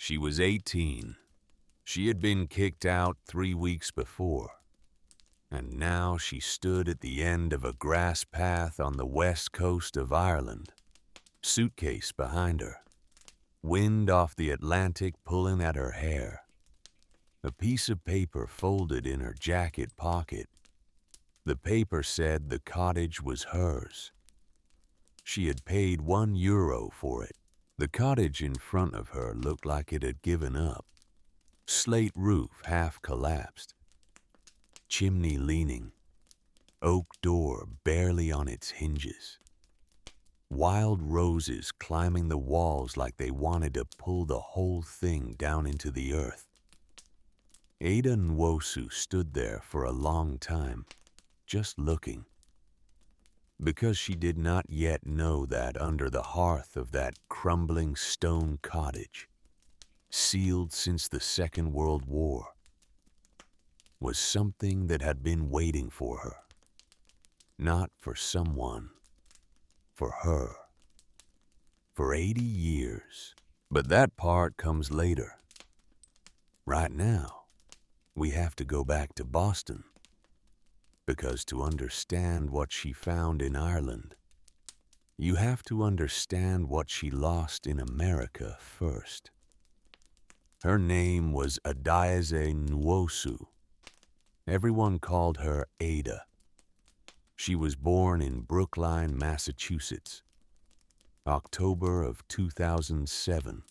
She was 18. She had been kicked out 3 weeks before, and now she stood at the end of a grass path on the west coast of Ireland, suitcase behind her, wind off the Atlantic pulling at her hair, a piece of paper folded in her jacket pocket. The paper said the cottage was hers. She had paid €1 for it. The cottage in front of her looked like it had given up. Slate roof half collapsed. Chimney leaning. Oak door barely on its hinges. Wild roses climbing the walls like they wanted to pull the whole thing down into the earth. Ada Nwosu stood there for a long time, just looking, because she did not yet know that under the hearth of that crumbling stone cottage, sealed since the Second World War, was something that had been waiting for her. Not for someone, for her. For 80 years. But that part comes later. Right now, we have to go back to Boston. Because to understand what she found in Ireland, you have to understand what she lost in America first. Her name was Adieze Nwosu. Everyone called her Ada. She was born in Brookline, Massachusetts, October of 2007,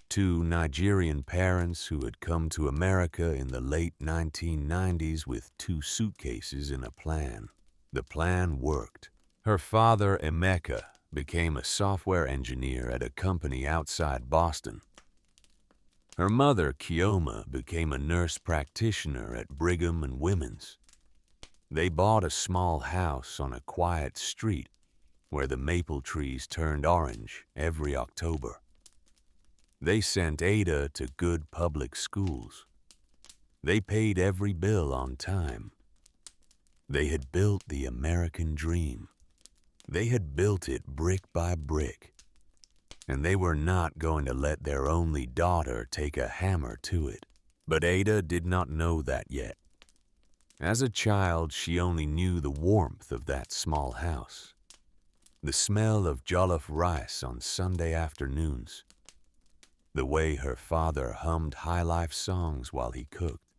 to Nigerian parents who had come to America in the late 1990s with 2 suitcases and a plan. The plan worked. Her father, Emeka, became a software engineer at a company outside Boston. Her mother, Kioma, became a nurse practitioner at Brigham and Women's. They bought a small house on a quiet street where the maple trees turned orange every October. They sent Ada to good public schools. They paid every bill on time. They had built the American dream. They had built it brick by brick. And they were not going to let their only daughter take a hammer to it. But Ada did not know that yet. As a child, she only knew the warmth of that small house, the smell of jollof rice on Sunday afternoons, the way her father hummed high life songs while he cooked,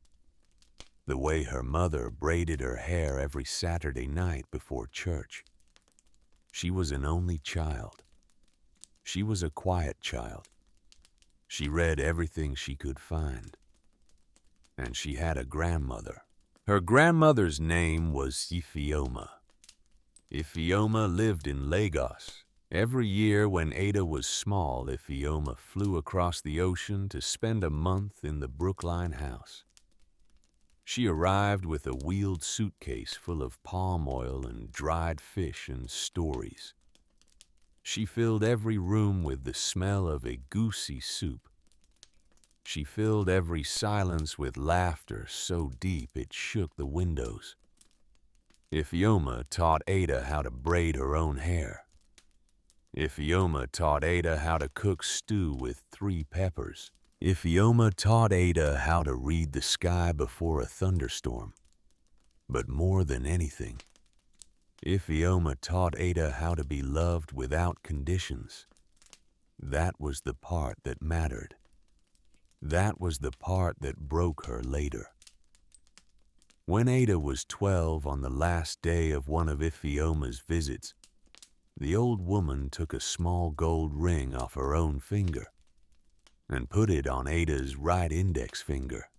the way her mother braided her hair every Saturday night before church. She was an only child. She was a quiet child. She read everything she could find. And she had a grandmother. Her grandmother's name was Ifeoma. Ifeoma lived in Lagos. Every year when Ada was small, Ifeoma flew across the ocean to spend a month in the Brookline house. She arrived with a wheeled suitcase full of palm oil and dried fish and stories. She filled every room with the smell of egusi soup. She filled every silence with laughter so deep it shook the windows. Ifeoma taught Ada how to braid her own hair. Ifeoma taught Ada how to cook stew with 3 peppers. Ifeoma taught Ada how to read the sky before a thunderstorm. But more than anything, Ifeoma taught Ada how to be loved without conditions. That was the part that mattered. That was the part that broke her later. When Ada was 12 on the last day of one of Ifeoma's visits, the old woman took a small gold ring off her own finger and put it on Ada's right index finger.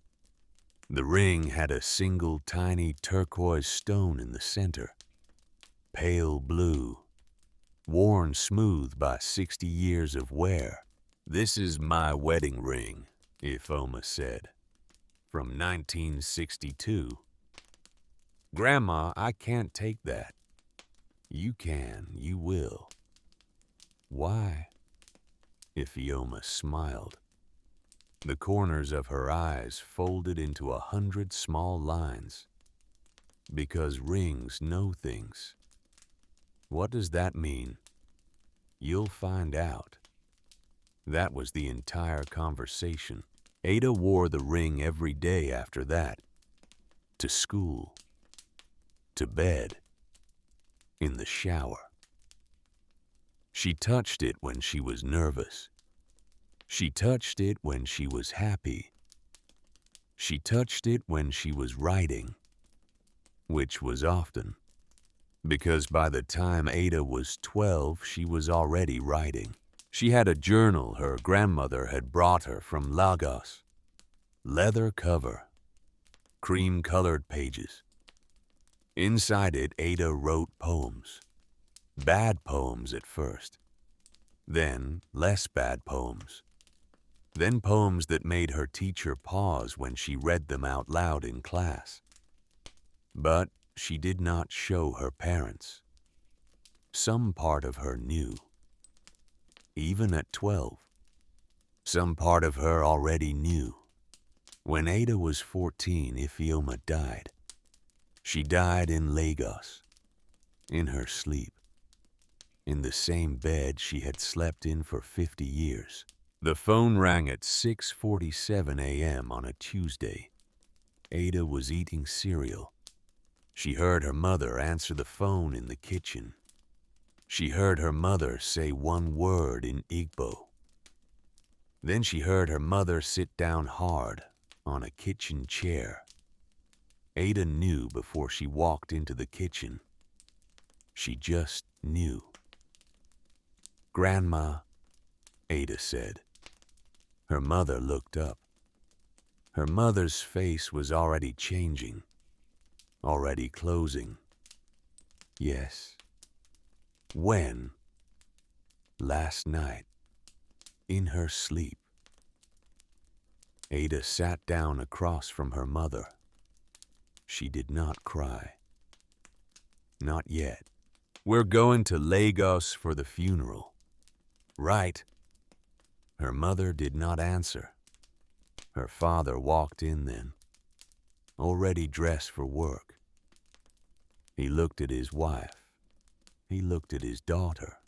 The ring had a single tiny turquoise stone in the center, pale blue, worn smooth by 60 years of wear. "This is my wedding ring," Ifeoma said, "from 1962. Grandma, I can't take that." "You can, you will." "Why?" Ifeoma smiled. The corners of her eyes folded into 100 small lines. "Because rings know things." "What does that mean?" "You'll find out." That was the entire conversation. Ada wore the ring every day after that. To school. To bed. In the shower. She touched it when she was nervous. She touched it when she was happy. She touched it when she was writing, which was often, because by the time Ada was 12, she was already writing. She had a journal her grandmother had brought her from Lagos. Leather cover, cream-colored pages. Inside it, Ada wrote poems. Bad poems at first. Then less bad poems. Then poems that made her teacher pause when she read them out loud in class. But she did not show her parents. Some part of her knew. Even at 12. Some part of her already knew. When Ada was 14, Ifeoma died. She died in Lagos, in her sleep, in the same bed she had slept in for 50 years. The phone rang at 6:47 a.m. on a Tuesday. Ada was eating cereal. She heard her mother answer the phone in the kitchen. She heard her mother say one word in Igbo. Then she heard her mother sit down hard on a kitchen chair. Ada knew before she walked into the kitchen. She just knew. "Grandma," Ada said. Her mother looked up. Her mother's face was already changing, already closing. Yes. When? Last night, in her sleep. Ada sat down across from her mother. She did not cry. Not yet. "We're going to Lagos for the funeral." "Right." Her mother did not answer. Her father walked in then, already dressed for work. He looked at his wife. He looked at his daughter.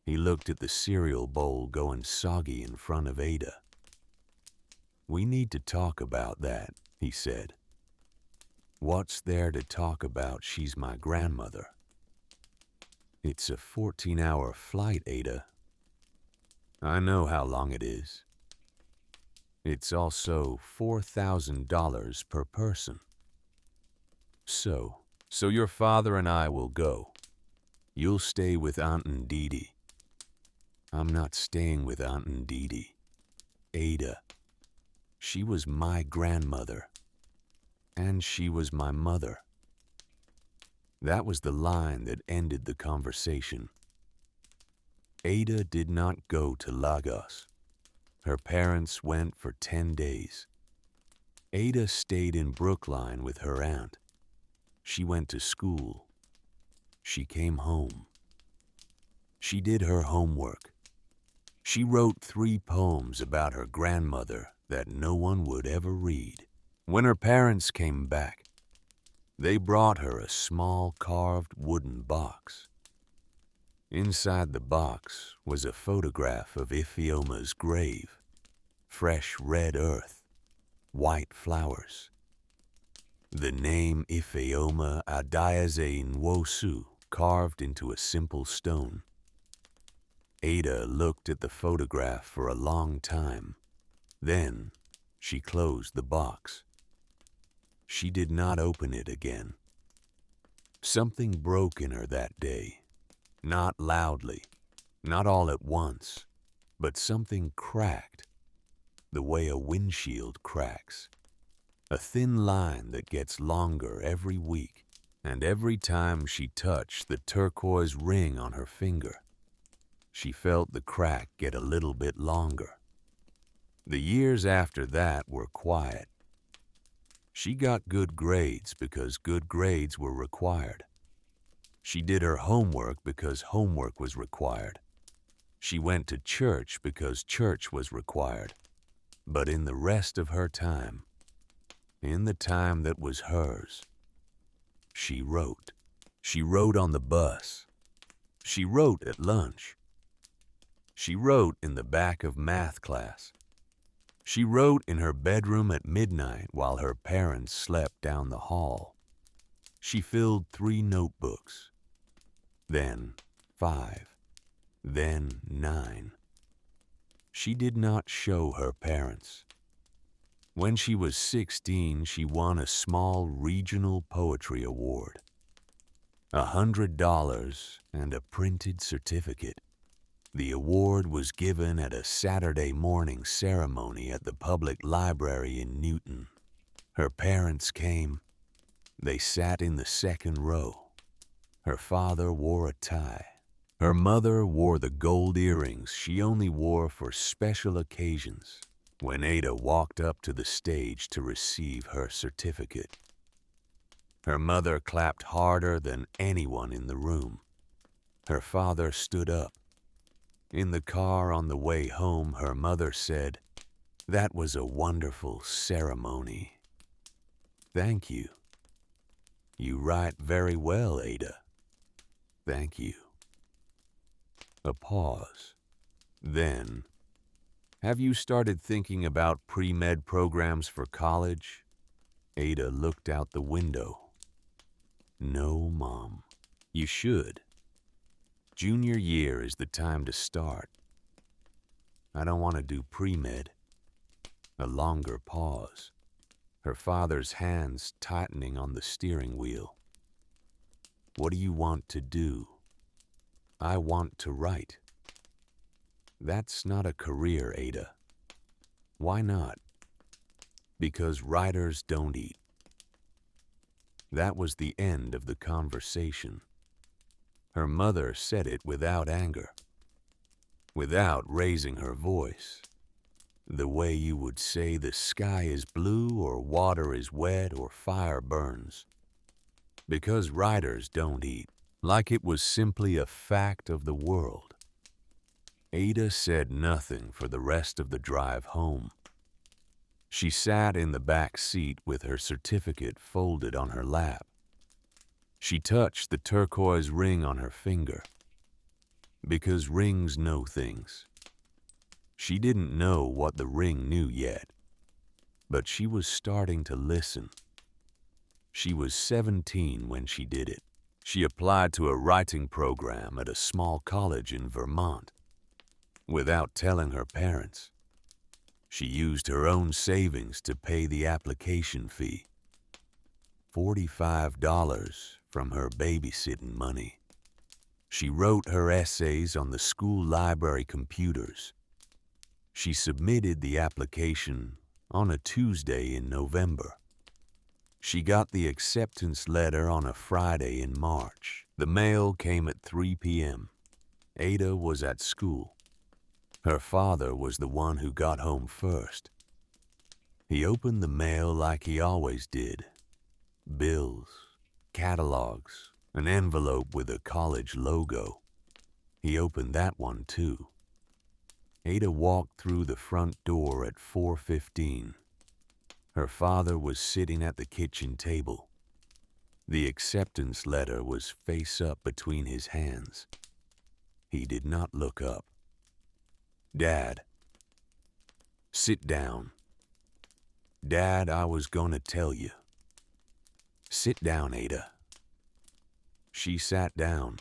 He looked at the cereal bowl going soggy in front of Ada. "We need to talk about that," he said. "What's there to talk about? She's my grandmother." "It's a 14-hour flight, Ada." "I know how long it is." "It's also $4,000 per person." So your father and I will go. You'll stay with Aunt Ndidi." "I'm not staying with Aunt Ndidi. Ada. She was my grandmother. And she was my mother." That was the line that ended the conversation. Ada did not go to Lagos. Her parents went for 10 days. Ada stayed in Brookline with her aunt. She went to school. She came home. She did her homework. She wrote 3 poems about her grandmother that no one would ever read. When her parents came back, they brought her a small carved wooden box. Inside the box was a photograph of Ifeoma's grave. Fresh red earth, white flowers. The name Ifeoma Adiaze Nwosu carved into a simple stone. Ada looked at the photograph for a long time. Then she closed the box. She did not open it again. Something broke in her that day. Not loudly, not all at once, but something cracked, the way a windshield cracks. A thin line that gets longer every week, and every time she touched the turquoise ring on her finger, she felt the crack get a little bit longer. The years after that were quiet. She got good grades because good grades were required. She did her homework because homework was required. She went to church because church was required. But in the rest of her time, in the time that was hers, she wrote. She wrote on the bus. She wrote at lunch. She wrote in the back of math class. She wrote in her bedroom at midnight while her parents slept down the hall. She filled 3 notebooks, then 5, then 9. She did not show her parents. When she was 16, she won a small regional poetry award, $100 and a printed certificate. The award was given at a Saturday morning ceremony at the public library in Newton. Her parents came. They sat in the second row. Her father wore a tie. Her mother wore the gold earrings she only wore for special occasions. When Ada walked up to the stage to receive her certificate, her mother clapped harder than anyone in the room. Her father stood up. In the car on the way home, her mother said, "That was a wonderful ceremony." "Thank you." "You write very well, Ada." "Thank you." A pause. Then, "Have you started thinking about pre-med programs for college?" Ada looked out the window. "No, Mom." "You should. Junior year is the time to start." "I don't want to do pre-med." A longer pause. Her father's hands tightening on the steering wheel. "What do you want to do?" "I want to write." "That's not a career, Ada." "Why not?" "Because writers don't eat." That was the end of the conversation. Her mother said it without anger, without raising her voice, the way you would say the sky is blue or water is wet or fire burns. Because writers don't eat, like it was simply a fact of the world. Ada said nothing for the rest of the drive home. She sat in the back seat with her certificate folded on her lap. She touched the turquoise ring on her finger. Because rings know things. She didn't know what the ring knew yet, but she was starting to listen. She was 17 when she did it. She applied to a writing program at a small college in Vermont. Without telling her parents, she used her own savings to pay the application fee. $45 from her babysitting money. She wrote her essays on the school library computers. She submitted the application on a Tuesday in November. She got the acceptance letter on a Friday in March. The mail came at 3 p.m. Ada was at school. Her father was the one who got home first. He opened the mail like he always did. Bills, catalogs, an envelope with a college logo. He opened that one too. Ada walked through the front door at 4:15. Her father was sitting at the kitchen table. The acceptance letter was face up between his hands. He did not look up. "Dad." "Sit down." "Dad, I was going to tell you." "Sit down, Ada." She sat down.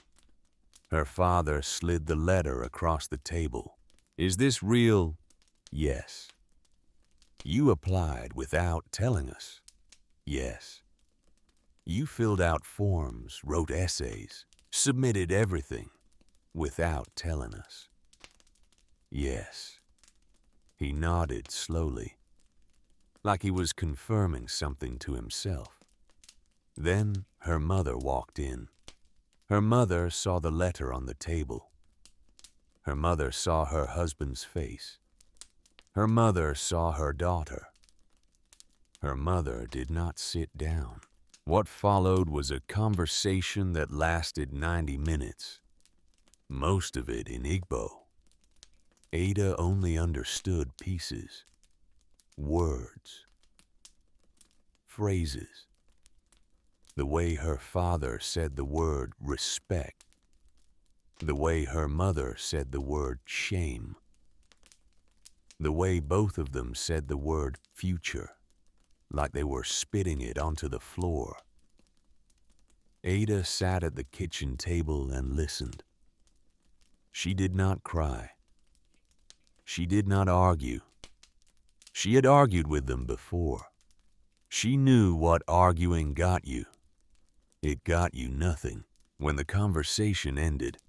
Her father slid the letter across the table. "Is this real?" "Yes." "You applied without telling us?" "Yes." "You filled out forms, wrote essays, submitted everything without telling us?" "Yes." He nodded slowly, like he was confirming something to himself. Then her mother walked in. Her mother saw the letter on the table. Her mother saw her husband's face. Her mother saw her daughter. Her mother did not sit down. What followed was a conversation that lasted 90 minutes, most of it in Igbo. Ada only understood pieces, words, phrases. The way her father said the word respect. The way her mother said the word shame. The way both of them said the word future, like they were spitting it onto the floor. Ada sat at the kitchen table and listened. She did not cry. She did not argue. She had argued with them before. She knew what arguing got you. It got you nothing. When the conversation ended,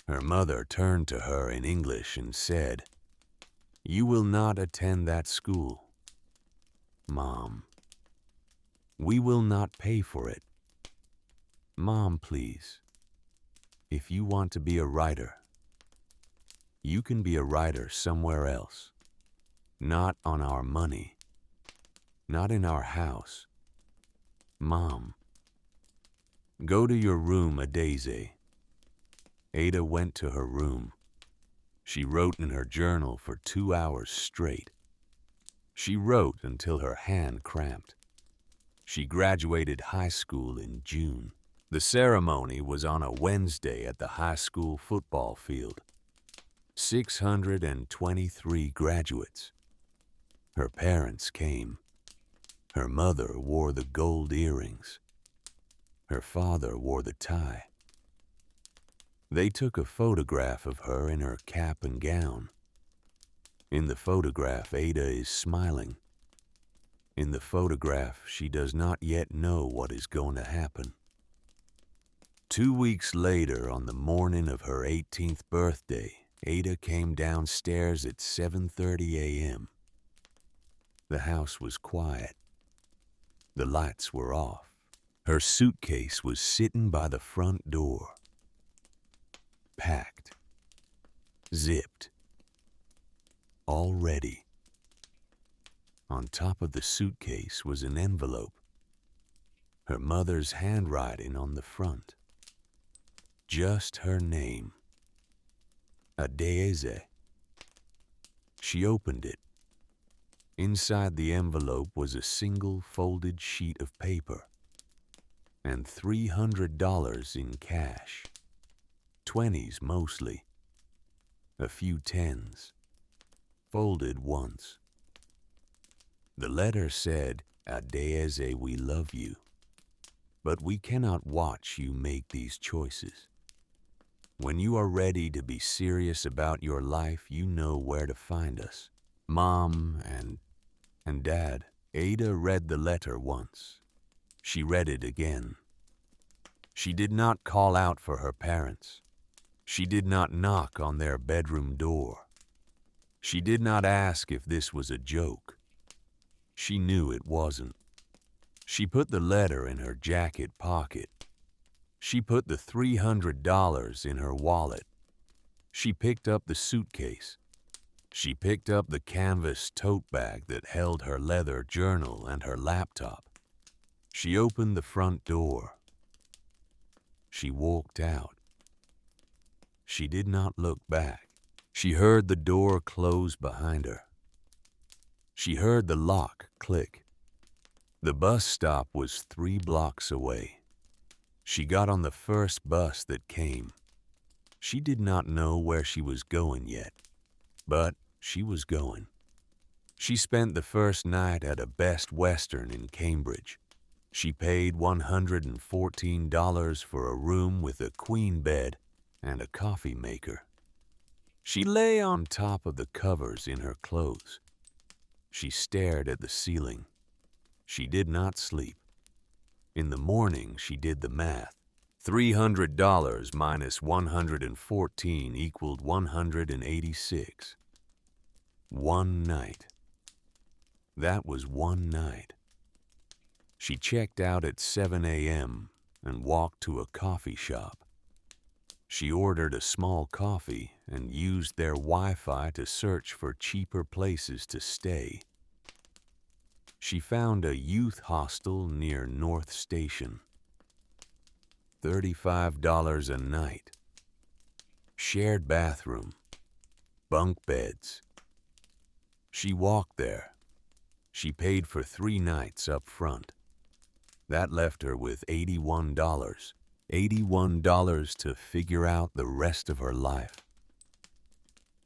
her mother turned to her in English and said, "You will not attend that school, Mom. We will not pay for it. Mom, please, if you want to be a writer, you can be a writer somewhere else. Not on our money. Not in our house. Mom, go to your room, Adaise." Ada went to her room. She wrote in her journal for 2 hours straight. She wrote until her hand cramped. She graduated high school in June. The ceremony was on a Wednesday at the high school football field. 623 graduates. Her parents came. Her mother wore the gold earrings. Her father wore the tie. They took a photograph of her in her cap and gown. In the photograph, Ada is smiling. In the photograph, she does not yet know what is going to happen. 2 weeks later, on the morning of her 18th birthday, Ada came downstairs at 7:30 a.m. The house was quiet. The lights were off. Her suitcase was sitting by the front door. Packed. Zipped. All ready. On top of the suitcase was an envelope. Her mother's handwriting on the front. Just her name. Adaise. She opened it. Inside the envelope was a single folded sheet of paper and $300 in cash. 20s mostly. A few 10s. Folded once. The letter said, "Adaise, we love you, but we cannot watch you make these choices. When you are ready to be serious about your life, you know where to find us." Mom and Dad. Ada read the letter once. She read it again. She did not call out for her parents. She did not knock on their bedroom door. She did not ask if this was a joke. She knew it wasn't. She put the letter in her jacket pocket. She put the $300 in her wallet. She picked up the suitcase. She picked up the canvas tote bag that held her leather journal and her laptop. She opened the front door. She walked out. She did not look back. She heard the door close behind her. She heard the lock click. The bus stop was 3 blocks away. She got on the first bus that came. She did not know where she was going yet, but she was going. She spent the first night at a Best Western in Cambridge. She paid $114 for a room with a queen bed and a coffee maker. She lay on top of the covers in her clothes. She stared at the ceiling. She did not sleep. In the morning, she did the math. $300 minus 114 equaled 186. One night. That was one night. She checked out at 7 a.m. and walked to a coffee shop. She ordered a small coffee and used their Wi-Fi to search for cheaper places to stay. She found a youth hostel near North Station. $35 a night. Shared bathroom. Bunk beds. She walked there. She paid for 3 nights up front. That left her with $81. $81 to figure out the rest of her life.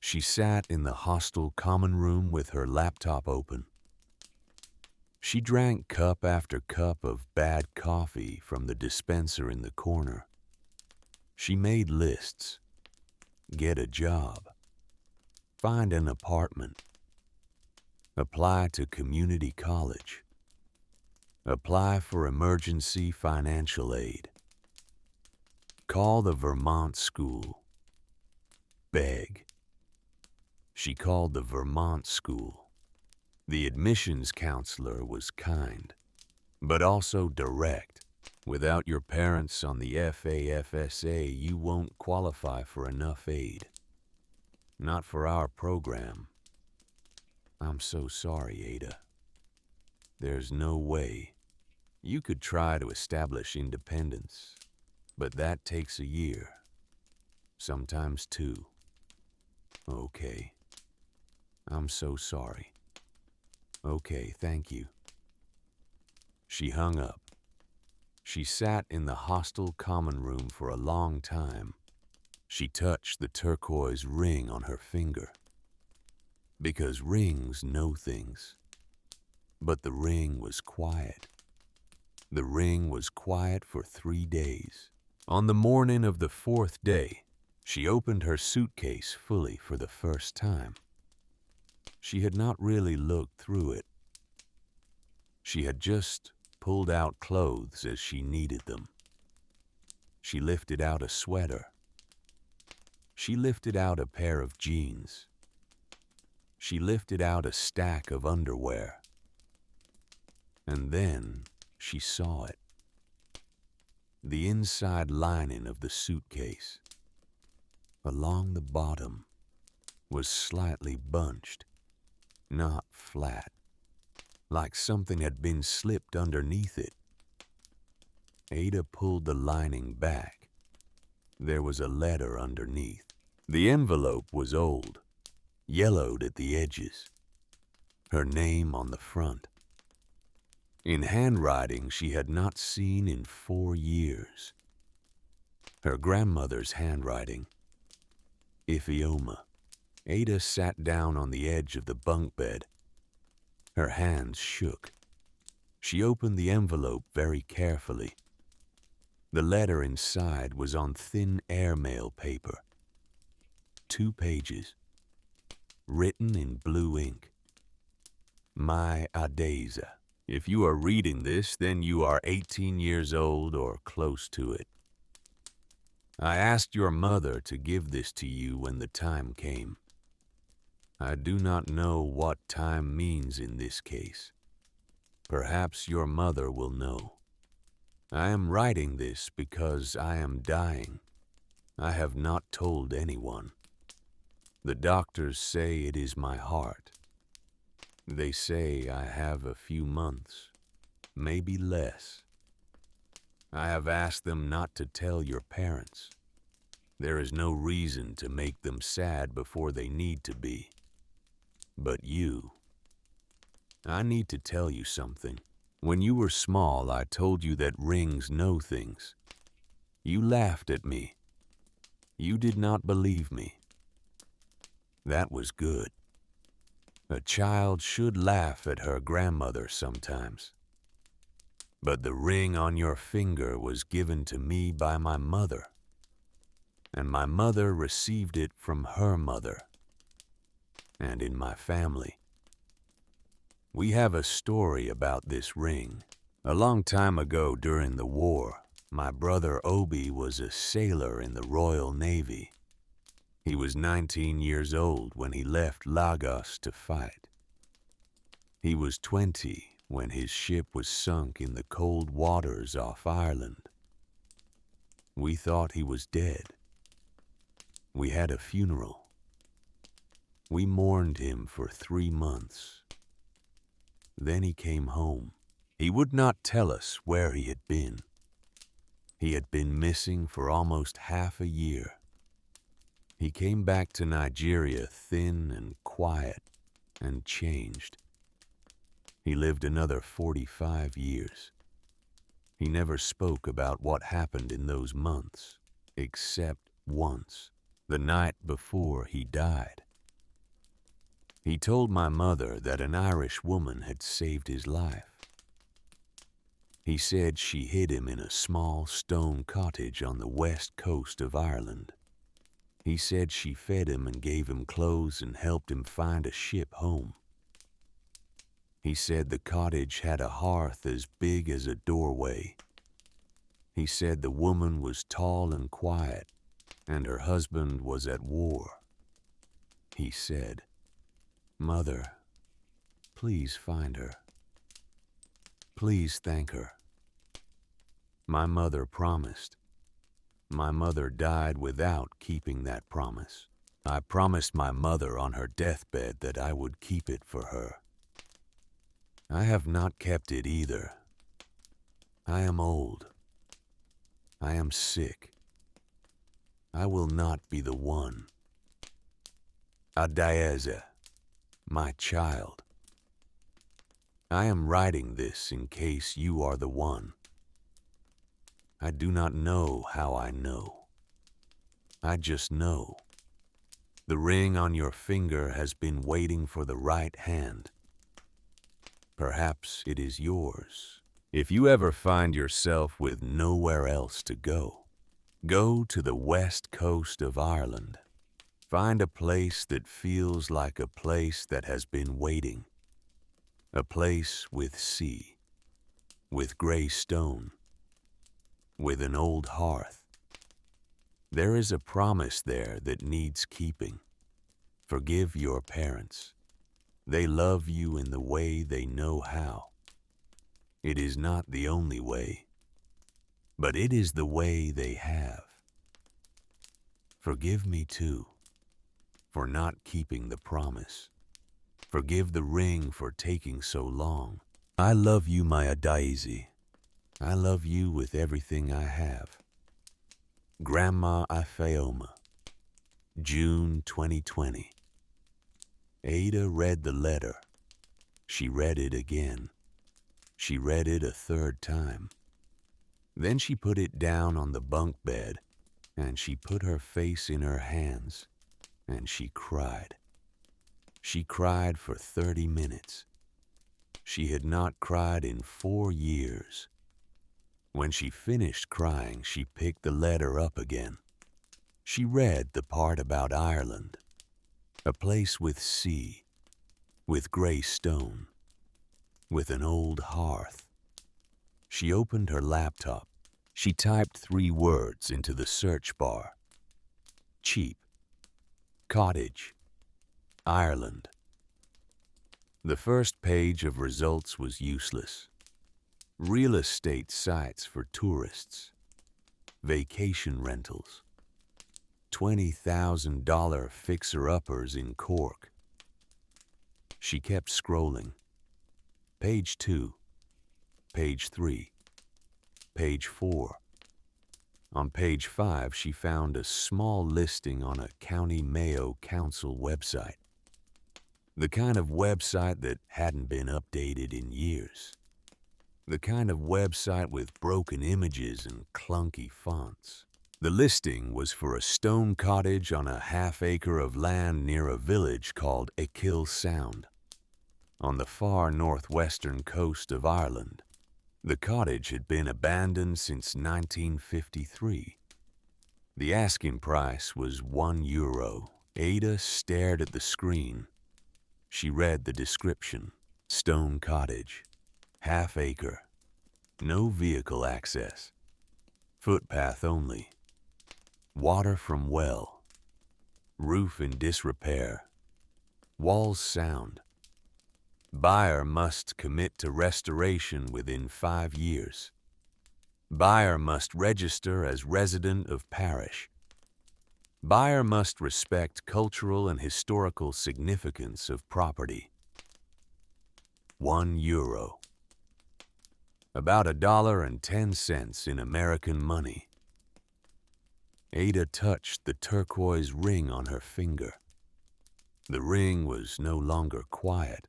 She sat in the hostel common room with her laptop open. She drank cup after cup of bad coffee from the dispenser in the corner. She made lists. Get a job. Find an apartment. Apply to community college. Apply for emergency financial aid. Call the Vermont school. Beg. She called the Vermont school. The admissions counselor was kind, but also direct. Without your parents on the FAFSA, you won't qualify for enough aid. Not for our program. I'm so sorry, Ada. There's no way. You could try to establish independence, but that takes a year, sometimes 2. Okay. I'm so sorry. Okay, thank you. She hung up. She sat in the hostel common room for a long time. She touched the turquoise ring on her finger. Because rings know things. But the ring was quiet. The ring was quiet for 3 days. On the morning of the 4th day, she opened her suitcase fully for the first time. She had not really looked through it. She had just pulled out clothes as she needed them. She lifted out a sweater. She lifted out a pair of jeans. She lifted out a stack of underwear. And then she saw it. The inside lining of the suitcase, along the bottom, was slightly bunched, not flat, like something had been slipped underneath it. Ada pulled the lining back. There was a letter underneath. The envelope was old, yellowed at the edges. Her name on the front. In handwriting she had not seen in 4 years. Her grandmother's handwriting. Ifioma. Ada sat down on the edge of the bunk bed. Her hands shook. She opened the envelope very carefully. The letter inside was on thin airmail paper. 2 pages. Written in blue ink. My Adeza. If you are reading this, then you are 18 years old or close to it. I asked your mother to give this to you when the time came. I do not know what time means in this case. Perhaps your mother will know. I am writing this because I am dying. I have not told anyone. The doctors say it is my heart. They say I have a few months, maybe less. I have asked them not to tell your parents. There is no reason to make them sad before they need to be. But you, I need to tell you something. When you were small, I told you that rings know things. You laughed at me. You did not believe me. That was good. A child should laugh at her grandmother sometimes. But the ring on your finger was given to me by my mother, and my mother received it from her mother. And in my family, we have a story about this ring. A long time ago during the war, my brother Obi was a sailor in the Royal Navy. He was 19 years old when he left Lagos to fight. He was 20 when his ship was sunk in the cold waters off Ireland. We thought he was dead. We had a funeral. We mourned him for 3 months. Then he came home. He would not tell us where he had been. He had been missing for almost half a year. He came back to Nigeria thin and quiet and changed. He lived another 45 years. He never spoke about what happened in those months, except once, the night before he died. He told my mother that an Irish woman had saved his life. He said she hid him in a small stone cottage on the west coast of Ireland. He said she fed him and gave him clothes and helped him find a ship home. He said the cottage had a hearth as big as a doorway. He said the woman was tall and quiet, and her husband was at war. He said, "Mother, please find her. Please thank her." My mother promised. My mother died without keeping that promise. I promised my mother on her deathbed that I would keep it for her. I have not kept it either. I am old. I am sick. I will not be the one. Adieza, my child. I am writing this in case you are the one. I do not know how I know. I just know. The ring on your finger has been waiting for the right hand. Perhaps it is yours. If you ever find yourself with nowhere else to go, go to the west coast of Ireland. Find a place that feels like a place that has been waiting. A place with sea, with gray stone, with an old hearth. There is a promise there that needs keeping. Forgive your parents. They love you in the way they know how. It is not the only way, but it is the way they have. Forgive me too, for not keeping the promise. Forgive the ring for taking so long. I love you, my Adaisi. I love you with everything I have. Grandma Ifeoma, June 2020. Ada read the letter. She read it again. She read it a third time. Then she put it down on the bunk bed, and she put her face in her hands, and she cried. She cried for 30 minutes. She had not cried in 4 years. When she finished crying, she picked the letter up again. She read the part about Ireland, a place with sea, with gray stone, with an old hearth. She opened her laptop. She typed 3 words into the search bar. Cheap. Cottage. Ireland. The first page of results was useless. Real estate sites for tourists. Vacation rentals. $20,000 fixer-uppers in Cork. She kept scrolling. Page 2. Page 3. Page 4. On page 5, she found a small listing on a County Mayo Council website. The kind of website that hadn't been updated in years. The kind of website with broken images and clunky fonts. The listing was for a stone cottage on a half-acre of land near a village called Achill Sound, on the far northwestern coast of Ireland. The cottage had been abandoned since 1953. The asking price was €1. Ada stared at the screen. She read the description. Stone cottage. Half acre. No vehicle access. Footpath only. Water from well. Roof in disrepair. Walls sound. Buyer must commit to restoration within 5 years. Buyer must register as resident of parish. Buyer must respect cultural and historical significance of property. €1. About $1.10 in American money. Ada touched the turquoise ring on her finger. The ring was no longer quiet.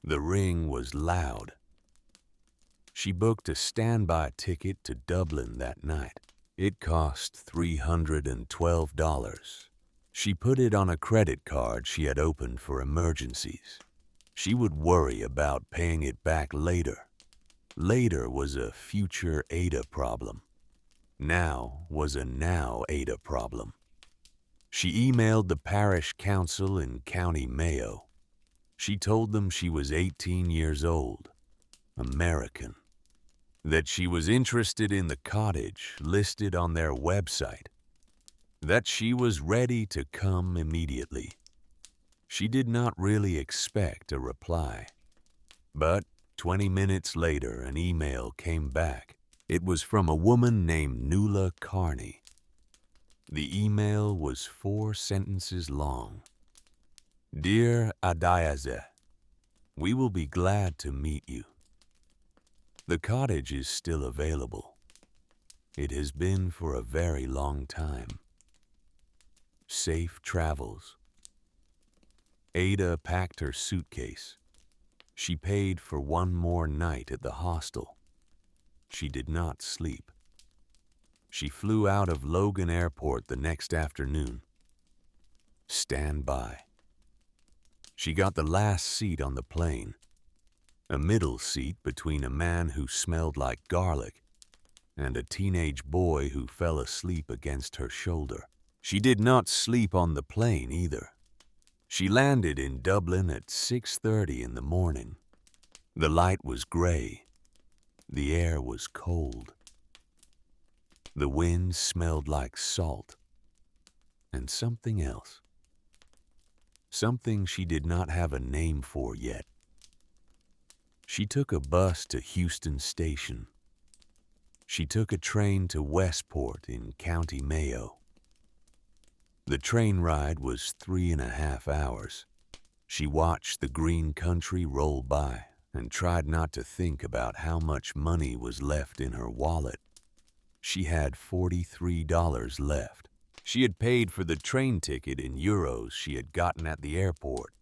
The ring was loud. She booked a standby ticket to Dublin that night. It cost $312. She put it on a credit card she had opened for emergencies. She would worry about paying it back later. Later was a future Ada problem. Now was a now Ada problem. She emailed the parish council in County Mayo. She told them she was 18 years old, American, that she was interested in the cottage listed on their website, that she was ready to come immediately. She did not really expect a reply. But 20 minutes later, an email came back. It was from a woman named Nuala Carney. The email was 4 sentences long. Dear Adiaze, we will be glad to meet you. The cottage is still available. It has been for a very long time. Safe travels. Ada packed her suitcase. She paid for one more night at the hostel. She did not sleep. She flew out of Logan Airport the next afternoon. Stand by. She got the last seat on the plane, a middle seat between a man who smelled like garlic and a teenage boy who fell asleep against her shoulder. She did not sleep on the plane either. She landed in Dublin at 6:30 in the morning. The light was gray. The air was cold. The wind smelled like salt and something else. Something she did not have a name for yet. She took a bus to Houston Station. She took a train to Westport in County Mayo. The train ride was 3.5 hours. She watched the green country roll by and tried not to think about how much money was left in her wallet. She had $43 left. She had paid for the train ticket in euros she had gotten at the airport.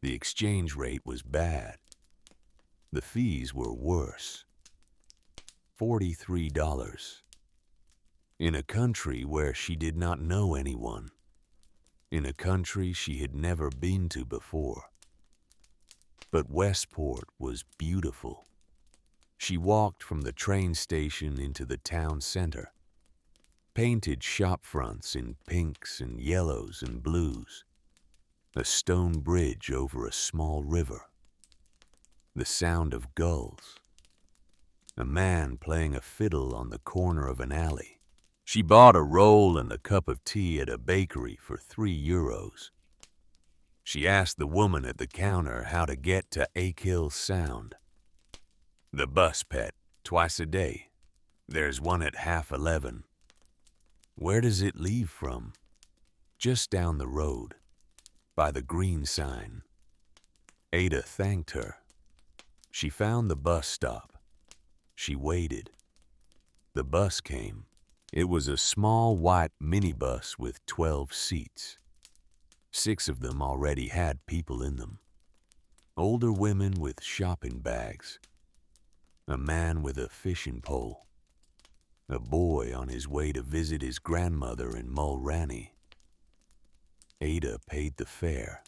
The exchange rate was bad. The fees were worse. $43. In a country where she did not know anyone. In a country she had never been to before. But Westport was beautiful. She walked from the train station into the town center. Painted shop fronts in pinks and yellows and blues. A stone bridge over a small river. The sound of gulls. A man playing a fiddle on the corner of an alley. She bought a roll and a cup of tea at a bakery for €3. She asked the woman at the counter how to get to Achill Sound. The bus, pet, twice a day. There's one at 11:30. Where does it leave from? Just down the road, by the green sign. Ada thanked her. She found the bus stop. She waited. The bus came. It was a small white minibus with 12 seats. 6 of them already had people in them. Older women with shopping bags. A man with a fishing pole. A boy on his way to visit his grandmother in Mulranny. Ada paid the fare.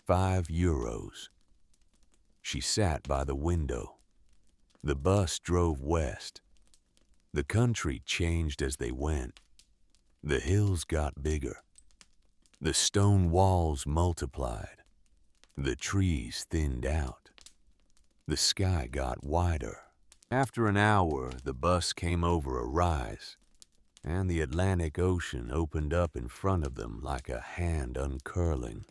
€5. She sat by the window. The bus drove west. The country changed as they went. The hills got bigger. The stone walls multiplied. The trees thinned out. The sky got wider. After an hour, the bus came over a rise, and the Atlantic Ocean opened up in front of them like a hand uncurling.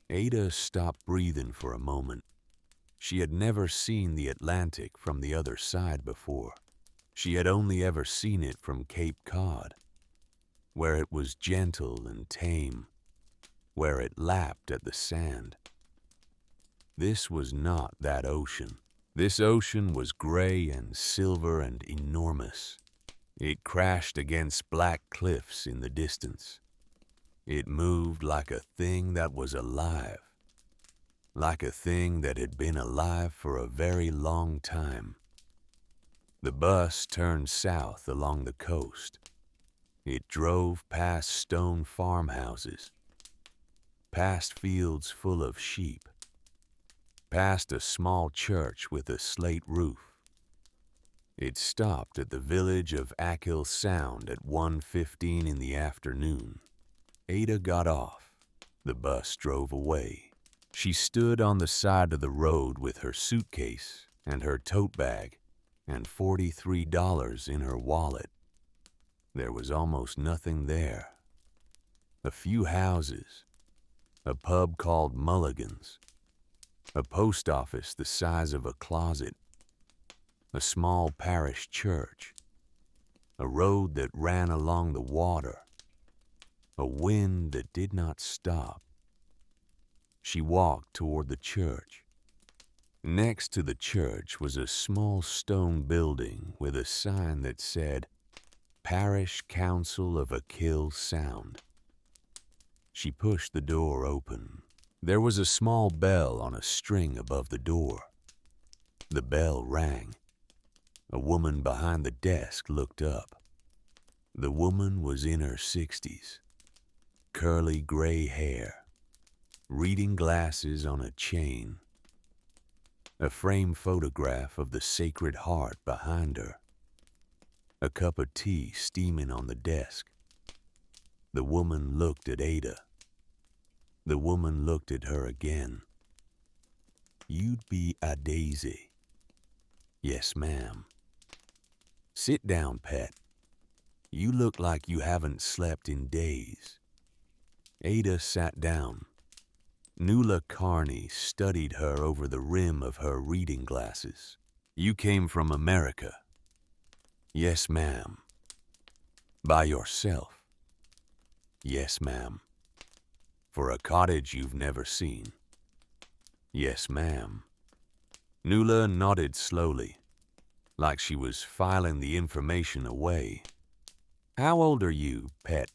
Ada stopped breathing for a moment. She had never seen the Atlantic from the other side before. She had only ever seen it from Cape Cod, where it was gentle and tame, where it lapped at the sand. This was not that ocean. This ocean was gray and silver and enormous. It crashed against black cliffs in the distance. It moved like a thing that was alive, like a thing that had been alive for a very long time. The bus turned south along the coast. It drove past stone farmhouses, past fields full of sheep, past a small church with a slate roof. It stopped at the village of Achill Sound at 1:15 in the afternoon. Ada got off. The bus drove away. She stood on the side of the road with her suitcase and her tote bag and $43 in her wallet. There was almost nothing there. A few houses, a pub called Mulligan's, a post office the size of a closet, a small parish church, a road that ran along the water, a wind that did not stop. She walked toward the church. Next to the church was a small stone building with a sign that said, Parish Council of Achill Sound. She pushed the door open. There was a small bell on a string above the door. The bell rang. A woman behind the desk looked up. The woman was in her 60s, curly gray hair, reading glasses on a chain, a framed photograph of the Sacred Heart behind her, a cup of tea steaming on the desk. The woman looked at Ada. The woman looked at her again. You'd be a daisy. Yes, ma'am. Sit down, pet. You look like you haven't slept in days. Ada sat down. Nuala Carney studied her over the rim of her reading glasses. You came from America? Yes, ma'am. By yourself? Yes, ma'am. For a cottage you've never seen? Yes, ma'am. Nuala nodded slowly, like she was filing the information away. How old are you, pet?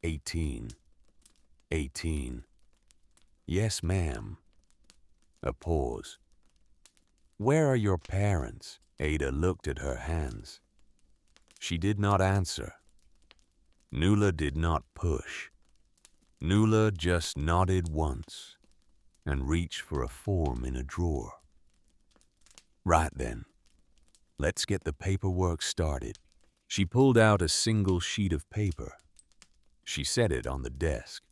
18. 18. Yes, ma'am. A pause. Where are your parents? Ada looked at her hands. She did not answer. Nuala did not push. Nuala just nodded once and reached for a form in a drawer. Right then. Let's get the paperwork started. She pulled out a single sheet of paper. She set it on the desk.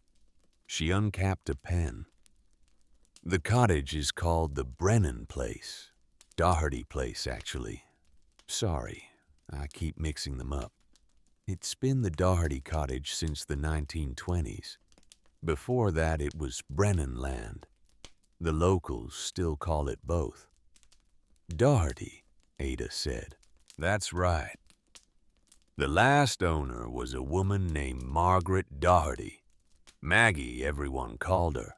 She uncapped a pen. The cottage is called the Brennan Place. Doherty Place, actually. Sorry, I keep mixing them up. It's been the Doherty cottage since the 1920s. Before that, it was Brennan Land. The locals still call it both. Doherty, Ada said. That's right. The last owner was a woman named Margaret Doherty. Maggie, everyone called her.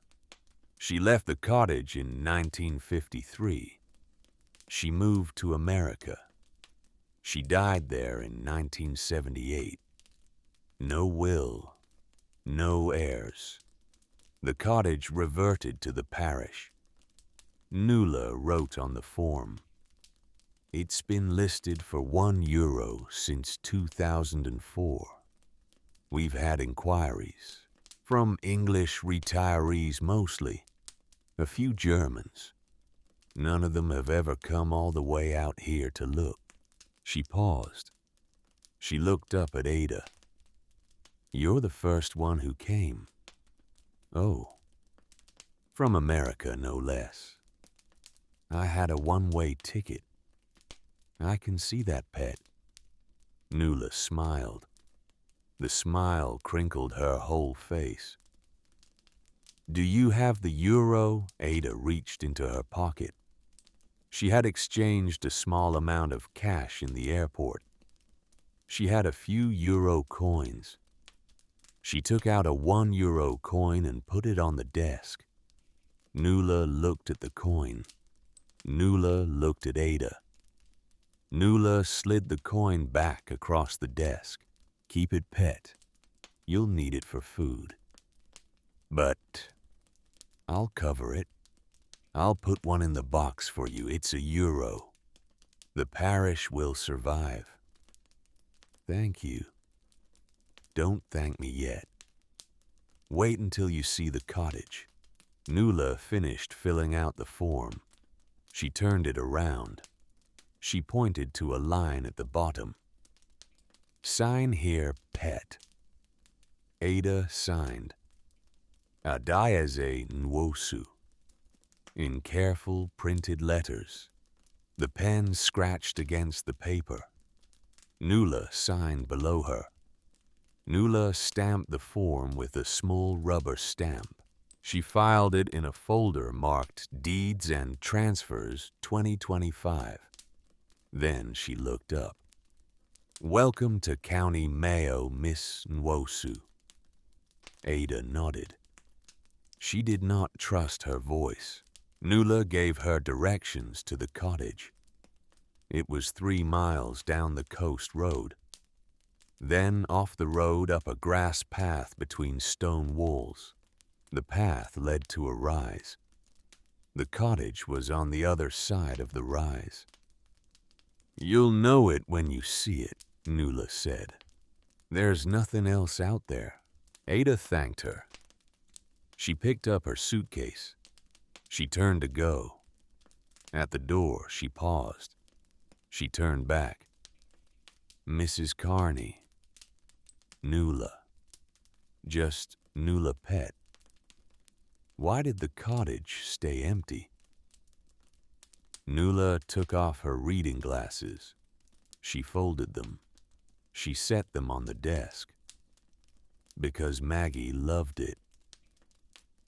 She left the cottage in 1953. She moved to America. She died there in 1978. No will, no heirs. The cottage reverted to the parish. Nuala wrote on the form. It's been listed for €1 since 2004. We've had inquiries, from English retirees mostly, a few Germans. None of them have ever come all the way out here to look. She paused. She looked up at Ada. You're the first one who came. Oh, from America, no less. I had a one-way ticket. I can see that, pet. Nuala smiled. The smile crinkled her whole face. Do you have the euro? Ada reached into her pocket. She had exchanged a small amount of cash in the airport. She had a few euro coins. She took out a €1 coin and put it on the desk. Nuala looked at the coin. Nuala looked at Ada. Nuala slid the coin back across the desk. Keep it, pet. You'll need it for food. But I'll cover it. I'll put one in the box for you. It's €1. The parish will survive. Thank you. Don't thank me yet. Wait until you see the cottage. Nuala finished filling out the form. She turned it around. She pointed to a line at the bottom. Sign here, pet. Ada signed. Adiaze Nwosu. In careful printed letters. The pen scratched against the paper. Nuala signed below her. Nuala stamped the form with a small rubber stamp. She filed it in a folder marked Deeds and Transfers 2025. Then she looked up. Welcome to County Mayo, Miss Nwosu. Ada nodded. She did not trust her voice. Nuala gave her directions to the cottage. It was 3 miles down the coast road. Then off the road up a grass path between stone walls. The path led to a rise. The cottage was on the other side of the rise. You'll know it when you see it, Nuala said. There's nothing else out there. Ada thanked her. She picked up her suitcase. She turned to go. At the door, she paused. She turned back. Mrs. Carney. Nuala. Just Nuala Pet. Why did the cottage stay empty? Nuala took off her reading glasses. She folded them. She set them on the desk. Because Maggie loved it.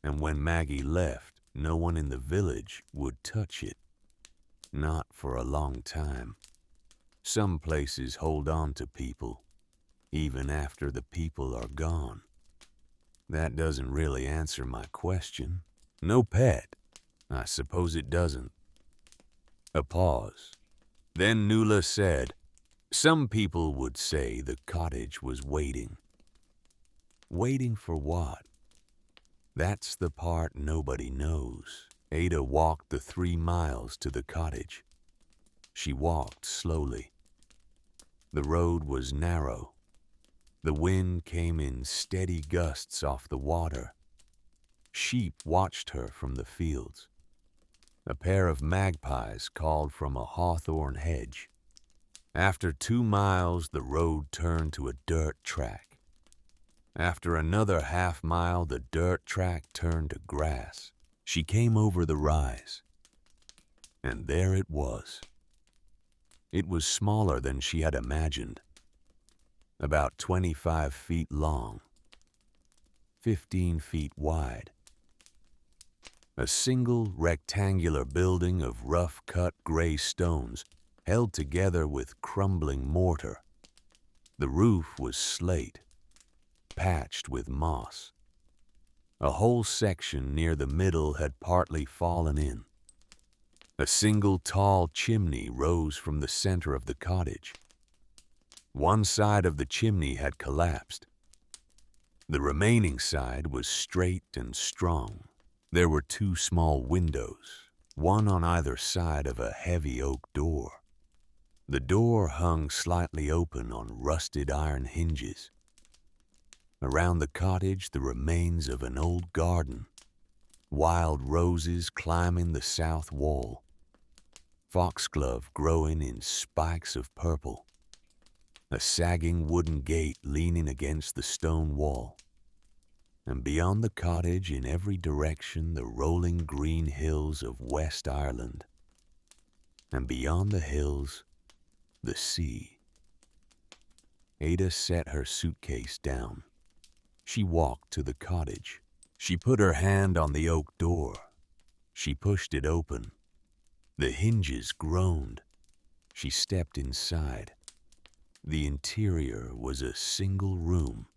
And when Maggie left, no one in the village would touch it. Not for a long time. Some places hold on to people, even after the people are gone. That doesn't really answer my question. No pet. I suppose it doesn't. A pause. Then Nuala said, some people would say the cottage was waiting. Waiting for what? That's the part nobody knows. Ada walked the 3 miles to the cottage. She walked slowly. The road was narrow. The wind came in steady gusts off the water. Sheep watched her from the fields. A pair of magpies called from a hawthorn hedge. After 2 miles, the road turned to a dirt track. After another half-mile, the dirt track turned to grass. She came over the rise. And there it was. It was smaller than she had imagined. About 25 feet long, 15 feet wide. A single rectangular building of rough-cut gray stones held together with crumbling mortar. The roof was slate, patched with moss. A whole section near the middle had partly fallen in. A single tall chimney rose from the center of the cottage. One side of the chimney had collapsed. The remaining side was straight and strong. There were 2 small windows, one on either side of a heavy oak door. The door hung slightly open on rusted iron hinges. Around the cottage, the remains of an old garden, wild roses climbing the south wall, foxglove growing in spikes of purple, a sagging wooden gate leaning against the stone wall, and beyond the cottage in every direction the rolling green hills of West Ireland, and beyond the hills, the sea. Ada set her suitcase down. She walked to the cottage. She put her hand on the oak door. She pushed it open. The hinges groaned. She stepped inside. The interior was a single room.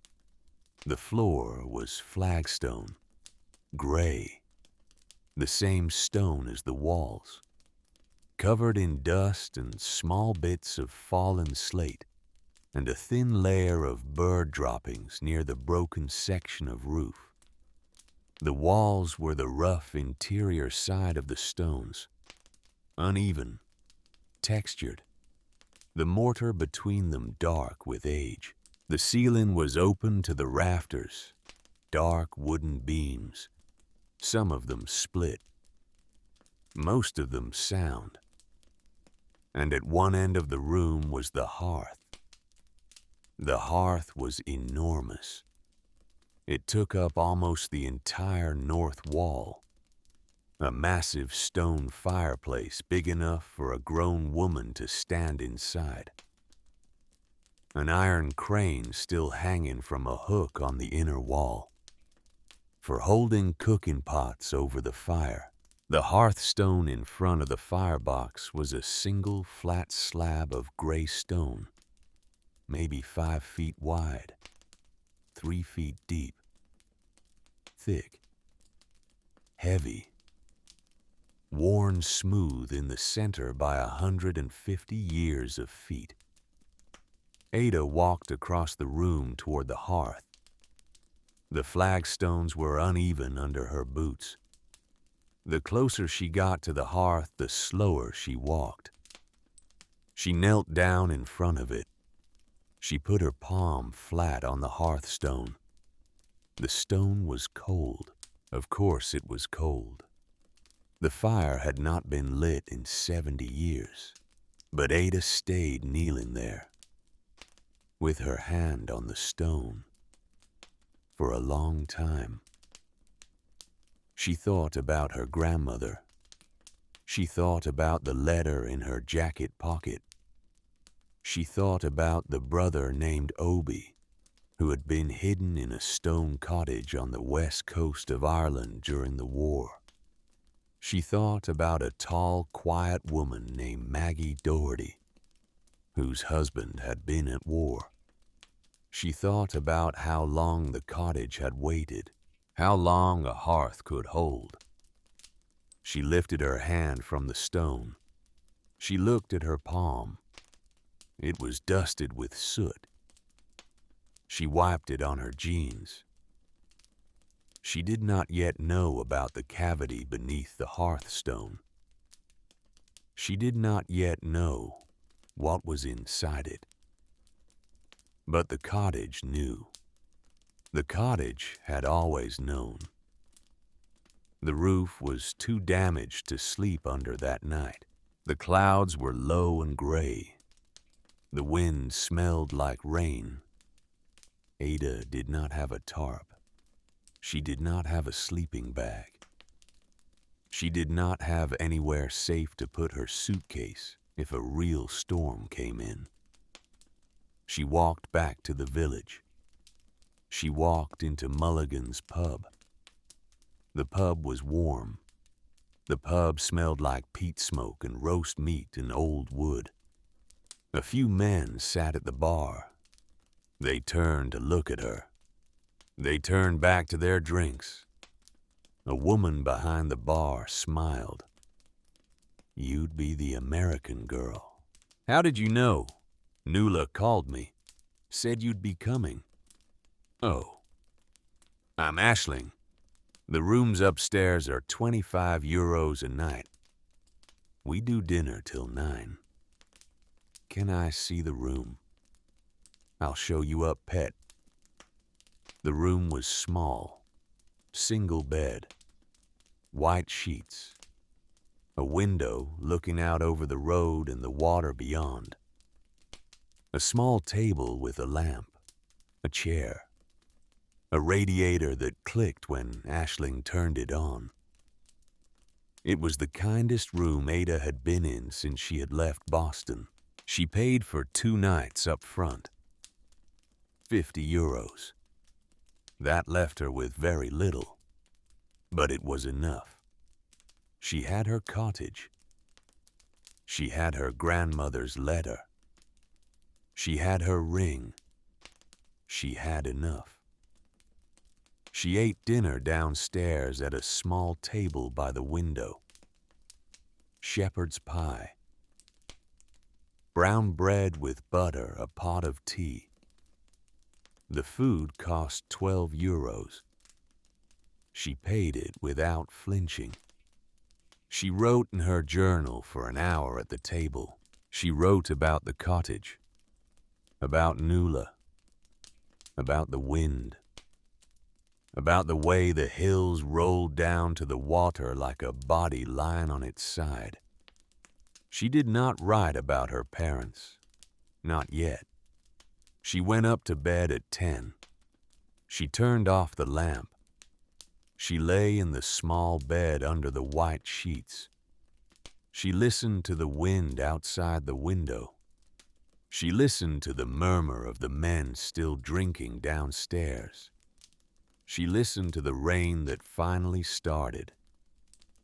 The floor was flagstone, gray, the same stone as the walls, covered in dust and small bits of fallen slate, and a thin layer of bird droppings near the broken section of roof. The walls were the rough interior side of the stones, uneven, textured, the mortar between them dark with age. The ceiling was open to the rafters, dark wooden beams, some of them split, most of them sound. And at one end of the room was the hearth. The hearth was enormous. It took up almost the entire north wall, a massive stone fireplace big enough for a grown woman to stand inside. An iron crane still hanging from a hook on the inner wall, for holding cooking pots over the fire. The hearthstone in front of the firebox was a single flat slab of gray stone, maybe 5 feet wide, 3 feet deep, thick, heavy, worn smooth in the center by 150 years of feet. Ada walked across the room toward the hearth. The flagstones were uneven under her boots. The closer she got to the hearth, the slower she walked. She knelt down in front of it. She put her palm flat on the hearthstone. The stone was cold. Of course it was cold. The fire had not been lit in 70 years, but Ada stayed kneeling there, with her hand on the stone, for a long time. She thought about her grandmother. She thought about the letter in her jacket pocket. She thought about the brother named Obi, who had been hidden in a stone cottage on the west coast of Ireland during the war. She thought about a tall, quiet woman named Maggie Doherty, whose husband had been at war. She thought about how long the cottage had waited, how long a hearth could hold. She lifted her hand from the stone. She looked at her palm. It was dusted with soot. She wiped it on her jeans. She did not yet know about the cavity beneath the hearthstone. She did not yet know what was inside it. But the cottage knew. The cottage had always known. The roof was too damaged to sleep under that night. The clouds were low and gray. The wind smelled like rain. Ada did not have a tarp. She did not have a sleeping bag. She did not have anywhere safe to put her suitcase if a real storm came in. She walked back to the village. She walked into Mulligan's pub. The pub was warm. The pub smelled like peat smoke and roast meat and old wood. A few men sat at the bar. They turned to look at her. They turned back to their drinks. A woman behind the bar smiled. "You'd be the American girl." "How did you know?" "Nuala called me. Said you'd be coming." "Oh. I'm Aisling. The rooms upstairs are 25 euros a night. We do dinner till 9. Can I see the room? I'll show you up, pet." The room was small, single bed, white sheets, a window looking out over the road and the water beyond, a small table with a lamp, a chair, a radiator that clicked when Aisling turned it on. It was the kindest room Ada had been in since she had left Boston. She paid for 2 nights up front, 50 euros. That left her with very little, but it was enough. She had her cottage. She had her grandmother's letter. She had her ring. She had enough. She ate dinner downstairs at a small table by the window. Shepherd's pie, brown bread with butter, a pot of tea. The food cost 12 euros. She paid it without flinching. She wrote in her journal for an hour at the table. She wrote about the cottage, about Nuala, about the wind, about the way the hills rolled down to the water like a body lying on its side. She did not write about her parents, not yet. She went up to bed at 10. She turned off the lamp. She lay in the small bed under the white sheets. She listened to the wind outside the window. She listened to the murmur of the men still drinking downstairs. She listened to the rain that finally started.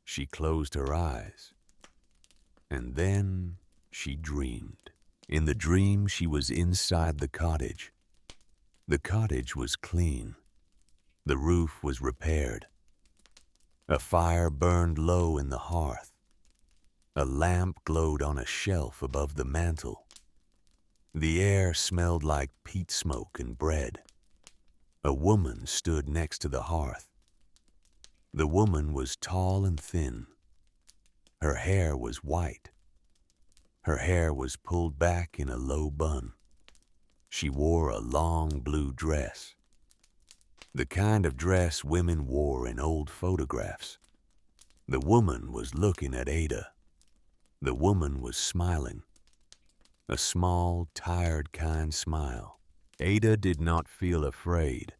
She closed her eyes. And then she dreamed. In the dream, she was inside the cottage. The cottage was clean. The roof was repaired. A fire burned low in the hearth. A lamp glowed on a shelf above the mantel. The air smelled like peat smoke and bread. A woman stood next to the hearth. The woman was tall and thin. Her hair was white. Her hair was pulled back in a low bun. She wore a long blue dress. The kind of dress women wore in old photographs. The woman was looking at Ada. The woman was smiling. A small, tired, kind smile. Ada did not feel afraid.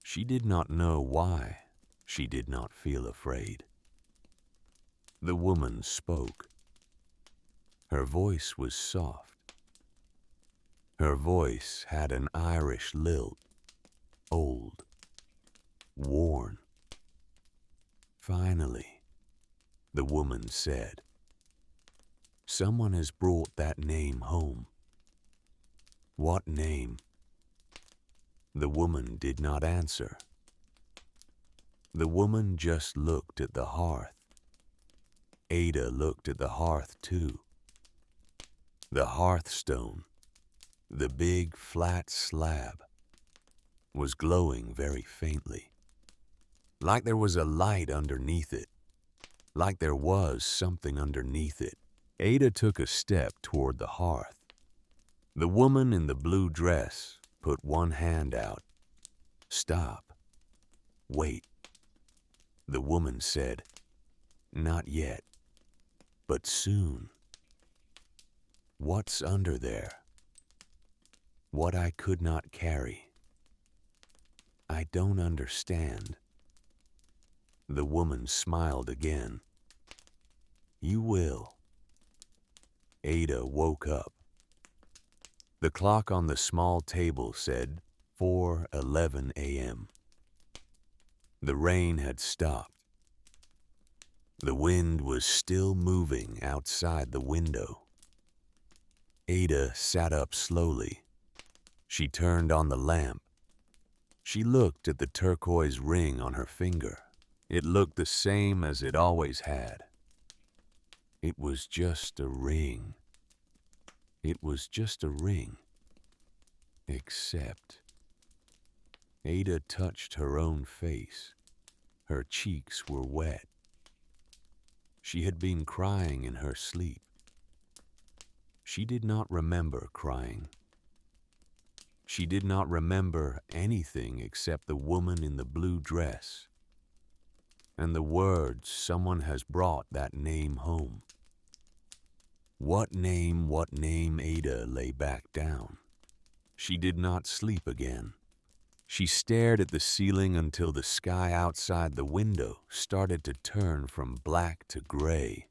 She did not know why she did not feel afraid. The woman spoke. Her voice was soft. Her voice had an Irish lilt, old, worn. Finally, the woman said, "Someone has brought that name home." "What name?" The woman did not answer. The woman just looked at the hearth. Ada looked at the hearth too. The hearthstone, the big flat slab, was glowing very faintly, like there was a light underneath it, like there was something underneath it. Ada took a step toward the hearth. The woman in the blue dress put one hand out. "Stop. Wait." The woman said, "Not yet, but soon." "What's under there?" "What I could not carry." "I don't understand." The woman smiled again. "You will." Ada woke up. The clock on the small table said 4:11 a.m. The rain had stopped. The wind was still moving outside the window. Ada sat up slowly. She turned on the lamp. She looked at the turquoise ring on her finger. It looked the same as it always had. It was just a ring. It was just a ring. Except Ada touched her own face. Her cheeks were wet. She had been crying in her sleep. She did not remember crying. She did not remember anything except the woman in the blue dress and the words, "Someone has brought that name home." What name, Ada lay back down. She did not sleep again. She stared at the ceiling until the sky outside the window started to turn from black to gray,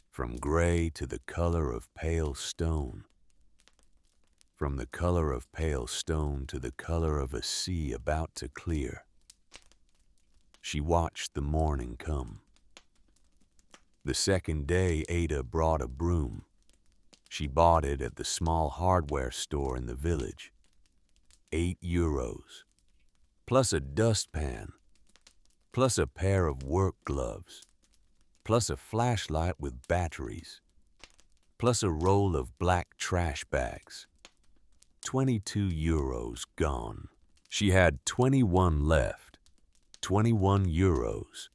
from gray to the color of pale stone, from the color of pale stone to the color of a sea about to clear. She watched the morning come. The second day, Ada brought a broom. She bought it at the small hardware store in the village. €8, plus a dustpan, plus a pair of work gloves, plus a flashlight with batteries, plus a roll of black trash bags. €22 gone. She had 21 left. 21 euros,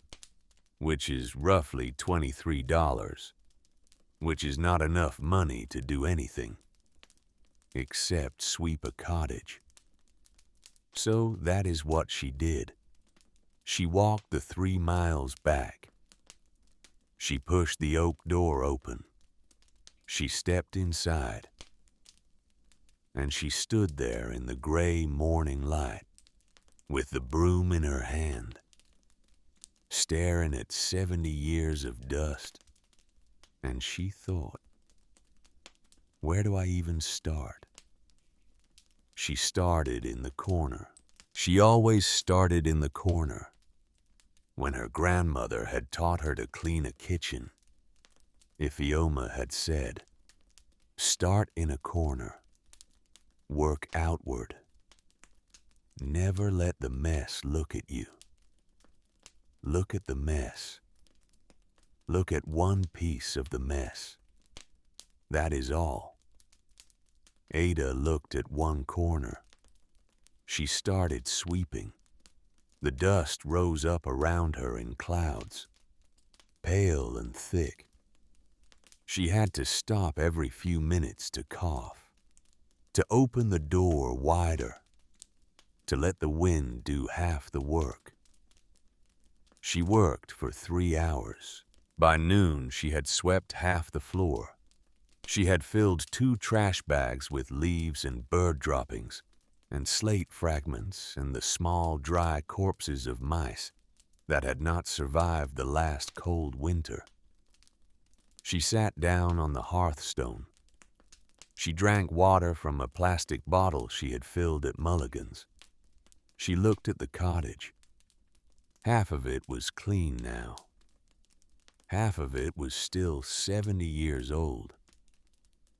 which is roughly $23, which is not enough money to do anything except sweep a cottage. So that is what she did. She walked the 3 miles back. She pushed the oak door open. She stepped inside. And she stood there in the gray morning light, with the broom in her hand, staring at 70 years of dust. And she thought, where do I even start? She started in the corner. She always started in the corner. When her grandmother had taught her to clean a kitchen, Ifioma had said, start in a corner, work outward. Never let the mess look at you. Look at the mess. Look at one piece of the mess. That is all. Ada looked at one corner. She started sweeping. The dust rose up around her in clouds, pale and thick. She had to stop every few minutes to cough, to open the door wider, to let the wind do half the work. She worked for 3 hours. By noon, she had swept half the floor. She had filled 2 trash bags with leaves and bird droppings, and slate fragments and the small, dry corpses of mice that had not survived the last cold winter. She sat down on the hearthstone. She drank water from a plastic bottle she had filled at Mulligan's. She looked at the cottage. Half of it was clean now. Half of it was still 70 years old.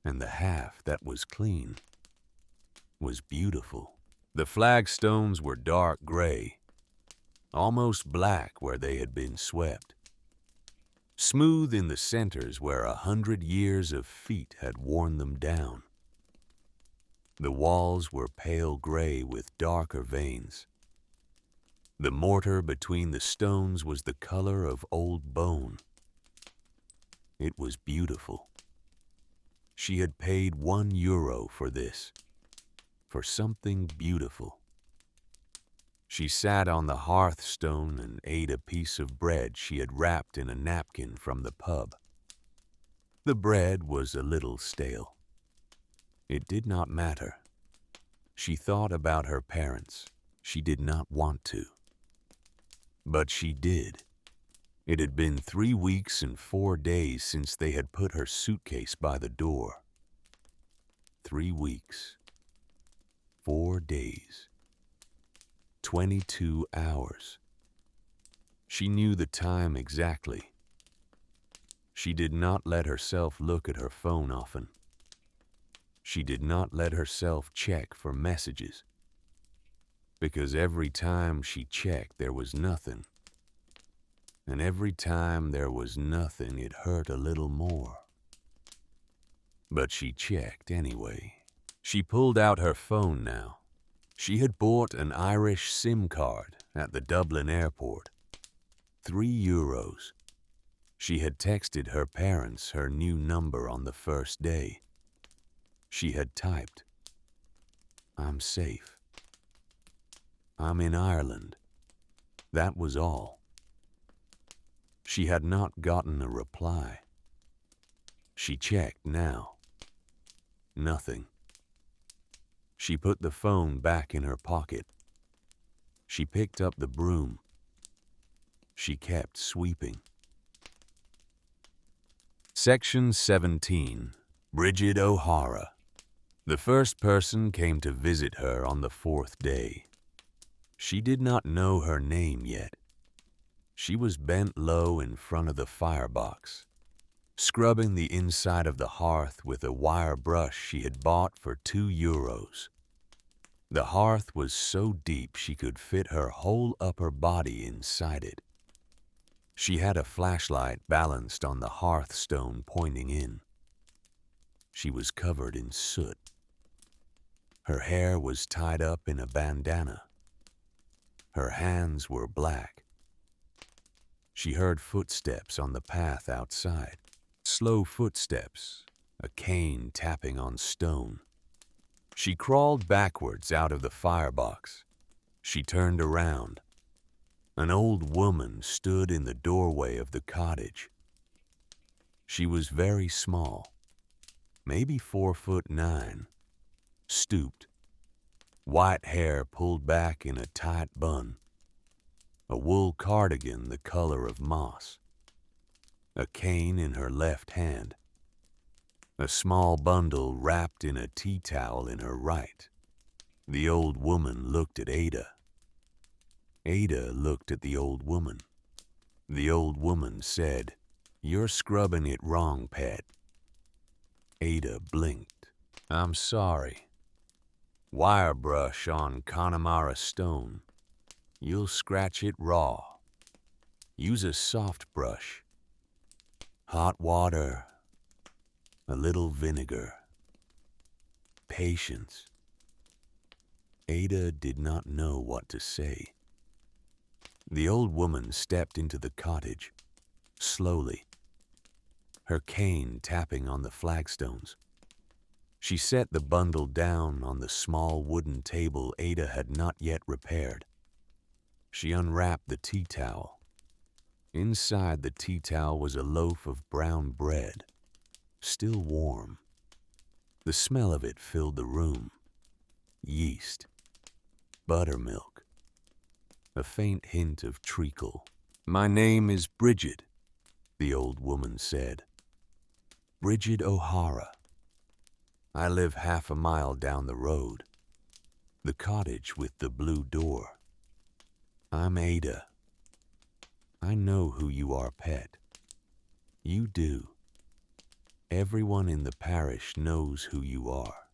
And the half that was clean was beautiful. The flagstones were dark gray, almost black where they had been swept, smooth in the centers where 100 years of feet had worn them down. The walls were pale gray with darker veins. The mortar between the stones was the color of old bone. It was beautiful. She had paid €1 for this, for something beautiful. She sat on the hearthstone and ate a piece of bread she had wrapped in a napkin from the pub. The bread was a little stale. It did not matter. She thought about her parents. She did not want to. But she did. It had been 3 weeks and 4 days since they had put her suitcase by the door. 3 weeks, 4 days, 22 hours. She knew the time exactly. She did not let herself look at her phone often. She did not let herself check for messages, because every time she checked there was nothing. And every time there was nothing, it hurt a little more. But she checked anyway. She pulled out her phone now. She had bought an Irish SIM card at the Dublin airport. €3. She had texted her parents her new number on the first day. She had typed, "I'm safe. I'm in Ireland." That was all. She had not gotten a reply. She checked now. Nothing. She put the phone back in her pocket. She picked up the broom. She kept sweeping. Section 17. Bridget O'Hara. The first person came to visit her on the 4th day. She did not know her name yet. She was bent low in front of the firebox, scrubbing the inside of the hearth with a wire brush she had bought for €2. The hearth was so deep she could fit her whole upper body inside it. She had a flashlight balanced on the hearthstone pointing in. She was covered in soot. Her hair was tied up in a bandana. Her hands were black. She heard footsteps on the path outside. Slow footsteps, a cane tapping on stone. She crawled backwards out of the firebox. She turned around. An old woman stood in the doorway of the cottage. She was very small, maybe 4'9", stooped, white hair pulled back in a tight bun, a wool cardigan the color of moss, a cane in her left hand, a small bundle wrapped in a tea towel in her right. The old woman looked at Ada. Ada looked at the old woman. The old woman said, "You're scrubbing it wrong, pet." Ada blinked. "I'm sorry. Wire brush on Connemara stone. You'll scratch it raw. Use a soft brush. Hot water. A little vinegar. Patience." Ada did not know what to say. The old woman stepped into the cottage, slowly, her cane tapping on the flagstones. She set the bundle down on the small wooden table Ada had not yet repaired. She unwrapped the tea towel. Inside the tea towel was a loaf of brown bread, still warm. The smell of it filled the room. Yeast, buttermilk, a faint hint of treacle. "My name is Bridget," the old woman said. "Bridget O'Hara. I live half a mile down the road. The cottage with the blue door. I'm Ada. I know who you are, pet. You do. Everyone in the parish knows who you are.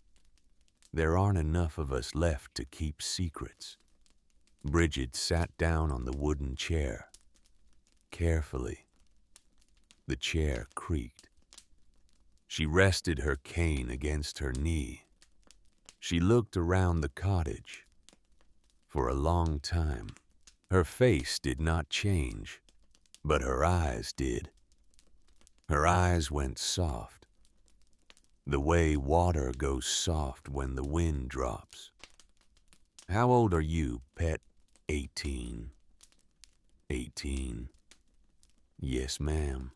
There aren't enough of us left to keep secrets." Bridget sat down on the wooden chair. Carefully. The chair creaked. She rested her cane against her knee. She looked around the cottage. For a long time, her face did not change, but her eyes did. Her eyes went soft, the way water goes soft when the wind drops. "How old are you, pet?" 18. 18. "Yes, ma'am."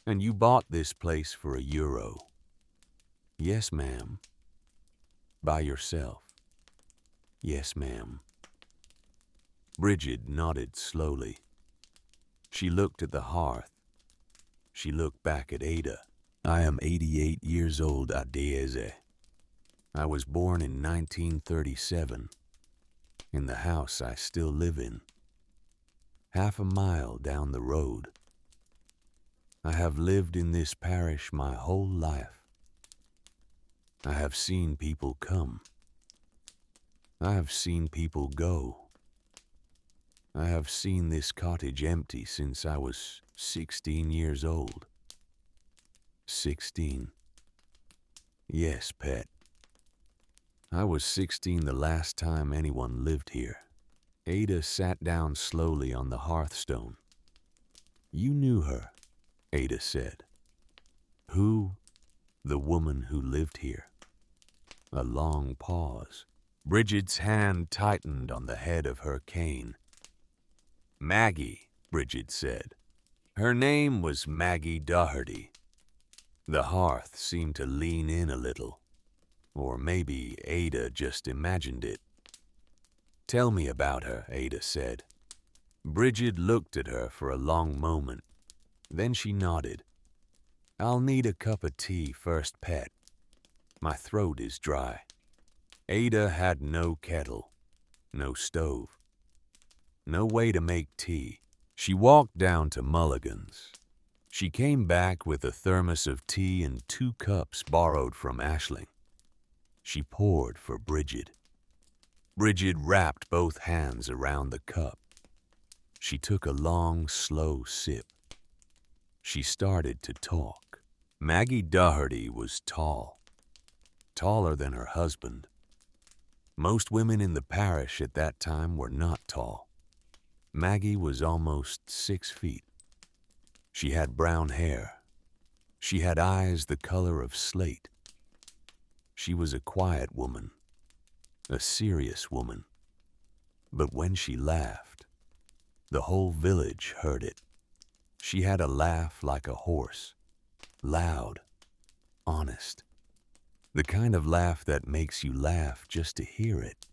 "And you bought this place for €1? "Yes, ma'am." "By yourself?" "Yes, ma'am." Bridget nodded slowly. She looked at the hearth. She looked back at Ada. "I am 88 years old, Adeze. I was born in 1937, in the house I still live in, half a mile down the road. I have lived in this parish my whole life. I have seen people come. I have seen people go. I have seen this cottage empty since I was 16 years old. 16. Yes, pet. I was 16 the last time anyone lived here." Ada sat down slowly on the hearthstone. "You knew her," Ada said. "Who?" "The woman who lived here." A long pause. Bridget's hand tightened on the head of her cane. "Maggie," Bridget said. "Her name was Maggie Doherty." The hearth seemed to lean in a little. Or maybe Ada just imagined it. "Tell me about her," Ada said. Bridget looked at her for a long moment. Then she nodded. "I'll need a cup of tea first, pet. My throat is dry." Ada had no kettle, no stove, no way to make tea. She walked down to Mulligan's. She came back with a thermos of tea and 2 cups borrowed from Ashling. She poured for Bridget. Bridget wrapped both hands around the cup. She took a long, slow sip. She started to talk. Maggie Doherty was tall, taller than her husband. Most women in the parish at that time were not tall. Maggie was almost 6 feet. She had brown hair. She had eyes the color of slate. She was a quiet woman, a serious woman. But when she laughed, the whole village heard it. She had a laugh like a horse, loud, honest. The kind of laugh that makes you laugh just to hear it.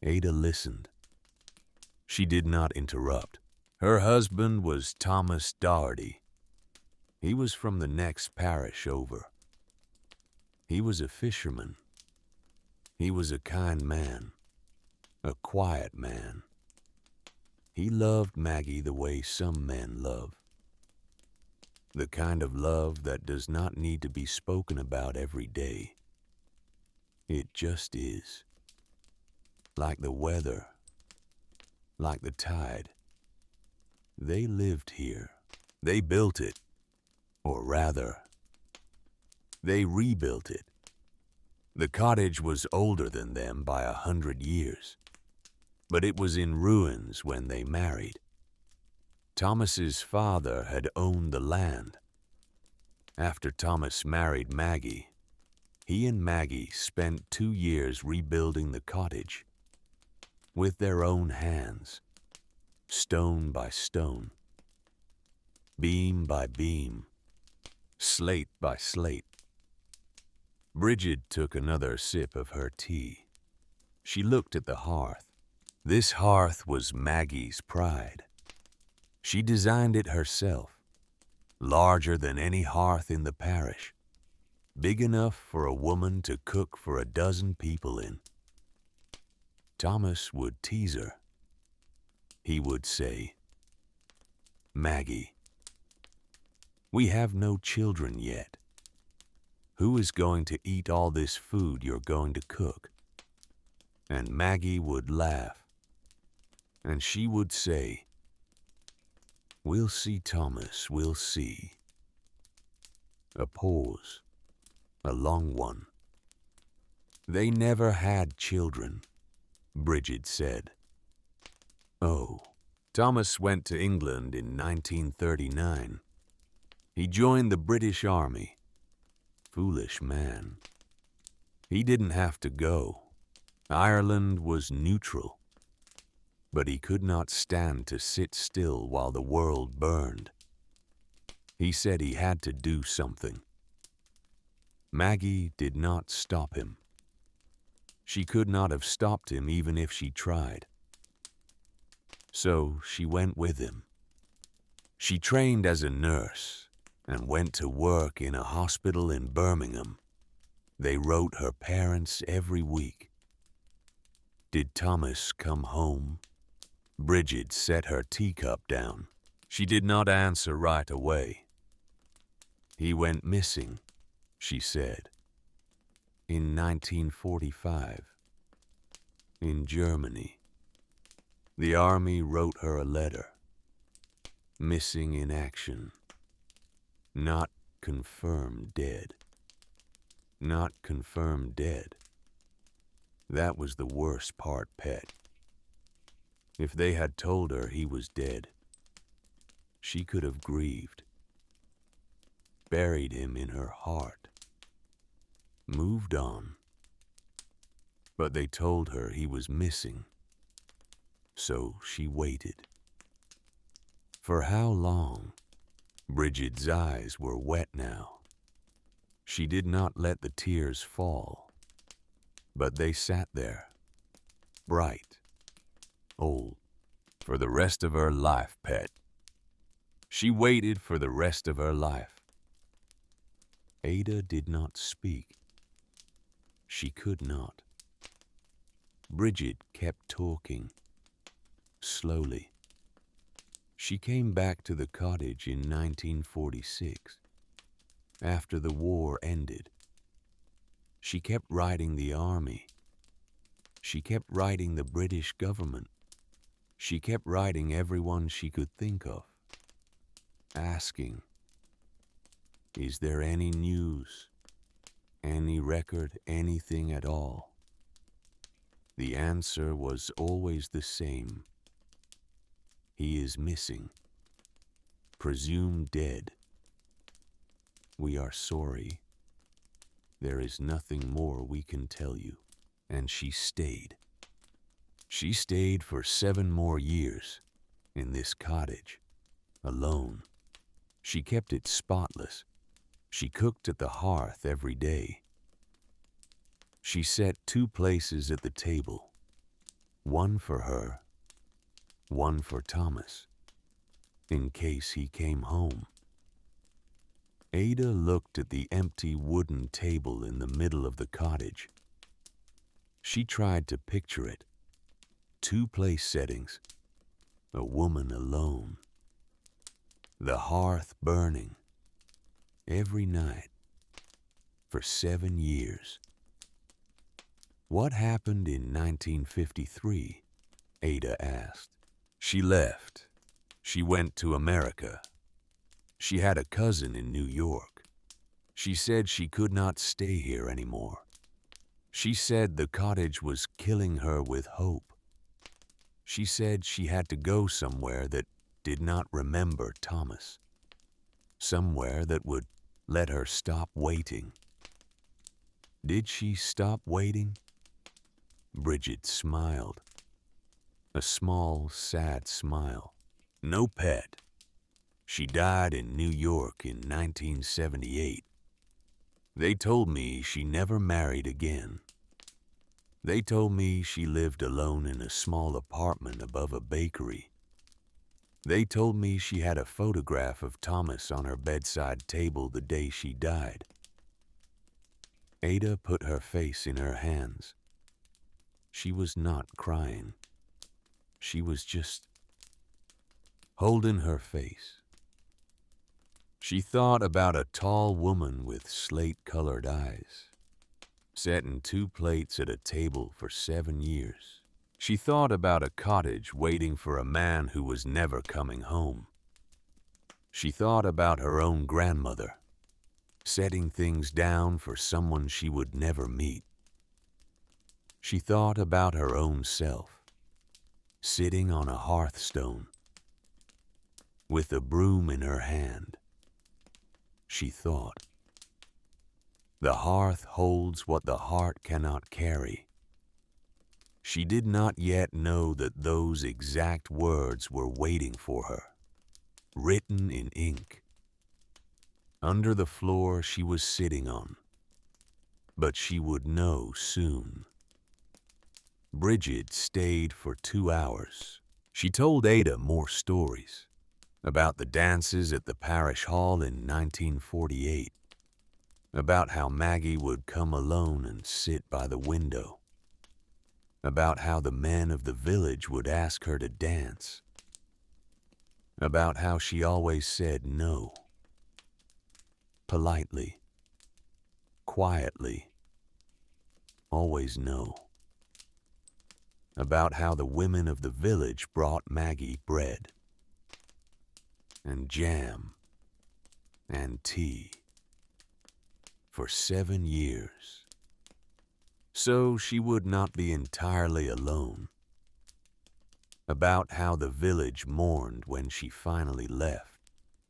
Ada listened. She did not interrupt. Her husband was Thomas Doherty. He was from the next parish over. He was a fisherman. He was a kind man, a quiet man. He loved Maggie the way some men love. The kind of love that does not need to be spoken about every day. It just is. Like the weather, like the tide. They lived here. They built it. Or rather, they rebuilt it. The cottage was older than them by 100 years, but it was in ruins when they married. Thomas's father had owned the land. After Thomas married Maggie, he and Maggie spent 2 years rebuilding the cottage with their own hands, stone by stone, beam by beam, slate by slate. Bridget took another sip of her tea. She looked at the hearth. This hearth was Maggie's pride. She designed it herself, larger than any hearth in the parish, big enough for a woman to cook for 12 people in. Thomas would tease her. He would say, "Maggie, we have no children yet. Who is going to eat all this food you're going to cook?" And Maggie would laugh, and she would say, "We'll see, Thomas, we'll see." A pause, a long one. They never had children, Bridget said. Oh, Thomas went to England in 1939. He joined the British Army. Foolish man. He didn't have to go. Ireland was neutral. But he could not stand to sit still while the world burned. He said he had to do something. Maggie did not stop him. She could not have stopped him even if she tried. So she went with him. She trained as a nurse and went to work in a hospital in Birmingham. They wrote her parents every week. Did Thomas come home? Bridget set her teacup down. She did not answer right away. He went missing, she said, in 1945, in Germany. The army wrote her a letter. Missing in action. Not confirmed dead. Not confirmed dead. That was the worst part, Pet. If they had told her he was dead, she could have grieved, buried him in her heart, moved on. But they told her he was missing, so she waited. For how long? Bridget's eyes were wet now. She did not let the tears fall, but they sat there, bright, old, for the rest of her life, Pet. She waited for the rest of her life. Ada did not speak. She could not. Bridget kept talking, slowly. She came back to the cottage in 1946, after the war ended. She kept writing the army. She kept writing the British government. She kept writing everyone she could think of, asking, "Is there any news, any record, anything at all?" The answer was always the same. He is missing. Presumed dead. We are sorry. There is nothing more we can tell you. And she stayed. She stayed for 7 more years in this cottage, alone. She kept it spotless. She cooked at the hearth every day. She set 2 places at the table, one for her, one for Thomas, in case he came home. Ada looked at the empty wooden table in the middle of the cottage. She tried to picture it. 2 place settings, a woman alone, the hearth burning, every night, for 7 years. What happened in 1953? Ada asked. She left. She went to America. She had a cousin in New York. She said she could not stay here anymore. She said the cottage was killing her with hope. She said she had to go somewhere that did not remember Thomas. Somewhere that would let her stop waiting. Did she stop waiting? Bridget smiled. A small, sad smile. No pet. She died in New York in 1978. They told me she never married again. They told me she lived alone in a small apartment above a bakery. They told me she had a photograph of Thomas on her bedside table the day she died. Ada put her face in her hands. She was not crying. She was just holding her face. She thought about a tall woman with slate-colored eyes, setting 2 plates at a table for 7 years. She thought about a cottage waiting for a man who was never coming home. She thought about her own grandmother, setting things down for someone she would never meet. She thought about her own self, sitting on a hearthstone, with a broom in her hand. She thought, the hearth holds what the heart cannot carry. She did not yet know that those exact words were waiting for her, written in ink, under the floor she was sitting on. But she would know soon. Bridget stayed for 2 hours. She told Ada more stories about the dances at the parish hall in 1948, about how Maggie would come alone and sit by the window, about how the men of the village would ask her to dance, about how she always said no, politely, quietly, always no. About how the women of the village brought Maggie bread and jam and tea for 7 years, so she would not be entirely alone. About how the village mourned when she finally left.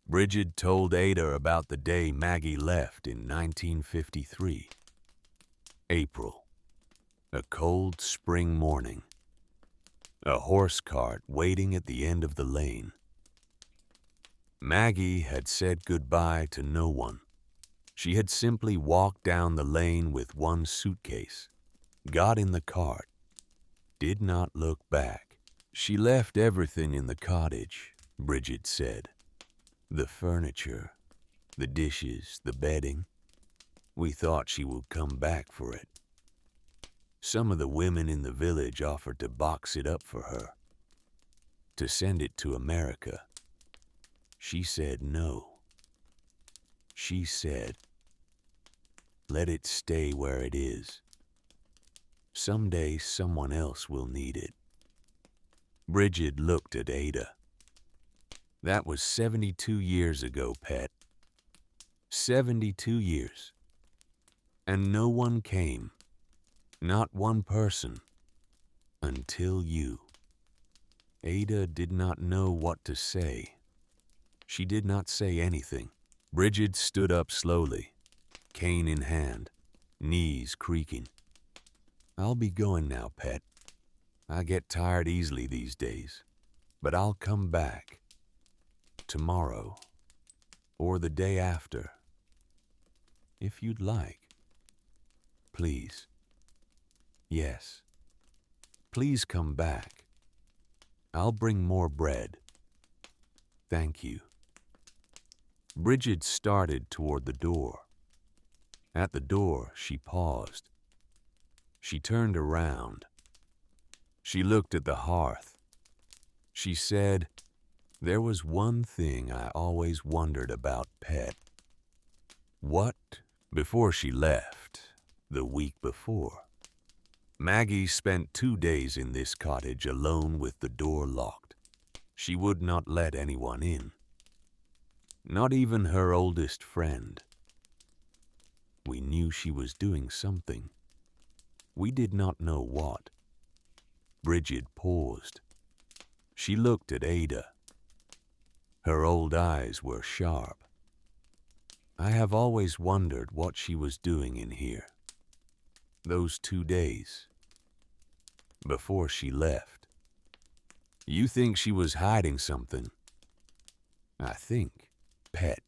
Bridget told Ada about the day Maggie left in 1953. April, a cold spring morning. A horse cart waiting at the end of the lane. Maggie had said goodbye to no one. She had simply walked down the lane with one suitcase, got in the cart, did not look back. She left everything in the cottage, Bridget said. The furniture, the dishes, the bedding. We thought she would come back for it. Some of the women in the village offered to box it up for her, to send it to America. She said no. She said, let it stay where it is. Someday someone else will need it. Bridget looked at Ada. That was 72 years ago, pet. 72 years. And no one came. Not one person. Until you. Ada did not know what to say. She did not say anything. Bridget stood up slowly, cane in hand, knees creaking. I'll be going now, pet. I get tired easily these days, but I'll come back. Tomorrow, or the day after, if you'd like. Please. Yes. Please come back. I'll bring more bread. Thank you. Bridget started toward the door. At the door, she paused. She turned around. She looked at the hearth. She said, "There was one thing I always wondered about Pet." What? Before she left, the week before, Maggie spent 2 days in this cottage alone with the door locked. She would not let anyone in. Not even her oldest friend. We knew she was doing something. We did not know what. Bridget paused. She looked at Ada. Her old eyes were sharp. I have always wondered what she was doing in here. Those 2 days. Before she left. You think she was hiding something? I think, Pet,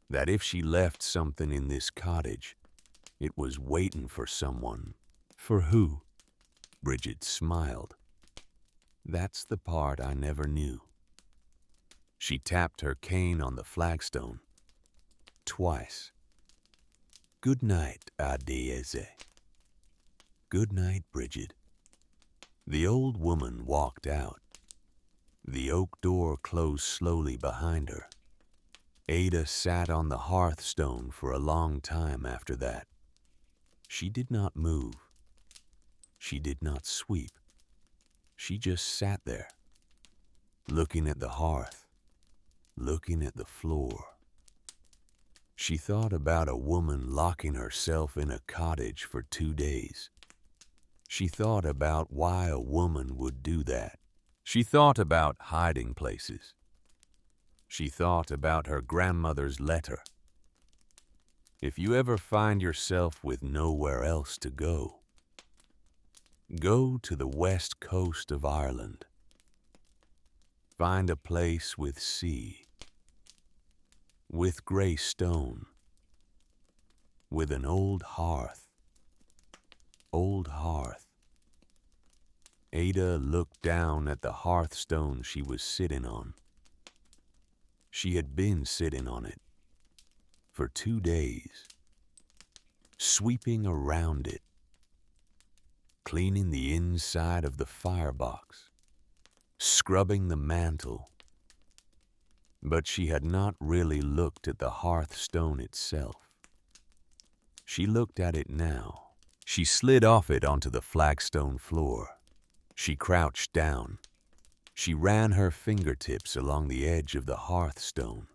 that if she left something in this cottage, it was waiting for someone. For who? Bridget smiled. That's the part I never knew. She tapped her cane on the flagstone. Twice. Good night, Adeze. Good night, Bridget. The old woman walked out. The oak door closed slowly behind her. Ada sat on the hearthstone for a long time after that. She did not move. She did not sweep. She just sat there, looking at the hearth, looking at the floor. She thought about a woman locking herself in a cottage for 2 days. She thought about why a woman would do that. She thought about hiding places. She thought about her grandmother's letter. If you ever find yourself with nowhere else to go, go to the west coast of Ireland. Find a place with sea, with grey stone, with an old hearth. Old hearth. Ada looked down at the hearthstone she was sitting on. She had been sitting on it for 2 days, sweeping around it, cleaning the inside of the firebox, scrubbing the mantel. But she had not really looked at the hearthstone itself. She looked at it now. She slid off it onto the flagstone floor. She crouched down. She ran her fingertips along the edge of the hearthstone,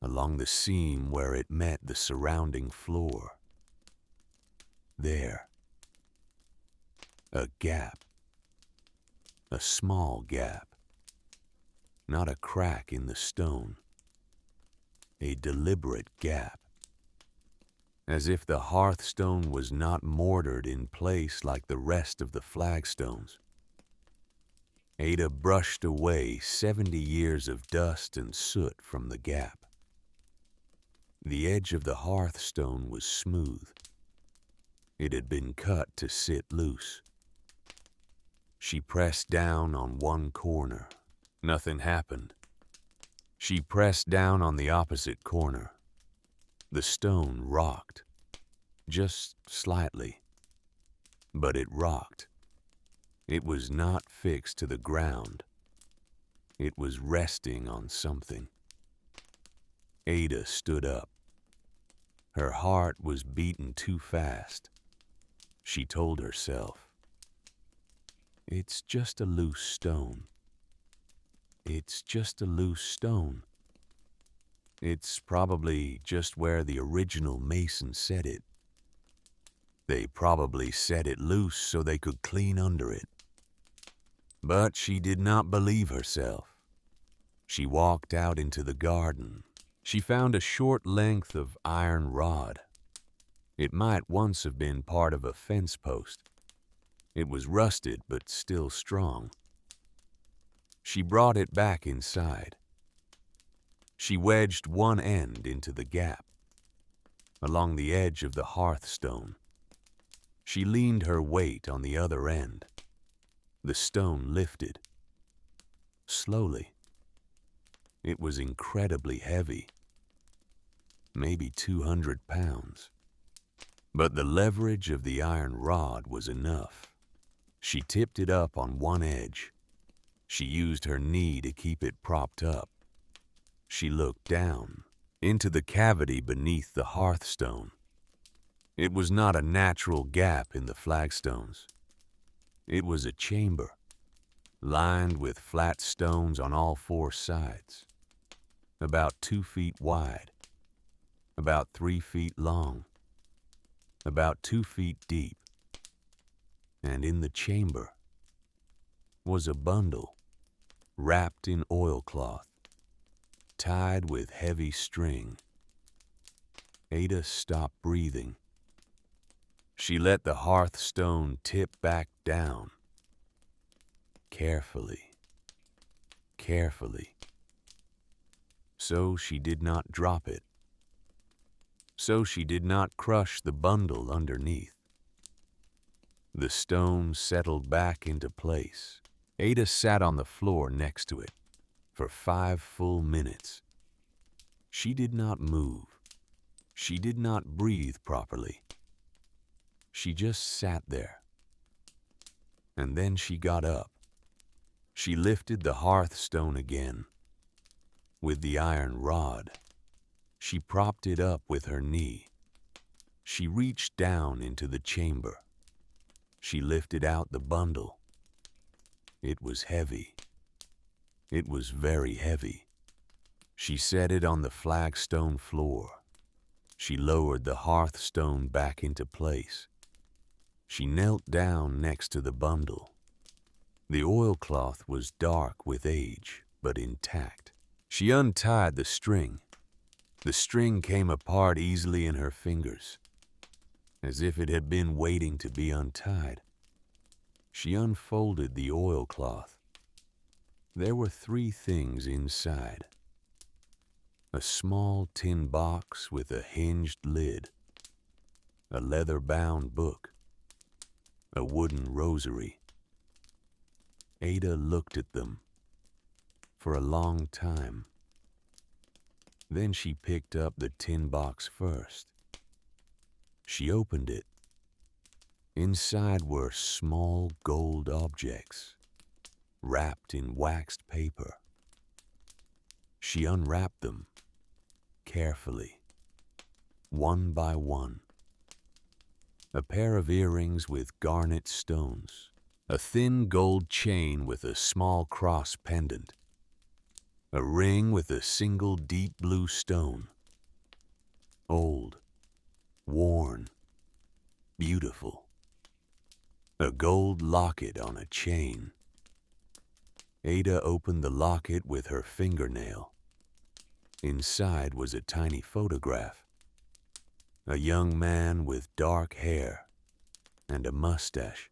along the seam where it met the surrounding floor. There. A gap. A small gap. Not a crack in the stone. A deliberate gap. As if the hearthstone was not mortared in place like the rest of the flagstones. Ada brushed away 70 years of dust and soot from the gap. The edge of the hearthstone was smooth. It had been cut to sit loose. She pressed down on one corner. Nothing happened. She pressed down on the opposite corner. The stone rocked, just slightly, but it rocked. It was not fixed to the ground. It was resting on something. Ada stood up. Her heart was beating too fast. She told herself, "It's just a loose stone. It's just a loose stone. It's probably just where the original mason set it. They probably set it loose so they could clean under it. But she did not believe herself. She walked out into the garden. She found a short length of iron rod. It might once have been part of a fence post. It was rusted but still strong. She brought it back inside. She wedged one end into the gap, along the edge of the hearthstone. She leaned her weight on the other end. The stone lifted. Slowly. It was incredibly heavy. Maybe 200 pounds. But the leverage of the iron rod was enough. She tipped it up on one edge. She used her knee to keep it propped up. She looked down into the cavity beneath the hearthstone. It was not a natural gap in the flagstones. It was a chamber, lined with flat stones on all four sides, about 2 feet wide, about 3 feet long, about 2 feet deep. And in the chamber was a bundle wrapped in oilcloth, tied with heavy string. Ada stopped breathing. She let the hearthstone tip back down. Carefully, carefully. So she did not drop it. So she did not crush the bundle underneath. The stone settled back into place. Ada sat on the floor next to it for 5 full minutes. She did not move. She did not breathe properly. She just sat there. And then she got up. She lifted the hearthstone again. With the iron rod, she propped it up with her knee. She reached down into the chamber. She lifted out the bundle. It was heavy. It was very heavy. She set it on the flagstone floor. She lowered the hearthstone back into place. She knelt down next to the bundle. The oilcloth was dark with age, but intact. She untied the string. The string came apart easily in her fingers, as if it had been waiting to be untied. She unfolded the oilcloth. There were 3 things inside. A small tin box with a hinged lid, a leather-bound book, a wooden rosary. Ada looked at them for a long time. Then she picked up the tin box first. She opened it. Inside were small gold objects, wrapped in waxed paper. She unwrapped them carefully, one by one. A pair of earrings with garnet stones, a thin gold chain with a small cross pendant, a ring with a single deep blue stone. Old, worn, beautiful. A gold locket on a chain. Ada opened the locket with her fingernail. Inside was a tiny photograph. A young man with dark hair and a mustache.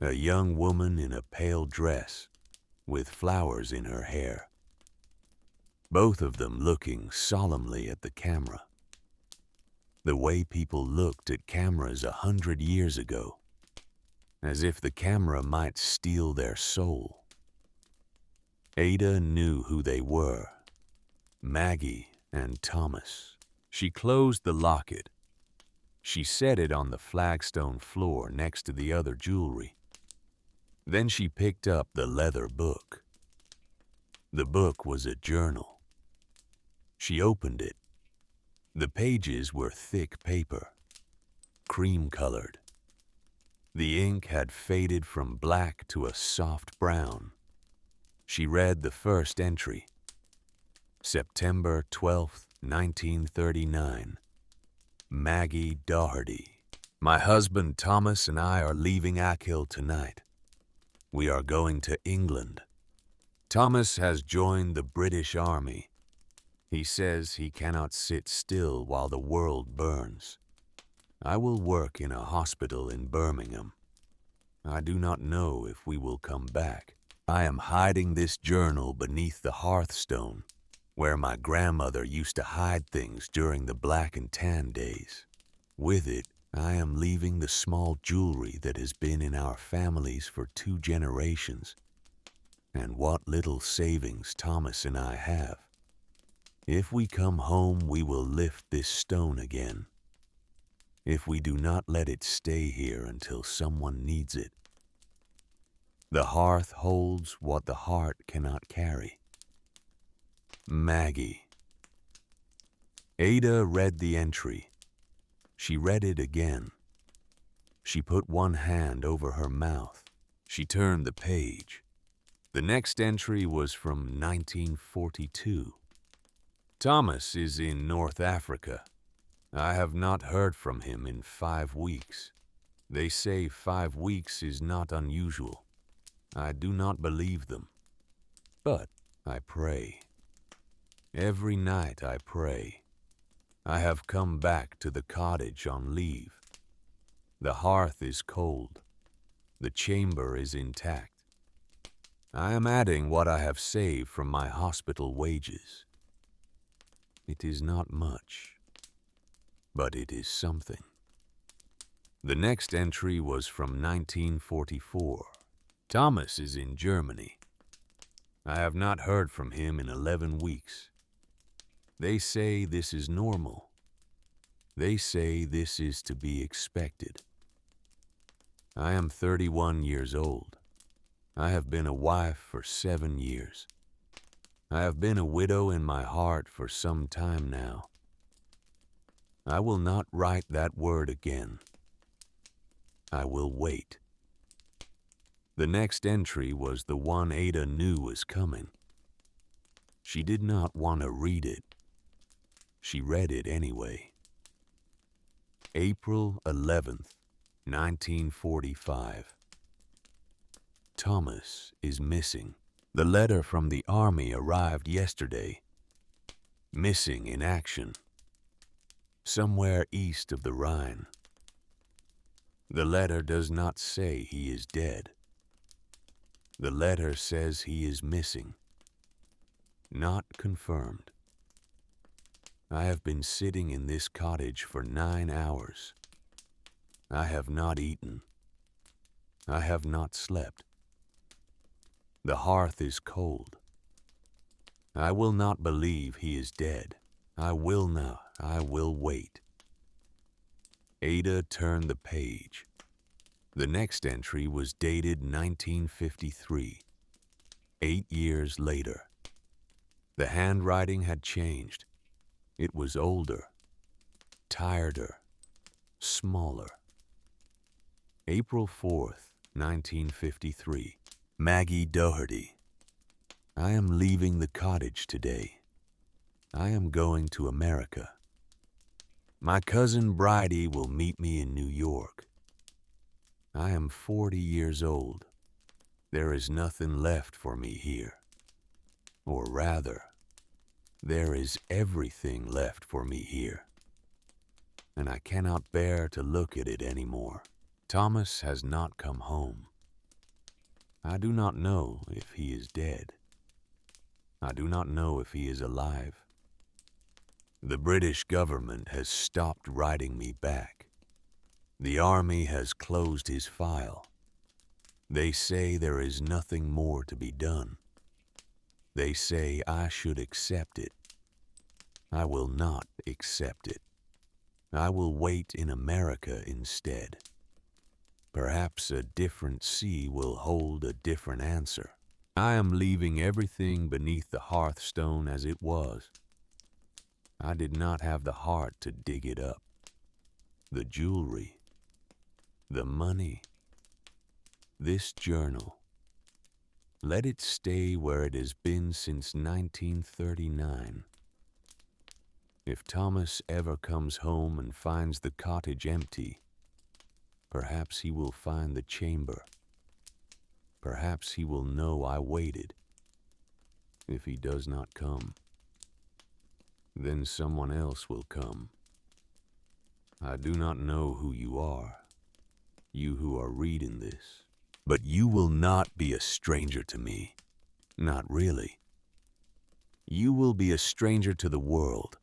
A young woman in a pale dress with flowers in her hair. Both of them looking solemnly at the camera. The way people looked at cameras 100 years ago, as if the camera might steal their soul. Ada knew who they were, Maggie and Thomas. She closed the locket. She set it on the flagstone floor next to the other jewelry. Then she picked up the leather book. The book was a journal. She opened it. The pages were thick paper, cream-colored. The ink had faded from black to a soft brown. She read the first entry. September 12th, 1939. Maggie Doherty. My husband Thomas and I are leaving Achill tonight. We are going to England. Thomas has joined the British Army. He says he cannot sit still while the world burns. I will work in a hospital in Birmingham. I do not know if we will come back. I am hiding this journal beneath the hearthstone, where my grandmother used to hide things during the black and tan days. With it, I am leaving the small jewelry that has been in our families for 2 generations, and what little savings Thomas and I have. If we come home, we will lift this stone again. If we do not let it stay here until someone needs it. The hearth holds what the heart cannot carry. Maggie. Ada read the entry. She read it again. She put one hand over her mouth. She turned the page. The next entry was from 1942. Thomas is in North Africa. I have not heard from him in 5 weeks. They say 5 weeks is not unusual. I do not believe them. But I pray. Every night I pray. I have come back to the cottage on leave. The hearth is cold. The chamber is intact. I am adding what I have saved from my hospital wages. It is not much, but it is something. The next entry was from 1944. Thomas is in Germany. I have not heard from him in 11 weeks. They say this is normal. They say this is to be expected. I am 31 years old. I have been a wife for 7 years. I have been a widow in my heart for some time now. I will not write that word again. I will wait. The next entry was the one Ada knew was coming. She did not want to read it. She read it anyway. April 11th, 1945. Thomas is missing. The letter from the army arrived yesterday. Missing in action. Somewhere east of the Rhine. The letter does not say he is dead. The letter says he is missing. Not confirmed. I have been sitting in this cottage for 9 hours. I have not eaten. I have not slept. The hearth is cold. I will not believe he is dead. I will not. I will wait. Ada turned the page. The next entry was dated 1953, 8 years later. The handwriting had changed. It was older, tireder, smaller. April 4th, 1953. Maggie Doherty. I am leaving the cottage today. I am going to America. My cousin Bridie will meet me in New York. I am 40 years old. There is nothing left for me here. Or rather, there is everything left for me here. And I cannot bear to look at it anymore. Thomas has not come home. I do not know if he is dead. I do not know if he is alive. The British government has stopped writing me back. The army has closed his file. They say there is nothing more to be done. They say I should accept it. I will not accept it. I will wait in America instead. Perhaps a different sea will hold a different answer. I am leaving everything beneath the hearthstone as it was. I did not have the heart to dig it up. The jewelry, the money, this journal. Let it stay where it has been since 1939. If Thomas ever comes home and finds the cottage empty, Perhaps he will find the chamber. Perhaps he will know I waited. If he does not come, then someone else will come. I do not know who you are, you who are reading this, but you will not be a stranger to me. Not really. You will be a stranger to the world,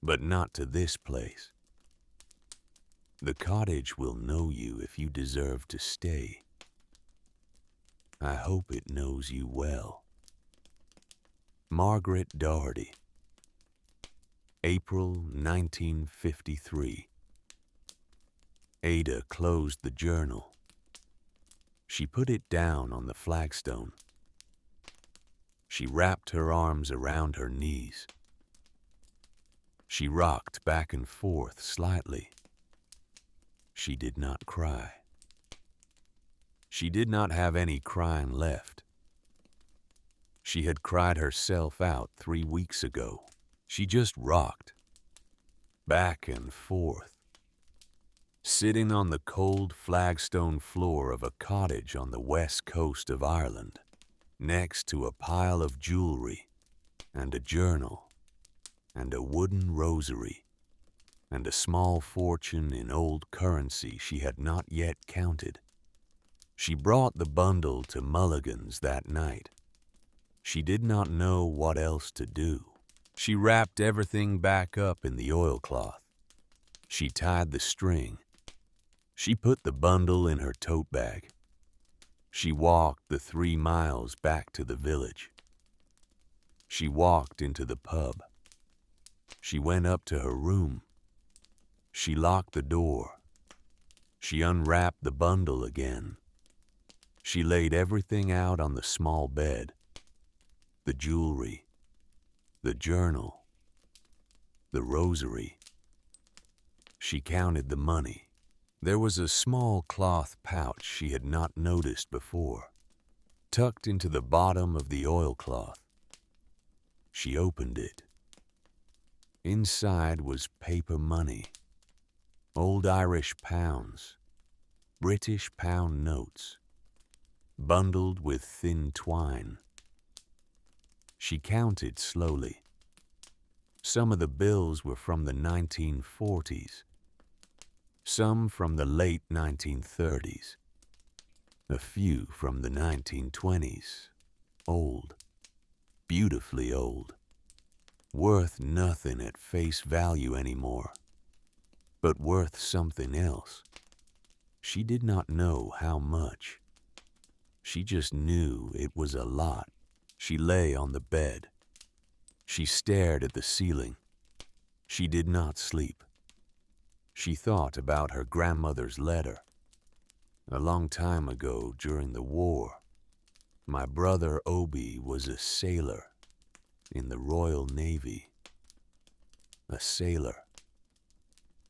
but not to this place. The cottage will know you if you deserve to stay. I hope it knows you well. Margaret Doherty, April 1953. Ada closed the journal. She put it down on the flagstone. She wrapped her arms around her knees. She rocked back and forth slightly. She did not cry. She did not have any crying left. She had cried herself out 3 weeks ago. She just rocked, back and forth, sitting on the cold flagstone floor of a cottage on the west coast of Ireland, next to a pile of jewelry, and a journal, and a wooden rosary, and a small fortune in old currency she had not yet counted. She brought the bundle to Mulligan's that night. She did not know what else to do. She wrapped everything back up in the oilcloth. She tied the string. She put the bundle in her tote bag. She walked the 3 miles back to the village. She walked into the pub. She went up to her room. She locked the door. She unwrapped the bundle again. She laid everything out on the small bed. The jewelry, the journal, the rosary. She counted the money. There was a small cloth pouch she had not noticed before, tucked into the bottom of the oilcloth. She opened it. Inside was paper money, old Irish pounds, British pound notes, bundled with thin twine. She counted slowly. Some of the bills were from the 1940s, some from the late 1930s, a few from the 1920s, old, beautifully old, worth nothing at face value anymore, but worth something else. She did not know how much. She just knew it was a lot. She lay on the bed. She stared at the ceiling. She did not sleep. She thought about her grandmother's letter. A long time ago, during the war, my brother Obi was a sailor in the Royal Navy. A sailor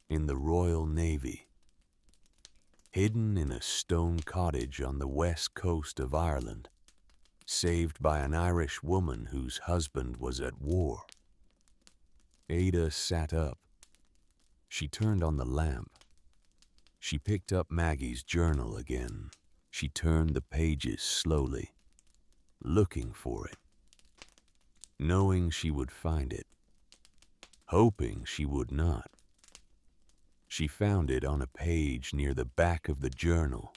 in the Royal Navy, hidden in a stone cottage on the west coast of Ireland, saved by an Irish woman whose husband was at war. Ada sat up. She turned on the lamp. She picked up Maggie's journal again. She turned the pages slowly, looking for it, knowing she would find it, hoping she would not. She found it on a page near the back of the journal,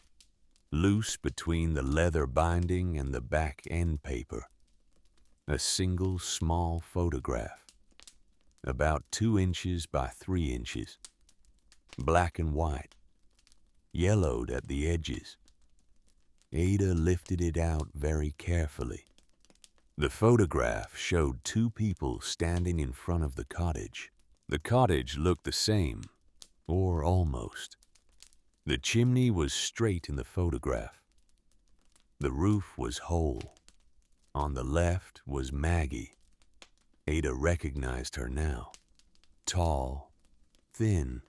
loose between the leather binding and the back end paper. A single small photograph, about 2 inches by 3 inches, black and white, yellowed at the edges. Ada lifted it out very carefully. The photograph showed 2 people standing in front of the cottage. The cottage looked the same, or almost. The chimney was straight in the photograph. The roof was whole. On the left was Maggie. Ada recognized her now. Tall, thin,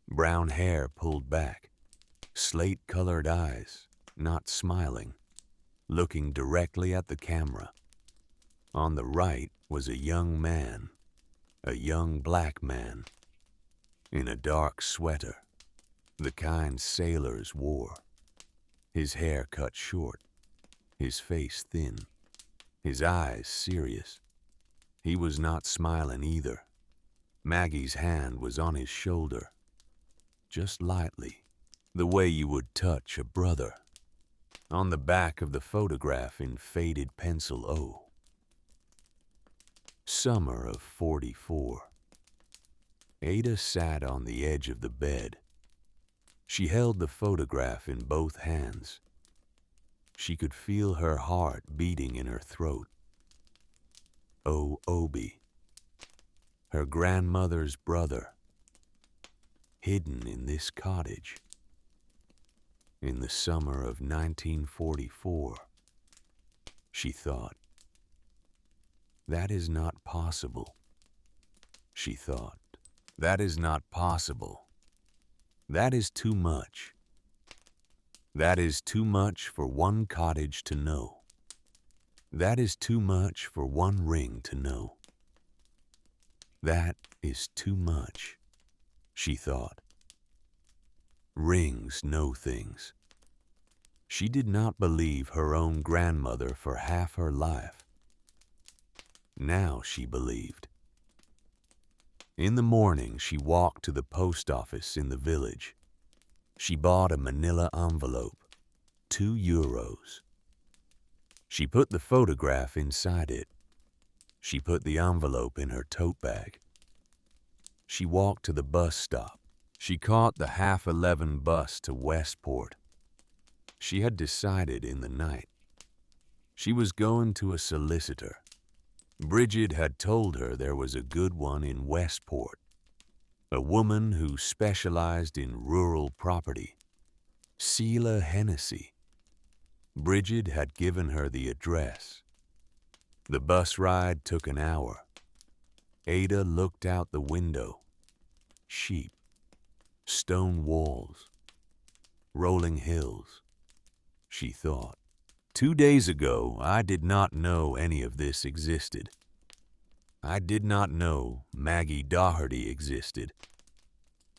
brown hair pulled back, slate-colored eyes, not smiling, looking directly at the camera. On the right was a young man, a young black man, in a dark sweater. the kind sailors wore, his hair cut short, his face thin, his eyes serious. He was not smiling either. Maggie's hand was on his shoulder, just lightly, the way you would touch a brother. On the back of the photograph in faded pencil O. Summer of 44. Ada sat on the edge of the bed. She held the photograph in both hands. She could feel her heart beating in her throat. Oh, Obi, her grandmother's brother, hidden in this cottage. In the summer of 1944, she thought. That is not possible, she thought. That is not possible. That is too much. That is too much for one cottage to know. That is too much for one ring to know. That is too much, she thought. Rings know things. She did not believe her own grandmother for half her life. Now she believed. In the morning, she walked to the post office in the village. She bought a manila envelope, €2. She put the photograph inside it. She put the envelope in her tote bag. She walked to the bus stop. She caught the 11:30 bus to Westport. She had decided in the night. She was going to a solicitor. Bridget had told her there was a good one in Westport, a woman who specialized in rural property, Sheila Hennessy. Bridget had given her the address. The bus ride took an hour. Ada looked out the window. Sheep, stone walls, rolling hills, she thought. 2 days ago, I did not know any of this existed. I did not know Maggie Doherty existed.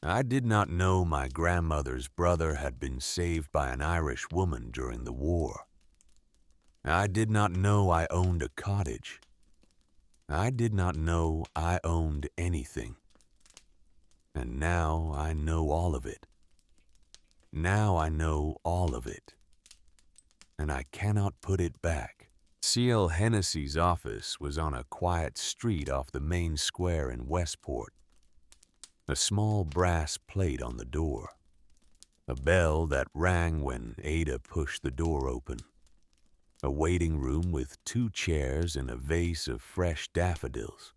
I did not know my grandmother's brother had been saved by an Irish woman during the war. I did not know I owned a cottage. I did not know I owned anything. And now I know all of it. Now I know all of it. And I cannot put it back. C.L. Hennessy's office was on a quiet street off the main square in Westport. A small brass plate on the door. A bell that rang when Ada pushed the door open. A waiting room with 2 chairs and a vase of fresh daffodils.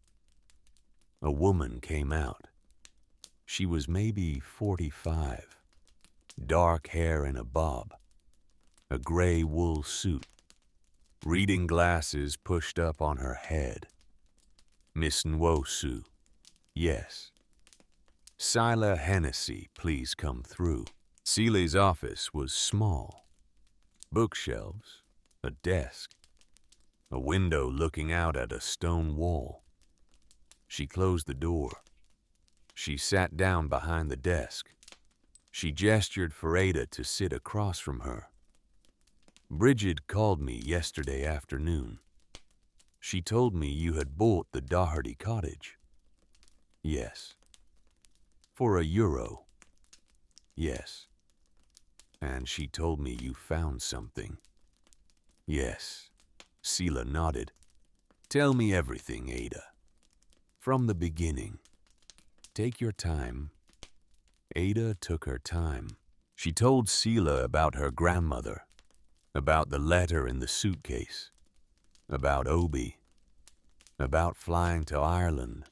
A woman came out. She was maybe 45. Dark hair in a bob. A gray wool suit, reading glasses pushed up on her head. Miss Nwosu, yes. Sheila Hennessy, please come through. Celia's office was small. Bookshelves, a desk, a window looking out at a stone wall. She closed the door. She sat down behind the desk. She gestured for Ada to sit across from her. Bridget called me yesterday afternoon. She told me you had bought the Doherty cottage. Yes. For €1. Yes. And she told me you found something. Yes. Sheila nodded. Tell me everything, Ada. From the beginning. Take your time. Ada took her time. She told Sheila about her grandmother. About the letter in the suitcase, about Obi, about flying to Ireland,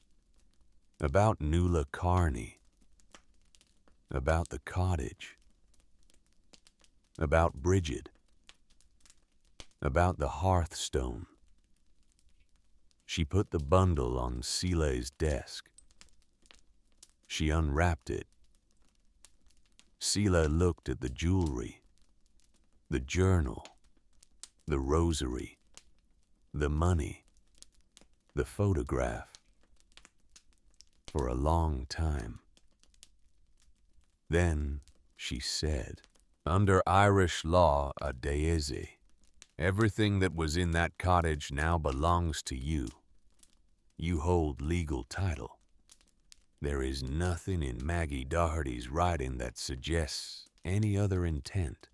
about Nuala Carney, about the cottage, about Bridget, about the hearthstone. She put the bundle on Sheila's desk. She unwrapped it. Sheila looked at the jewelry. The journal, the rosary, the money, the photograph, for a long time. Then she said. Under Irish law, a daisy. Everything that was in that cottage now belongs to you. You hold legal title. There is nothing in Maggie Doherty's writing that suggests any other intent.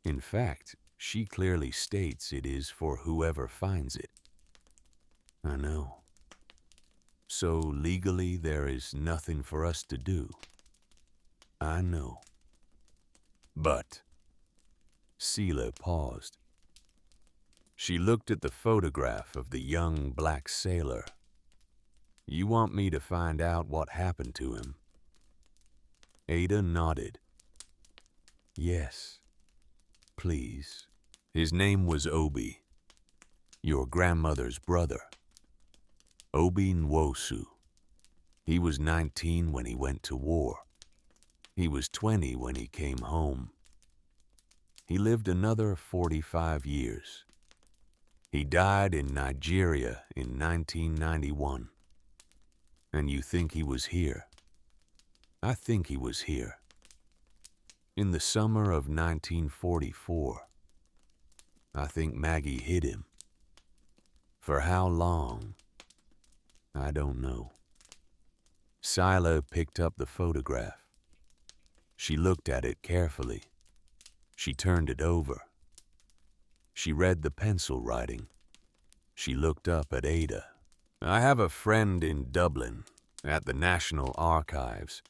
In fact, she clearly states it is for whoever finds it. I know. So legally there is nothing for us to do. I know. But Seela paused. She looked at the photograph of the young black sailor. You want me to find out what happened to him? Ada nodded. Yes, please. His name was Obi, your grandmother's brother. Obi Nwosu. He was 19 when he went to war. He was 20 when he came home. He lived another 45 years. He died in Nigeria in 1991. And you think he was here? I think he was here. In the summer of 1944. I think Maggie hid him. For how long? I don't know. Sila picked up the photograph. She looked at it carefully. She turned it over. She read the pencil writing. She looked up at Ada. I have a friend in Dublin, at the National Archives.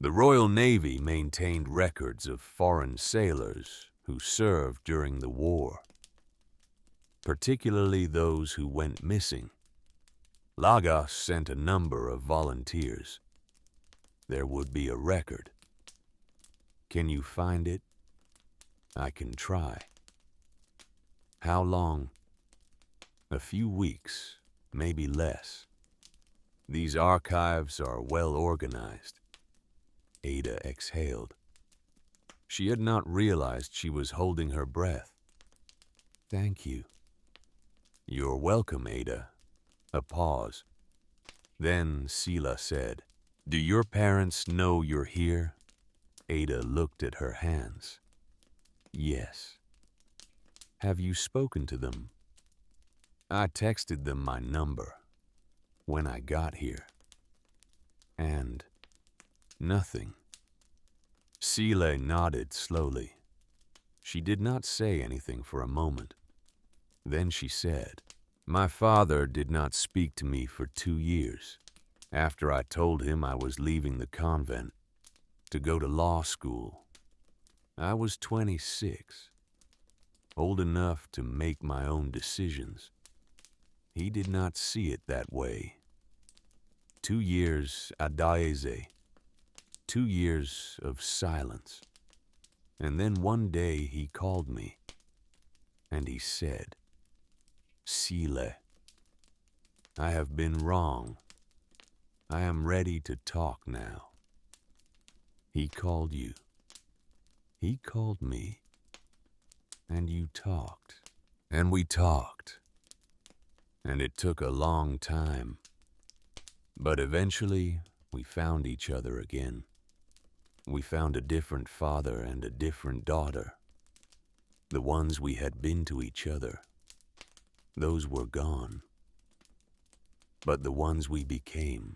The Royal Navy maintained records of foreign sailors who served during the war, particularly those who went missing. Lagos sent a number of volunteers. There would be a record. Can you find it? I can try. How long? A few weeks, maybe less. These archives are well organized. Ada exhaled. She had not realized she was holding her breath. Thank you. You're welcome, Ada. A pause. Then Seela said, Do your parents know you're here? Ada looked at her hands. Yes. Have you spoken to them? I texted them my number when I got here. And nothing. Seela nodded slowly. She did not say anything for a moment. Then she said, My father did not speak to me for 2 years after I told him I was leaving the convent to go to law school. I was 26, old enough to make my own decisions. He did not see it that way. 2 years adaeze, 2 years of silence. And then one day he called me, and he said, Seela, I have been wrong. I am ready to talk now. He called you. He called me. And you talked. And we talked. And it took a long time. But eventually, we found each other again. We found a different father and a different daughter. The ones we had been to each other, those were gone. But the ones we became,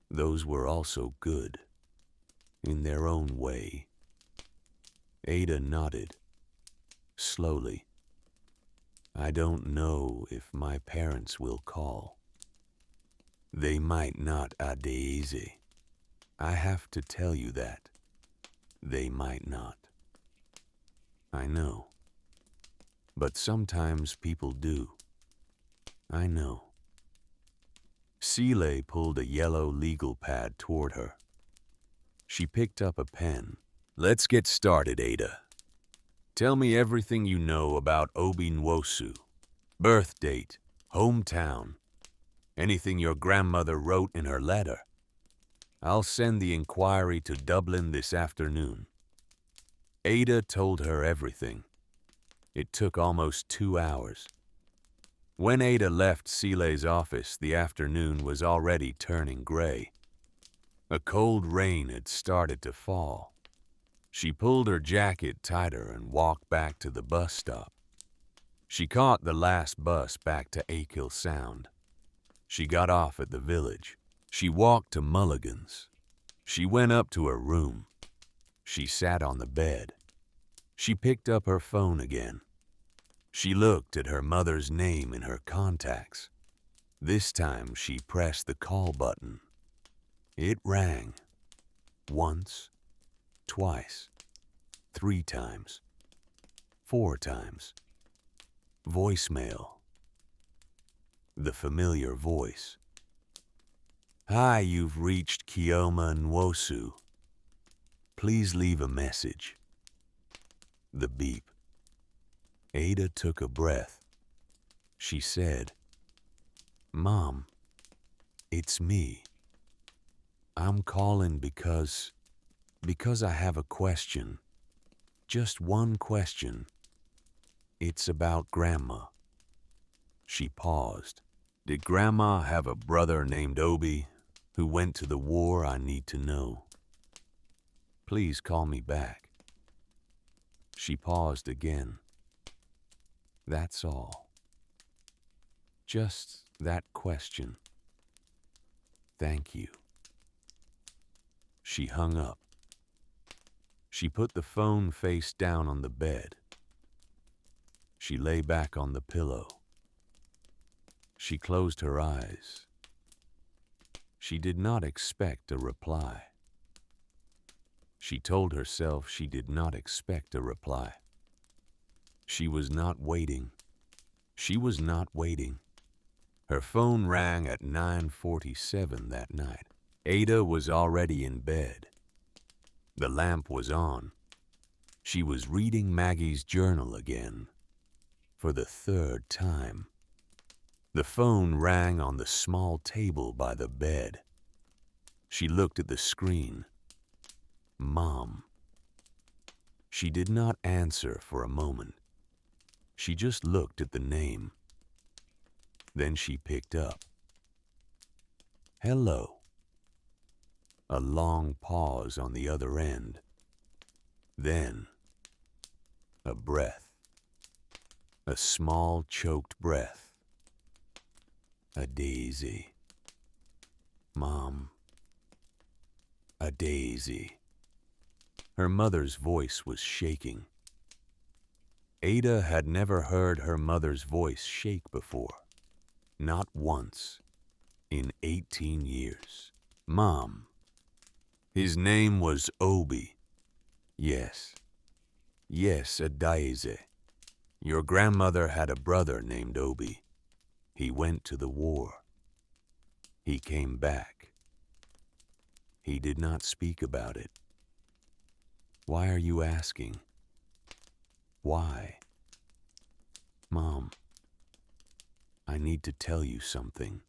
those were also good, in their own way. Ada nodded, slowly. I don't know if my parents will call. They might not, Adaeze. I have to tell you that. They might not. I know. But sometimes people do. I know. Seela pulled a yellow legal pad toward her. She picked up a pen. Let's get started, Ada. Tell me everything you know about Obi Nwosu. Birth date, hometown, anything your grandmother wrote in her letter. I'll send the inquiry to Dublin this afternoon. Ada told her everything. It took almost 2 hours. When Ada left Seela's office, the afternoon was already turning gray. A cold rain had started to fall. She pulled her jacket tighter and walked back to the bus stop. She caught the last bus back to Achill Sound. She got off at the village. She walked to Mulligan's. She went up to her room. She sat on the bed. She picked up her phone again. She looked at her mother's name in her contacts. This time she pressed the call button. It rang. Once, twice, 3 times, 4 times. Voicemail. The familiar voice. Hi, you've reached Kioma Nwosu. Please leave a message. The beep. Ada took a breath. She said, Mom, it's me. I'm calling because I have a question. Just one question. It's about Grandma. She paused. Did Grandma have a brother named Obi who went to the war? I need to know. Please call me back. She paused again. That's all. Just that question. Thank you. She hung up. She put the phone face down on the bed. She lay back on the pillow. She closed her eyes. She did not expect a reply. She told herself she did not expect a reply. She was not waiting. She was not waiting. Her phone rang at 9:47 that night. Ada was already in bed. The lamp was on. She was reading Maggie's journal again. For the 3rd time. The phone rang on the small table by the bed. She looked at the screen. Mom. She did not answer for a moment. She just looked at the name. Then she picked up. Hello. A long pause on the other end. Then, a breath. A small, choked breath. A daisy. Mom. A daisy. Her mother's voice was shaking. Ada had never heard her mother's voice shake before. Not once. In 18 years. Mom. His name was Obi. Yes. Yes, a daisy. Your grandmother had a brother named Obi. He went to the war. He came back. He did not speak about it. Why are you asking? Why? Mom, I need to tell you something.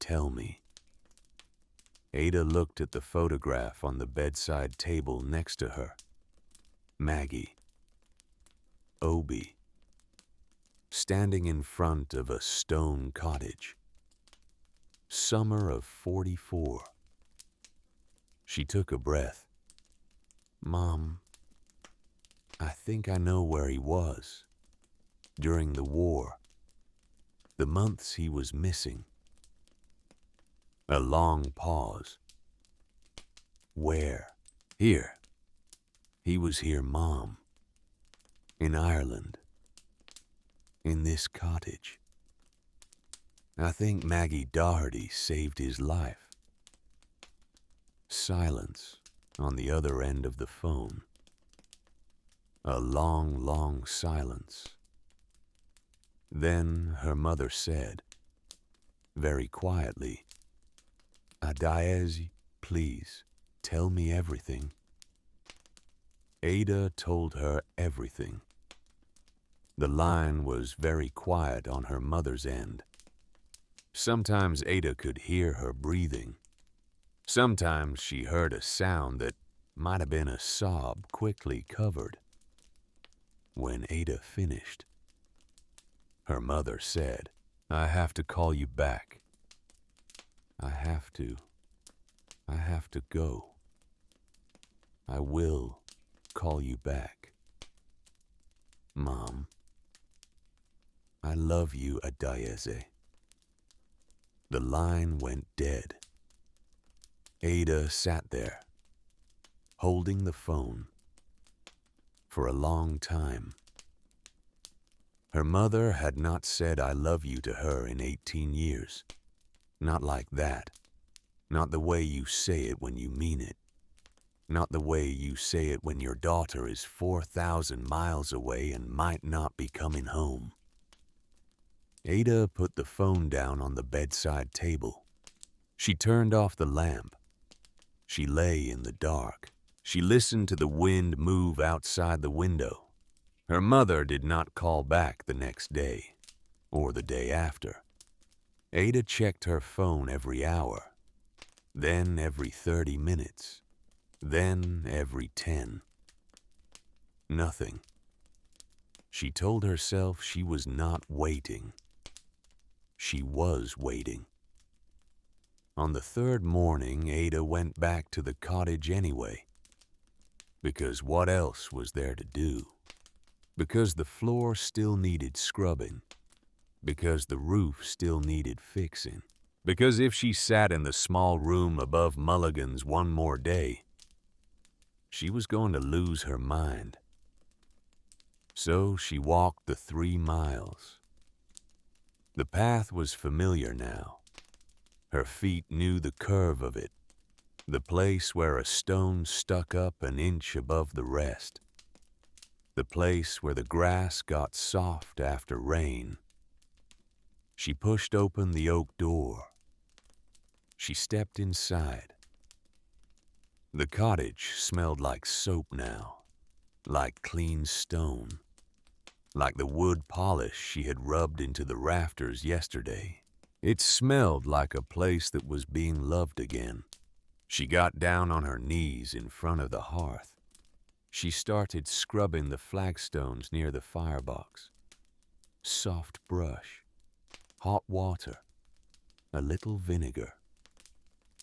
Tell me. Ada looked at the photograph on the bedside table next to her. Maggie. Obi. Standing in front of a stone cottage. Summer of 44. She took a breath. Mom, I think I know where he was. During the war. The months he was missing. A long pause. Where? Here. He was here, Mom. In Ireland. In this cottage. I think Maggie Doherty saved his life. Silence on the other end of the phone. A long, long silence. Then her mother said, very quietly, Adaeze, please, tell me everything. Ada told her everything. The line was very quiet on her mother's end. Sometimes Ada could hear her breathing. Sometimes she heard a sound that might have been a sob quickly covered. When Ada finished, her mother said, I have to call you back. I have to. I have to go. I will call you back. Mom, I love you, Adayeze. The line went dead. Ada sat there, holding the phone, for a long time. Her mother had not said I love you to her in 18 years. Not like that. Not the way you say it when you mean it. Not the way you say it when your daughter is 4,000 miles away and might not be coming home. Ada put the phone down on the bedside table. She turned off the lamp. She lay in the dark. She listened to the wind move outside the window. Her mother did not call back the next day, or the day after. Ada checked her phone every hour, then every 30 minutes, then every 10. Nothing. She told herself she was not waiting. She was waiting. On the third morning, Ada went back to the cottage anyway. Because what else was there to do? Because the floor still needed scrubbing. Because the roof still needed fixing. Because if she sat in the small room above Mulligan's one more day, she was going to lose her mind. So she walked the 3 miles. The path was familiar now. Her feet knew the curve of it, the place where a stone stuck up an inch above the rest, the place where the grass got soft after rain. She pushed open the oak door. She stepped inside. The cottage smelled like soap now, like clean stone, like the wood polish she had rubbed into the rafters yesterday. It smelled like a place that was being loved again. She got down on her knees in front of the hearth. She started scrubbing the flagstones near the firebox. Soft brush, hot water, a little vinegar.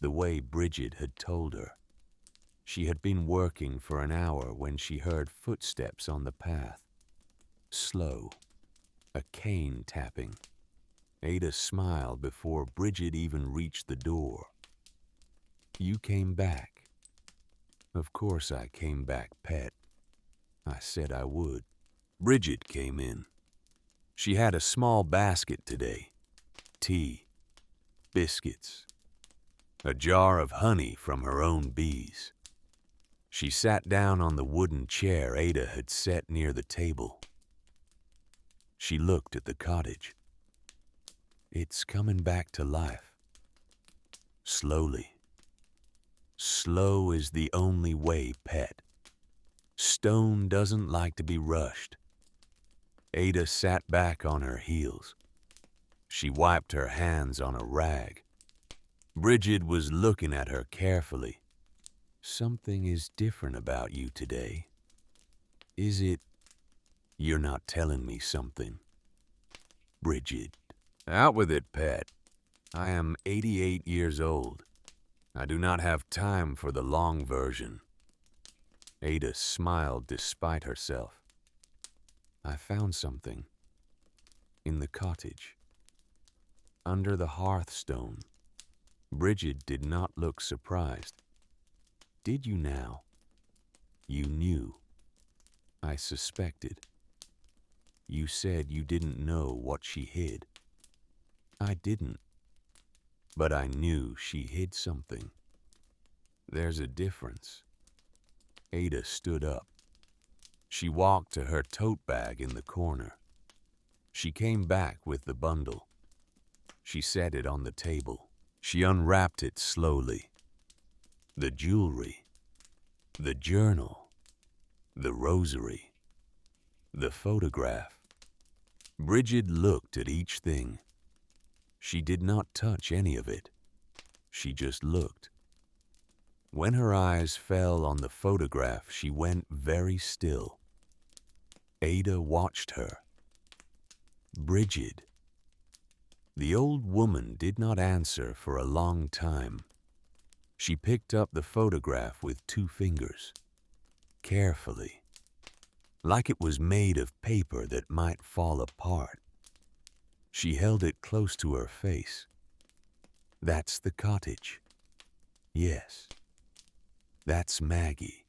The way Bridget had told her. She had been working for an hour when she heard footsteps on the path. Slow, a cane tapping. Ada smiled before Bridget even reached the door. You came back. Of course I came back, pet. I said I would. Bridget came in. She had a small basket today. Tea, biscuits, a jar of honey from her own bees. She sat down on the wooden chair Ada had set near the table. She looked at the cottage. It's coming back to life. Slowly. Slow is the only way, pet. Stone doesn't like to be rushed. Ada sat back on her heels. She wiped her hands on a rag. Bridget was looking at her carefully. Something is different about you today. Is it? You're not telling me something. Bridget. Out with it, pet. I am 88 years old. I do not have time for the long version. Ada smiled despite herself. I found something. In the cottage. Under the hearthstone. Bridget did not look surprised. Did you now? You knew. I suspected. You said you didn't know what she hid. I didn't. But I knew she hid something. There's a difference. Ada stood up. She walked to her tote bag in the corner. She came back with the bundle. She set it on the table. She unwrapped it slowly. The jewelry, the journal, the rosary, the photograph. Bridget looked at each thing. She did not touch any of it. She just looked. When her eyes fell on the photograph, she went very still. Ada watched her. Bridget. The old woman did not answer for a long time. She picked up the photograph with 2 fingers, carefully, like it was made of paper that might fall apart. She held it close to her face. That's the cottage. Yes. That's Maggie.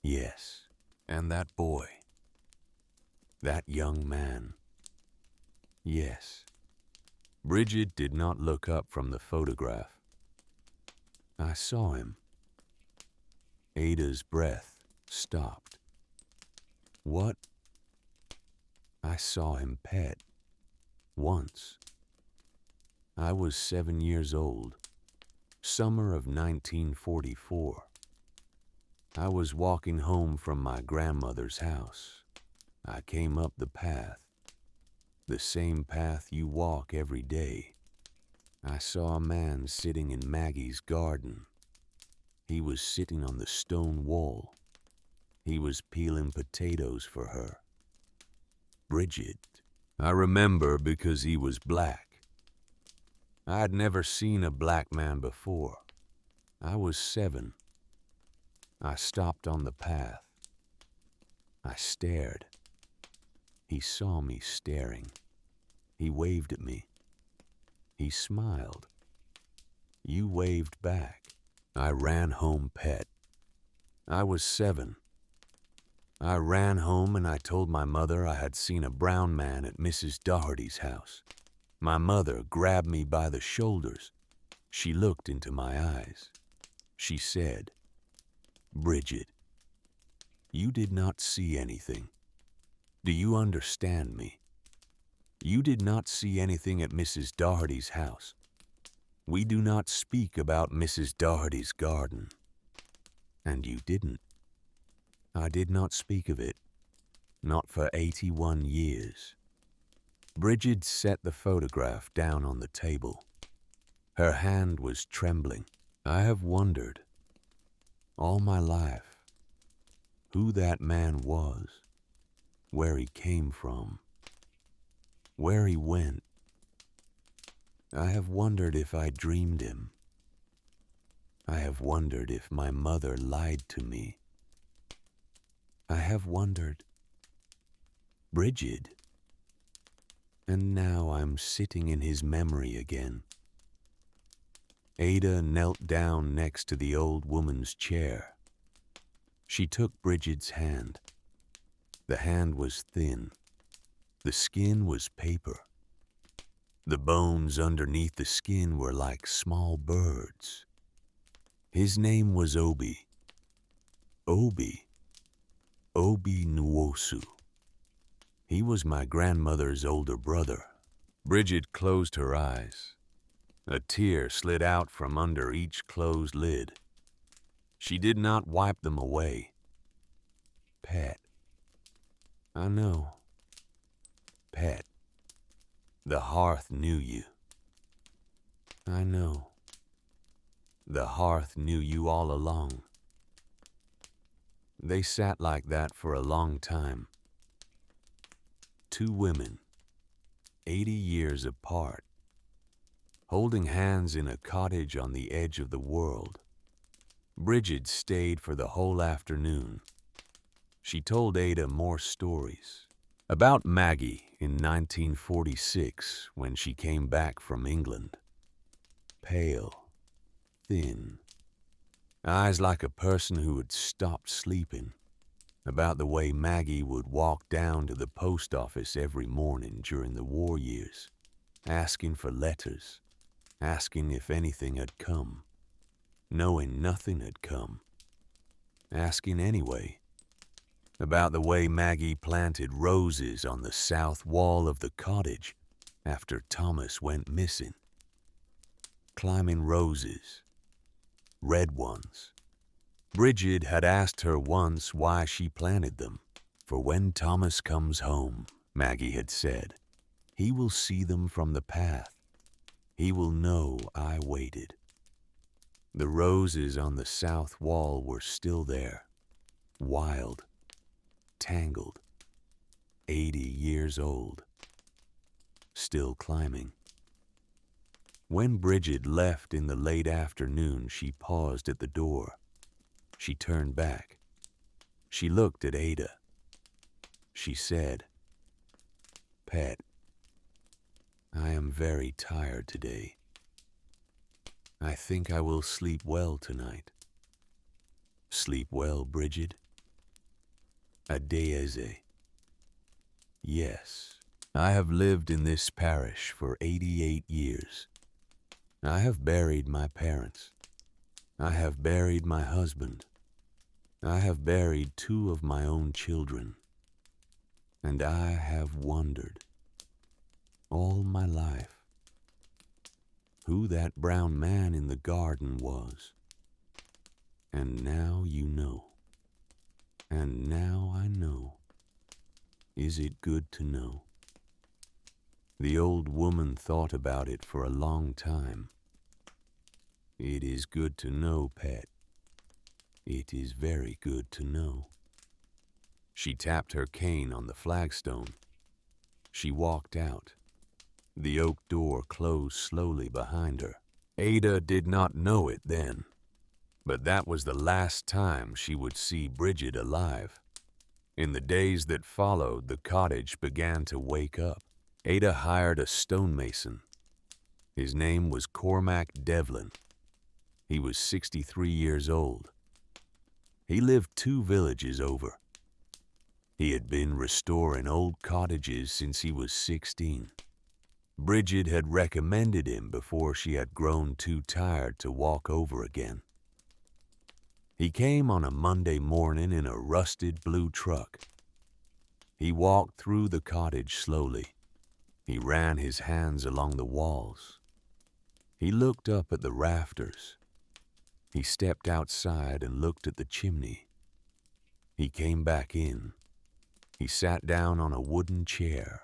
Yes. And that boy. That young man. Yes. Bridget did not look up from the photograph. I saw him. Ada's breath stopped. What? I saw him pet. Once. I was 7 years old. Summer of 1944. I was walking home from my grandmother's house. I came up the path. The same path you walk every day. I saw a man sitting in Maggie's garden. He was sitting on the stone wall. He was peeling potatoes for her. Bridget. I remember because he was black. I had never seen a black man before. I was 7. I stopped on the path. I stared. He saw me staring. He waved at me. He smiled. You waved back. I ran home pet. I was 7. I ran home and I told my mother I had seen a brown man at Mrs. Doherty's house. My mother grabbed me by the shoulders. She looked into my eyes. She said, Bridget, you did not see anything. Do you understand me? You did not see anything at Mrs. Doherty's house. We do not speak about Mrs. Doherty's garden. And you didn't. I did not speak of it, not for 81 years. Bridget set the photograph down on the table. Her hand was trembling. I have wondered, all my life, who that man was, where he came from, where he went. I have wondered if I dreamed him. I have wondered if my mother lied to me. I have wondered, Bridget. And now I'm sitting in his memory again. Ada knelt down next to the old woman's chair. She took Bridget's hand. The hand was thin. The skin was paper. The bones underneath the skin were like small birds. His name was Obi. Obi Nwosu. He was my grandmother's older brother. Bridget closed her eyes. A tear slid out from under each closed lid. She did not wipe them away. Pet. I know. Pet. The hearth knew you. I know. The hearth knew you all along. They sat like that for a long time. 2 women, 80 years apart, holding hands in a cottage on the edge of the world. Bridget stayed for the whole afternoon. She told Ada more stories about Maggie in 1946 when she came back from England. Pale, thin, eyes like a person who had stopped sleeping. About the way Maggie would walk down to the post office every morning during the war years, asking for letters, asking if anything had come, knowing nothing had come, asking anyway. About the way Maggie planted roses on the south wall of the cottage after Thomas went missing. Climbing roses, red ones. Bridget had asked her once why she planted them. For when Thomas comes home, Maggie had said, he will see them from the path. He will know I waited. The roses on the south wall were still there, wild, tangled, 80 years old, still climbing. When Bridget left in the late afternoon, she paused at the door. She turned back. She looked at Ada. She said, "Pet, I am very tired today. I think I will sleep well tonight." "Sleep well, Bridget?" "Adeyeze." "Yes, I have lived in this parish for 88 years. I have buried my parents. I have buried my husband. I have buried 2 of my own children. And I have wondered all my life who that brown man in the garden was. And now you know. And now I know. Is it good to know?" The old woman thought about it for a long time. "It is good to know, pet. It is very good to know." She tapped her cane on the flagstone. She walked out. The oak door closed slowly behind her. Ada did not know it then, but that was the last time she would see Bridget alive. In the days that followed, the cottage began to wake up. Ada hired a stonemason. His name was Cormac Devlin. He was 63 years old. He lived 2 villages over. He had been restoring old cottages since he was 16. Bridget had recommended him before she had grown too tired to walk over again. He came on a Monday morning in a rusted blue truck. He walked through the cottage slowly. He ran his hands along the walls. He looked up at the rafters. He stepped outside and looked at the chimney. He came back in. He sat down on a wooden chair.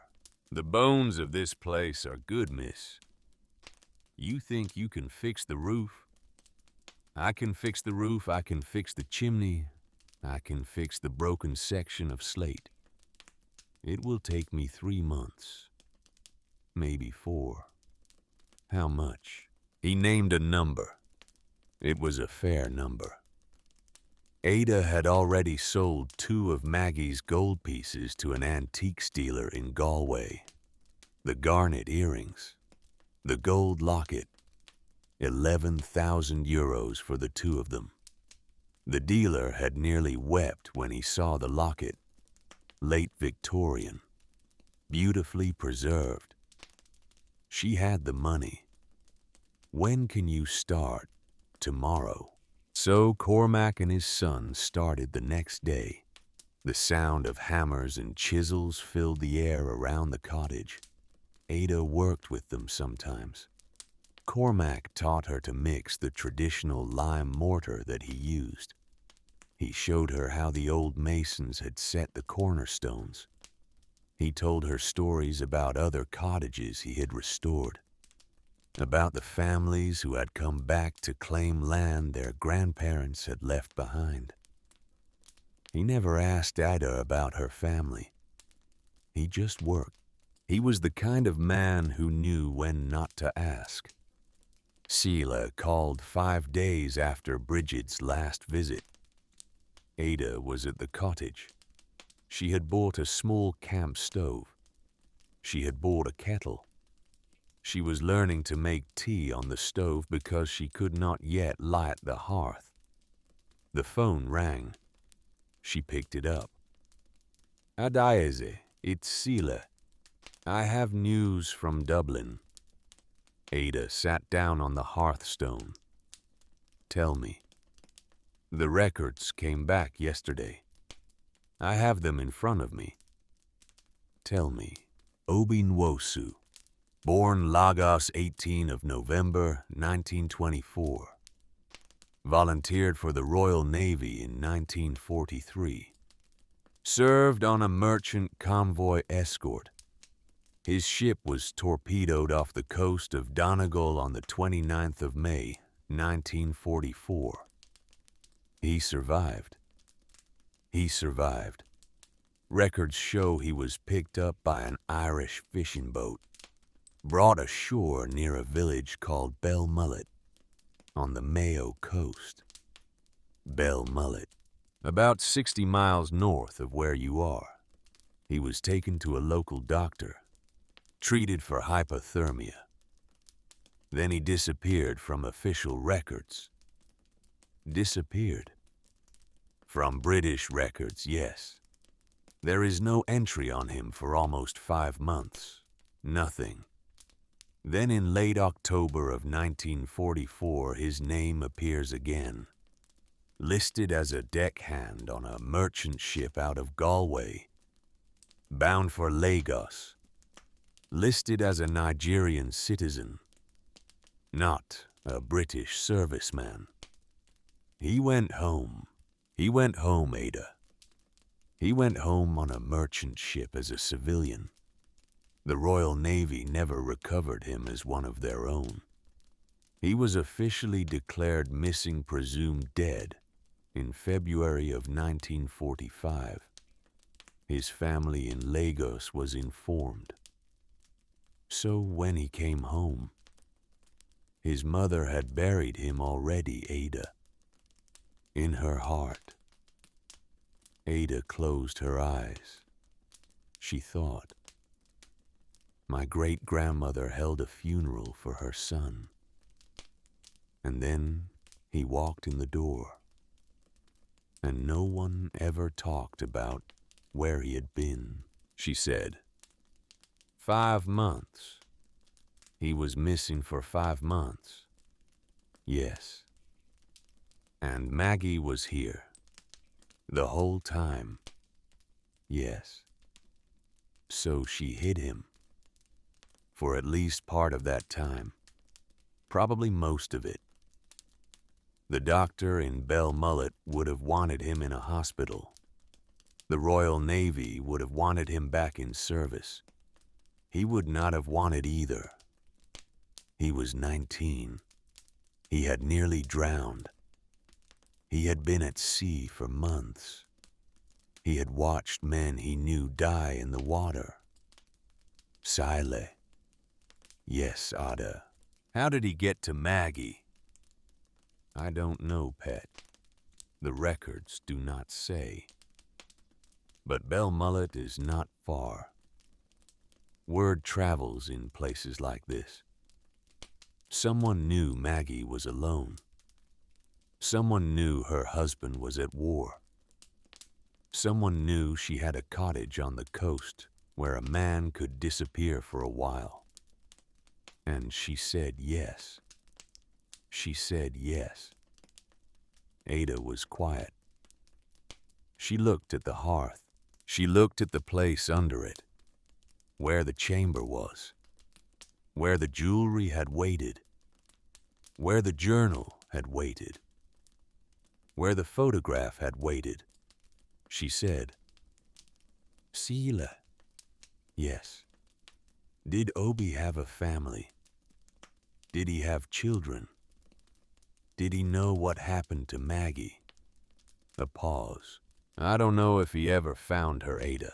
"The bones of this place are good, miss. You think you can fix the roof? I can fix the roof, I can fix the chimney, I can fix the broken section of slate. It will take me 3 months, maybe 4. How much?" He named a number. It was a fair number. Ada had already sold 2 of Maggie's gold pieces to an antiques dealer in Galway. The garnet earrings, the gold locket, 11,000 euros for the 2 of them. The dealer had nearly wept when he saw the locket, late Victorian, beautifully preserved. She had the money. "When can you start?" "Tomorrow." So Cormac and his son started the next day. The sound of hammers and chisels filled the air around the cottage. Ada worked with them sometimes. Cormac taught her to mix the traditional lime mortar that he used. He showed her how the old masons had set the cornerstones. He told her stories about other cottages he had restored, about the families who had come back to claim land their grandparents had left behind. He never asked Ada about her family. He just worked. He was the kind of man who knew when not to ask. Sheila called 5 days after Bridget's last visit. Ada was at the cottage. She had bought a small camp stove. She had bought a kettle. She was learning to make tea on the stove because she could not yet light the hearth. The phone rang. She picked it up. "Adeyeze, it's Sheila. I have news from Dublin." Ada sat down on the hearthstone. "Tell me." "The records came back yesterday. I have them in front of me." "Tell me." "Obi Nwosu, born Lagos 18 of November 1924. Volunteered for the Royal Navy in 1943. Served on a merchant convoy escort. His ship was torpedoed off the coast of Donegal on the 29th of May, 1944. He survived. He survived. Records show he was picked up by an Irish fishing boat. brought ashore near a village called Belmullet on the Mayo coast. Belmullet, about 60 miles north of where you are. He was taken to a local doctor, treated for hypothermia. Then he disappeared from official records. Disappeared. From British records, yes. There is no entry on him for almost 5 months. Nothing. Then in late October of 1944, his name appears again, listed as a deckhand on a merchant ship out of Galway, bound for Lagos, listed as a Nigerian citizen, not a British serviceman. He went home. He went home, Ada. He went home on a merchant ship as a civilian. The Royal Navy never recovered him as one of their own. He was officially declared missing, presumed dead, in February of 1945. His family in Lagos was informed. So when he came home, his mother had buried him already, Ada. In her heart. Ada closed her eyes. She thought, my great-grandmother held a funeral for her son. And then he walked in the door. And no one ever talked about where he had been, she said. 5 months. He was missing for 5 months. Yes. And Maggie was here. The whole time. Yes. So she hid him. For at least part of that time. Probably most of it. The doctor in Belmullet would have wanted him in a hospital. The Royal Navy would have wanted him back in service. He would not have wanted either. He was 19. He had nearly drowned. He had been at sea for months. He had watched men he knew die in the water. Sile. Yes, Ada. How did he get to Maggie? I don't know, pet. The records do not say. But Belmullet is not far. Word travels in places like this. Someone knew Maggie was alone. Someone knew her husband was at war. Someone knew she had a cottage on the coast where a man could disappear for a while. And she said yes. She said yes. Ada was quiet. She looked at the hearth. She looked at the place under it, where the chamber was, where the jewelry had waited, where the journal had waited, where the photograph had waited. She said, Sila. Yes. Did Obi have a family? Did he have children? Did he know what happened to Maggie? A pause. I don't know if he ever found her, Ada.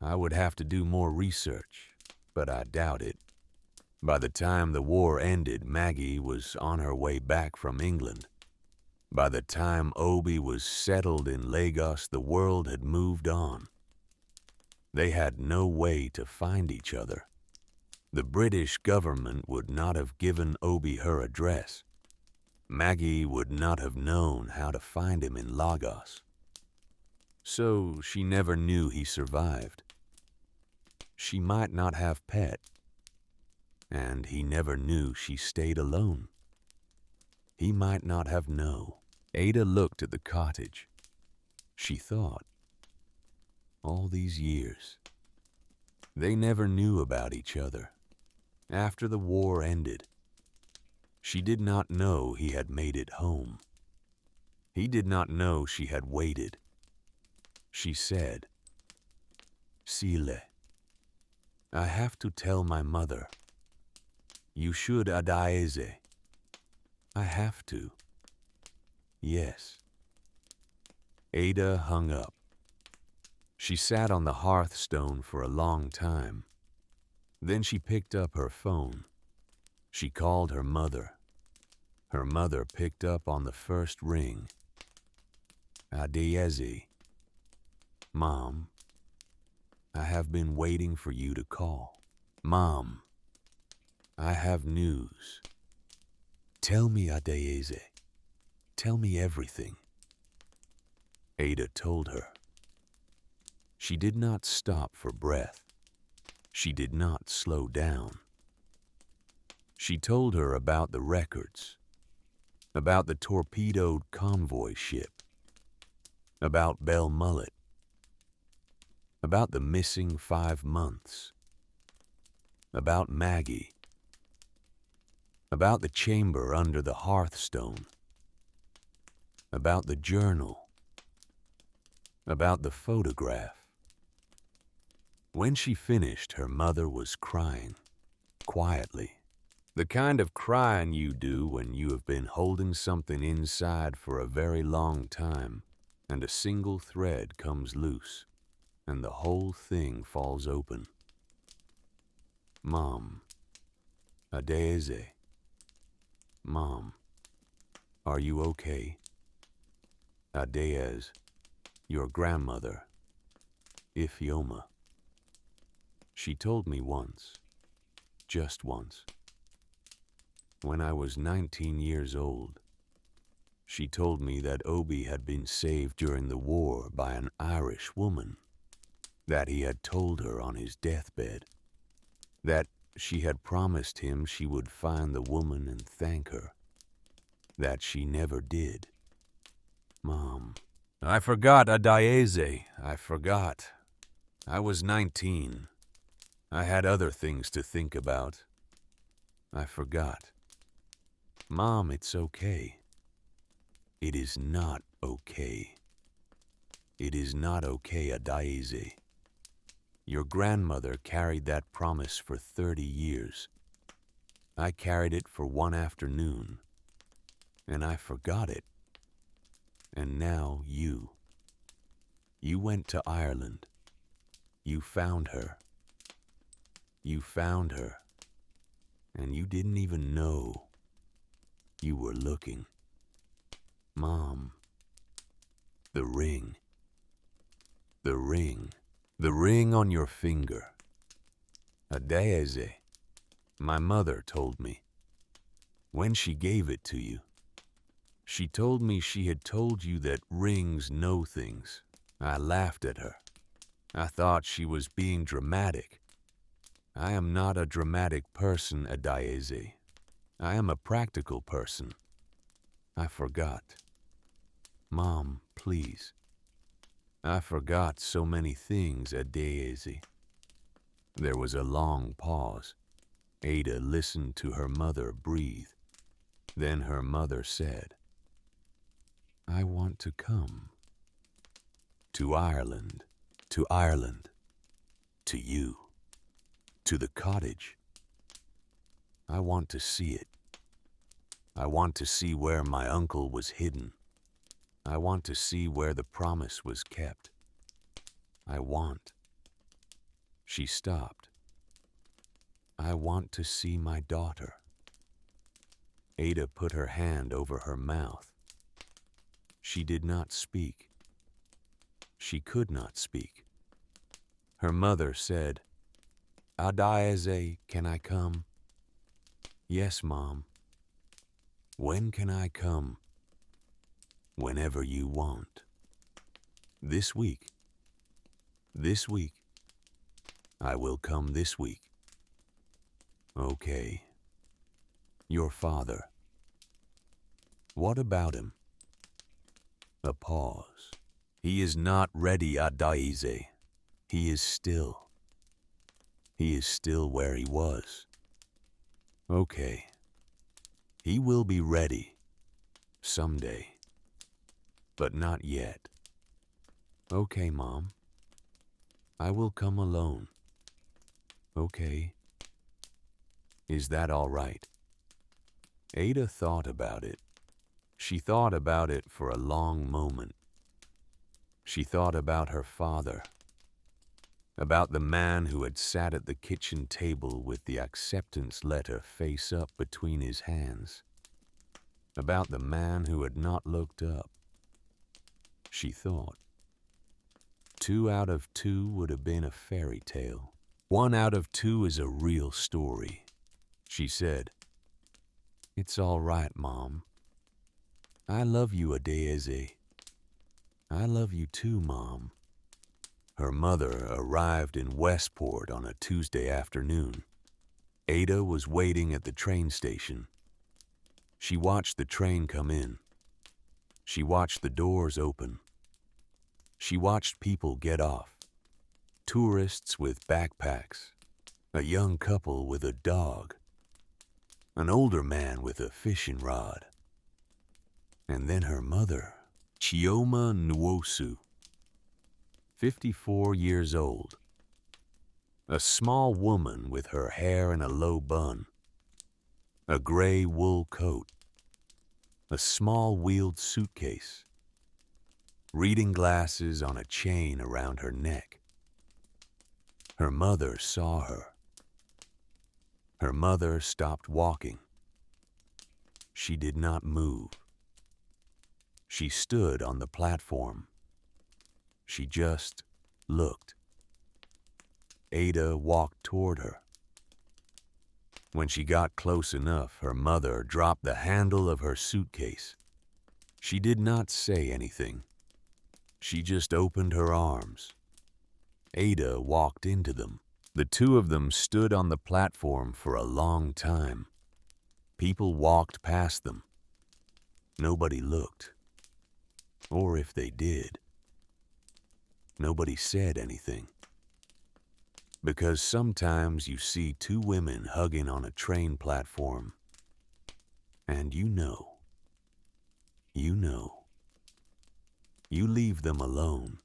I would have to do more research, but I doubt it. By the time the war ended, Maggie was on her way back from England. By the time Obi was settled in Lagos, the world had moved on. They had no way to find each other. The British government would not have given Obi her address. Maggie would not have known how to find him in Lagos. So she never knew he survived. She might not have pet. And he never knew she stayed alone. He might not have known. Ada looked at the cottage. She thought, all these years, they never knew about each other. After the war ended, she did not know he had made it home. He did not know she had waited. She said, Sile, I have to tell my mother. You should adaeze. I have to. Yes. Ada hung up. She sat on the hearthstone for a long time. Then she picked up her phone. She called her mother. Her mother picked up on the first ring. Adeyeze. Mom, I have been waiting for you to call. Mom, I have news. Tell me, Adeyeze. Tell me everything. Ada told her. She did not stop for breath. She did not slow down. She told her about the records, about the torpedoed convoy ship, about Belle Mullet, about the missing 5 months, about Maggie, about the chamber under the hearthstone, about the journal, about the photograph. When she finished, her mother was crying, quietly. The kind of crying you do when you have been holding something inside for a very long time, and a single thread comes loose, and the whole thing falls open. Mom, Adeyeze. Mom, are you okay? Adeyeze, your grandmother, Ifeoma. She told me once, just once. When I was 19 years old, she told me that Obi had been saved during the war by an Irish woman, that he had told her on his deathbed, that she had promised him she would find the woman and thank her, that she never did. Mom, I forgot, Adeyeze, I forgot. I was 19. I had other things to think about. I forgot. Mom, it's okay. It is not okay. It is not okay, Adeyeze. Your grandmother carried that promise for 30 years. I carried it for one afternoon, and I forgot it. And now you. You went to Ireland. You found her. You found her, and you didn't even know you were looking. Mom, the ring. The ring. The ring on your finger. Adeyeze, my mother told me. When she gave it to you, she told me she had told you that rings know things. I laughed at her. I thought she was being dramatic. I am not a dramatic person, Adeyeze. I am a practical person. I forgot. Mom, please. I forgot so many things, Adeyeze. There was a long pause. Ada listened to her mother breathe. Then her mother said, I want to come. To Ireland. To Ireland. To you. To the cottage. I want to see it. I want to see where my uncle was hidden. I want to see where the promise was kept. I want. She stopped. I want to see my daughter. Ada put her hand over her mouth. She did not speak. She could not speak. Her mother said, Adeyeze, can I come? Yes, Mom. When can I come? Whenever you want. This week. This week. I will come this week. Okay. Your father. What about him? A pause. He is not ready, Adeyeze. He is still. He is still where he was. Okay. He will be ready. Someday. But not yet. Okay, Mom. I will come alone. Okay. Is that all right? Ada thought about it. She thought about it for a long moment. She thought about her father. about the man who had sat at the kitchen table with the acceptance letter face up between his hands, about the man who had not looked up. She thought. 2 out of 2 would have been a fairy tale. 1 out of 2 is a real story. She said, "It's all right, Mom. I love you, Adeze. I love you too, Mom." Her mother arrived in Westport on a Tuesday afternoon. Ada was waiting at the train station. She watched the train come in. She watched the doors open. She watched people get off. Tourists with backpacks, a young couple with a dog, an older man with a fishing rod. And then her mother, Chioma Nwosu, 54 years old, a small woman with her hair in a low bun, a gray wool coat, a small wheeled suitcase, reading glasses on a chain around her neck. Her mother saw her. Her mother stopped walking. She did not move. She stood on the platform. She just looked. Ada walked toward her. When she got close enough, her mother dropped the handle of her suitcase. She did not say anything. She just opened her arms. Ada walked into them. The two of them stood on the platform for a long time. People walked past them. Nobody looked. Or if they did, nobody said anything. Because sometimes you see two women hugging on a train platform, and you leave them alone.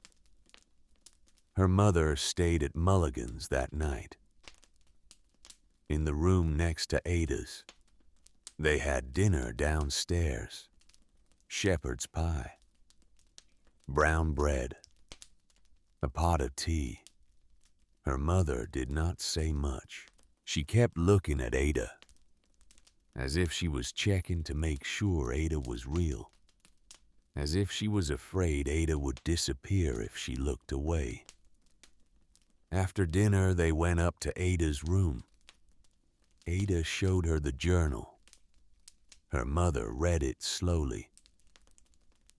Her mother stayed at Mulligan's that night. In the room next to Ada's, they had dinner downstairs. Shepherd's pie, brown bread, a pot of tea. Her mother did not say much. She kept looking at Ada, as if she was checking to make sure Ada was real, as if she was afraid Ada would disappear if she looked away. After dinner, they went up to Ada's room. Ada showed her the journal. Her mother read it slowly,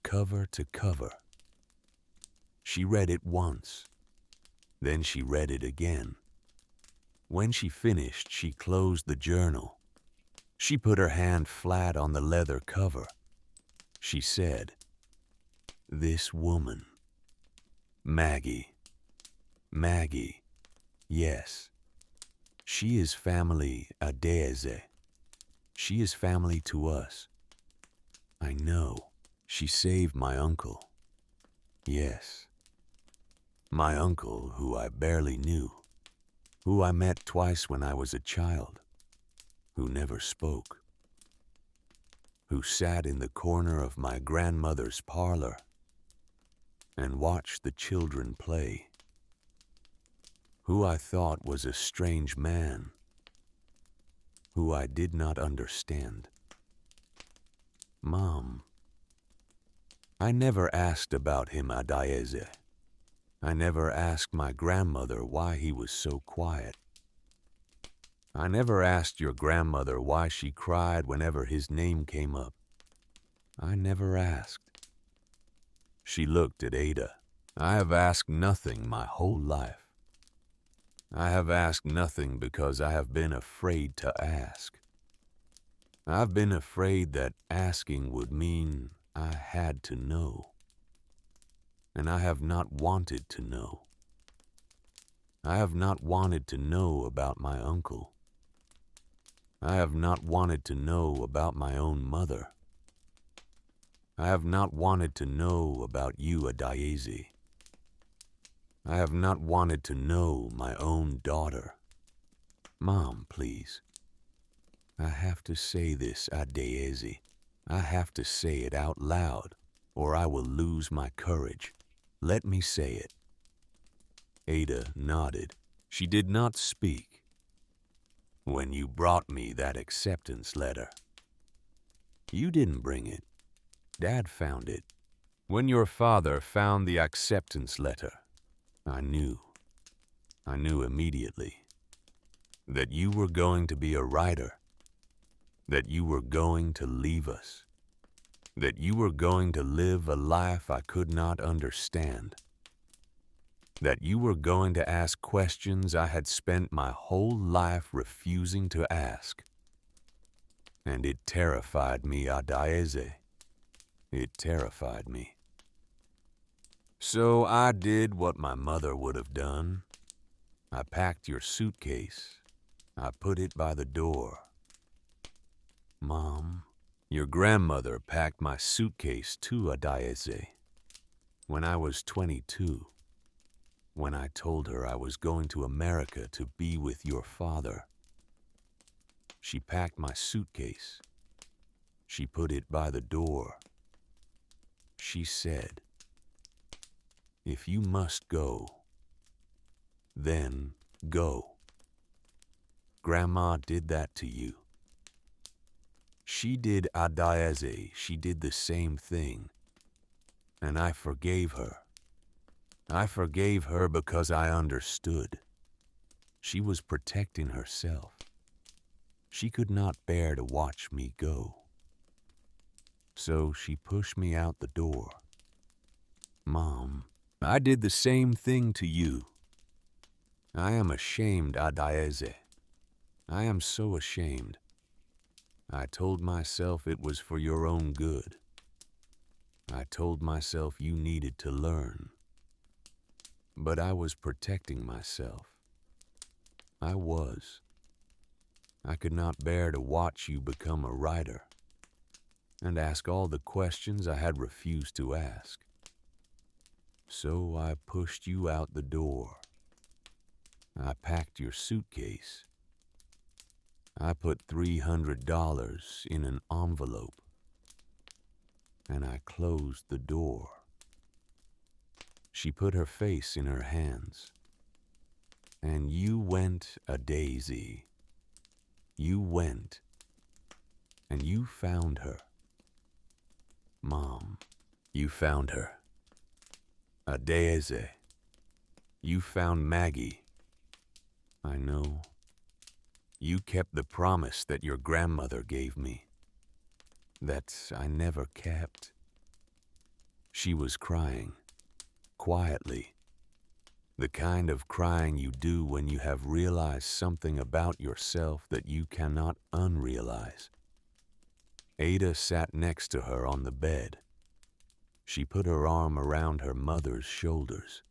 cover to cover. She read it once. Then she read it again. When she finished, she closed the journal. She put her hand flat on the leather cover. She said, "This woman, Maggie, yes, she is family Adeze. She is family to us. I know. She saved my uncle. Yes. My uncle, who I barely knew, who I met twice when I was a child, who never spoke, who sat in the corner of my grandmother's parlor and watched the children play, who I thought was a strange man, who I did not understand. Mom, I never asked about him, Adeze. I never asked my grandmother why he was so quiet. I never asked your grandmother why she cried whenever his name came up. I never asked." She looked at Ada. "I have asked nothing my whole life. I have asked nothing because I have been afraid to ask. I've been afraid that asking would mean I had to know. And I have not wanted to know. I have not wanted to know about my uncle. I have not wanted to know about my own mother. I have not wanted to know about you, Adeze. I have not wanted to know my own daughter. Mom, please. I have to say this, Adeze. I have to say it out loud, or I will lose my courage. Let me say it. Ada nodded. She did not speak. When you brought me that acceptance letter. You didn't bring it. Dad found it. When your father found the acceptance letter, I knew immediately that you were going to be a writer, that you were going to leave us, that you were going to live a life I could not understand, that you were going to ask questions I had spent my whole life refusing to ask. And it terrified me, Adaeze. It terrified me. So I did what my mother would have done. I packed your suitcase. I put it by the door. Mom, your grandmother packed my suitcase too, Adaeze. When I was 22, when I told her I was going to America to be with your father, she packed my suitcase. She put it by the door. She said, if you must go, then go. Grandma did that to you. She did, Adaeze. She did the same thing. And I forgave her. I forgave her because I understood. She was protecting herself. She could not bear to watch me go. So she pushed me out the door. Mom, I did the same thing to you. I am ashamed, Adaeze. I am so ashamed. I told myself it was for your own good. I told myself you needed to learn. But I was protecting myself. I was. I could not bear to watch you become a writer and ask all the questions I had refused to ask. So I pushed you out the door. I packed your suitcase. I put $300 in an envelope, and I closed the door. She put her face in her hands. And you went, Adaeze. You went, and you found her. Mom, you found her. Adaeze, you found Maggie. I know. You kept the promise that your grandmother gave me, that I never kept. She was crying, quietly. The kind of crying you do when you have realized something about yourself that you cannot unrealize. Ada sat next to her on the bed. She put her arm around her mother's shoulders.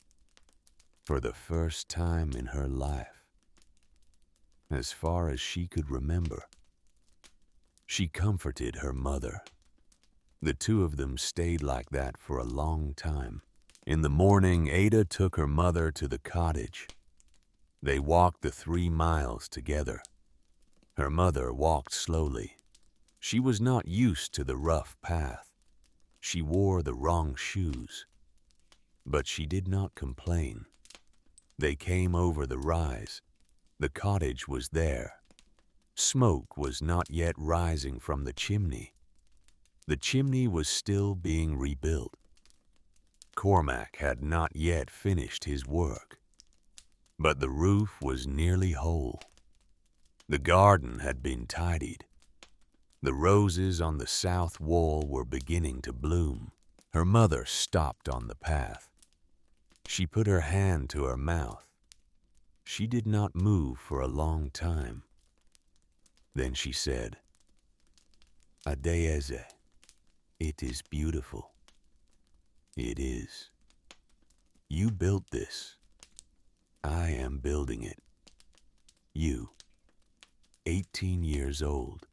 For the first time in her life, as far as she could remember, she comforted her mother. The two of them stayed like that for a long time. In the morning, Ada took her mother to the cottage. They walked the 3 miles together. Her mother walked slowly. She was not used to the rough path. She wore the wrong shoes. But she did not complain. They came over the rise. The cottage was there. Smoke was not yet rising from the chimney. The chimney was still being rebuilt. Cormac had not yet finished his work, but the roof was nearly whole. The garden had been tidied. The roses on the south wall were beginning to bloom. Her mother stopped on the path. She put her hand to her mouth. She did not move for a long time. Then she said, Adaeze, it is beautiful. It is. You built this. I am building it. You, 18 years old,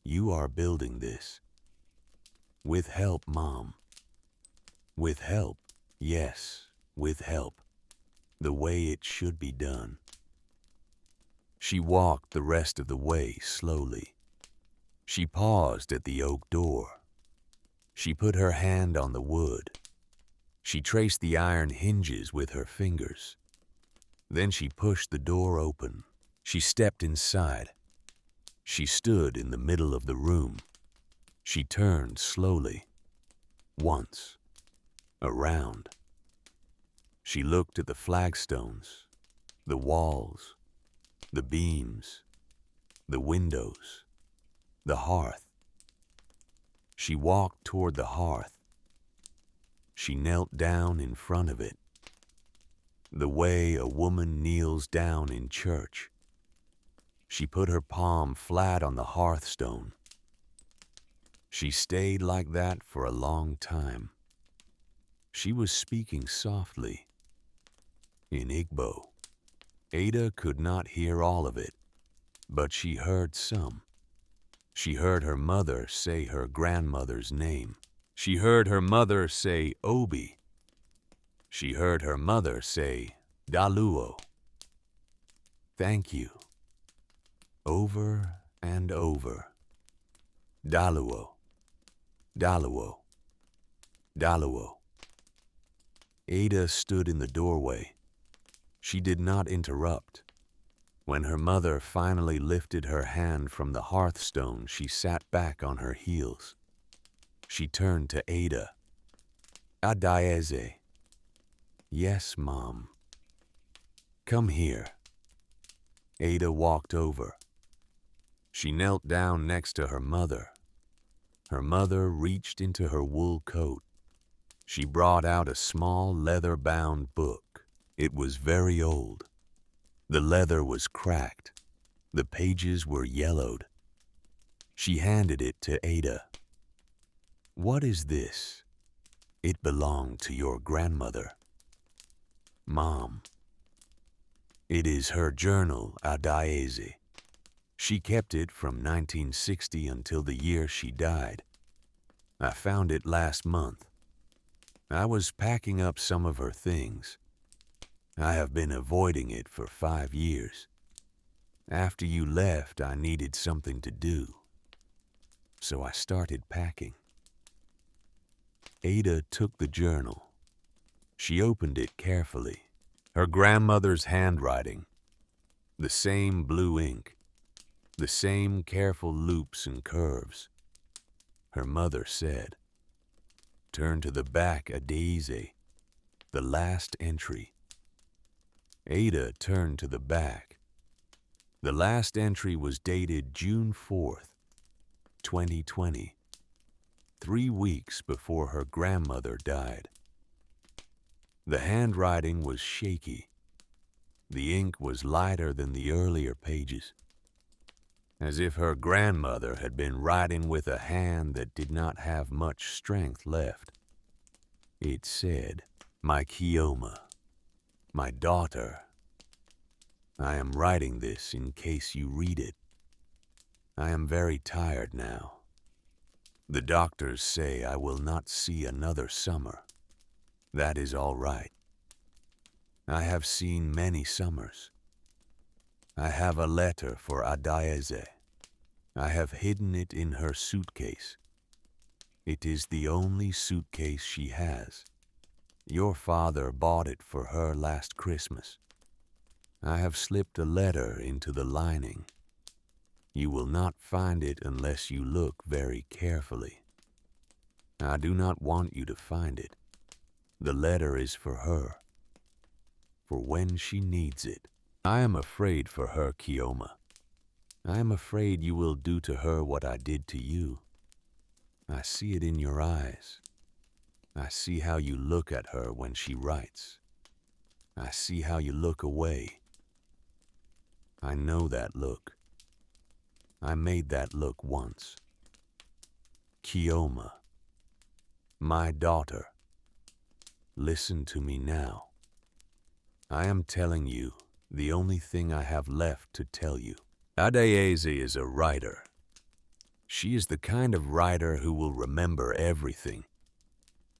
you are building this. With help, Mom. With help, yes, with help. The way it should be done. She walked the rest of the way slowly. She paused at the oak door. She put her hand on the wood. She traced the iron hinges with her fingers. Then she pushed the door open. She stepped inside. She stood in the middle of the room. She turned slowly, once, around. She looked at the flagstones, the walls, the beams, the windows, the hearth. She walked toward the hearth. She knelt down in front of it, the way a woman kneels down in church. She put her palm flat on the hearthstone. She stayed like that for a long time. She was speaking softly, in Igbo. Ada could not hear all of it, but she heard some. She heard her mother say her grandmother's name. She heard her mother say Obi. She heard her mother say Daluo. Thank you. Over and over. Daluo. Daluo. Daluo. Ada stood in the doorway. She did not interrupt. When her mother finally lifted her hand from the hearthstone, she sat back on her heels. She turned to Ada. Adaeze. Yes, Mom. Come here. Ada walked over. She knelt down next to her mother. Her mother reached into her wool coat. She brought out a small leather-bound book. It was very old. The leather was cracked. The pages were yellowed. She handed it to Ada. What is this? It belonged to your grandmother. Mom. It is her journal, Adaeze. She kept it from 1960 until the year she died. I found it last month. I was packing up some of her things. I have been avoiding it for 5 years. After you left, I needed something to do. So I started packing. Ada took the journal. She opened it carefully. Her grandmother's handwriting. The same blue ink. The same careful loops and curves. Her mother said, "Turn to the back, Adaeze, the last entry." Ada turned to the back. The last entry was dated June 4th, 2020, 3 weeks before her grandmother died. The handwriting was shaky. The ink was lighter than the earlier pages, as if her grandmother had been writing with a hand that did not have much strength left. It said, "My Kioma, my daughter. I am writing this in case you read it. I am very tired now. The doctors say I will not see another summer. That is all right. I have seen many summers. I have a letter for Adaeze. I have hidden it in her suitcase. It is the only suitcase she has. Your father bought it for her last Christmas. I have slipped a letter into the lining. You will not find it unless you look very carefully. I do not want you to find it. The letter is for her, for when she needs it. I am afraid for her, Kioma. I am afraid you will do to her what I did to you. I see it in your eyes. I see how you look at her when she writes. I see how you look away. I know that look. I made that look once. Kioma, my daughter, listen to me now. I am telling you the only thing I have left to tell you. Adaeze is a writer. She is the kind of writer who will remember everything.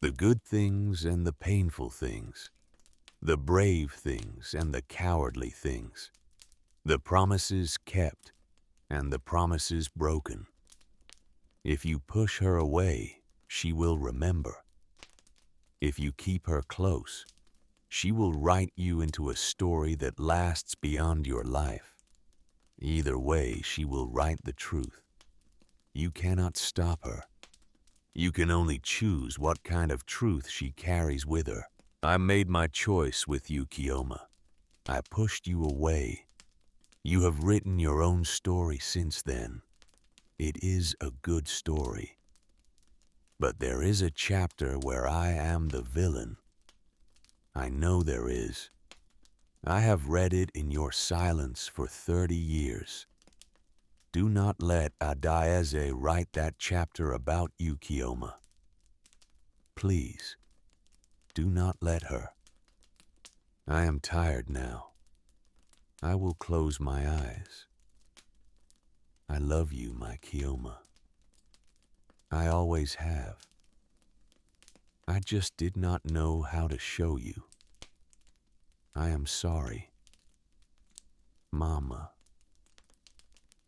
The good things and the painful things. The brave things and the cowardly things. The promises kept and the promises broken. If you push her away, she will remember. If you keep her close, she will write you into a story that lasts beyond your life. Either way, she will write the truth. You cannot stop her. You can only choose what kind of truth she carries with her. I made my choice with you, Kioma. I pushed you away. You have written your own story since then. It is a good story. But there is a chapter where I am the villain. I know there is. I have read it in your silence for 30 years. Do not let Adaeze write that chapter about you, Kioma. Please, do not let her. I am tired now. I will close my eyes. I love you, my Kioma. I always have. I just did not know how to show you. I am sorry. Mama.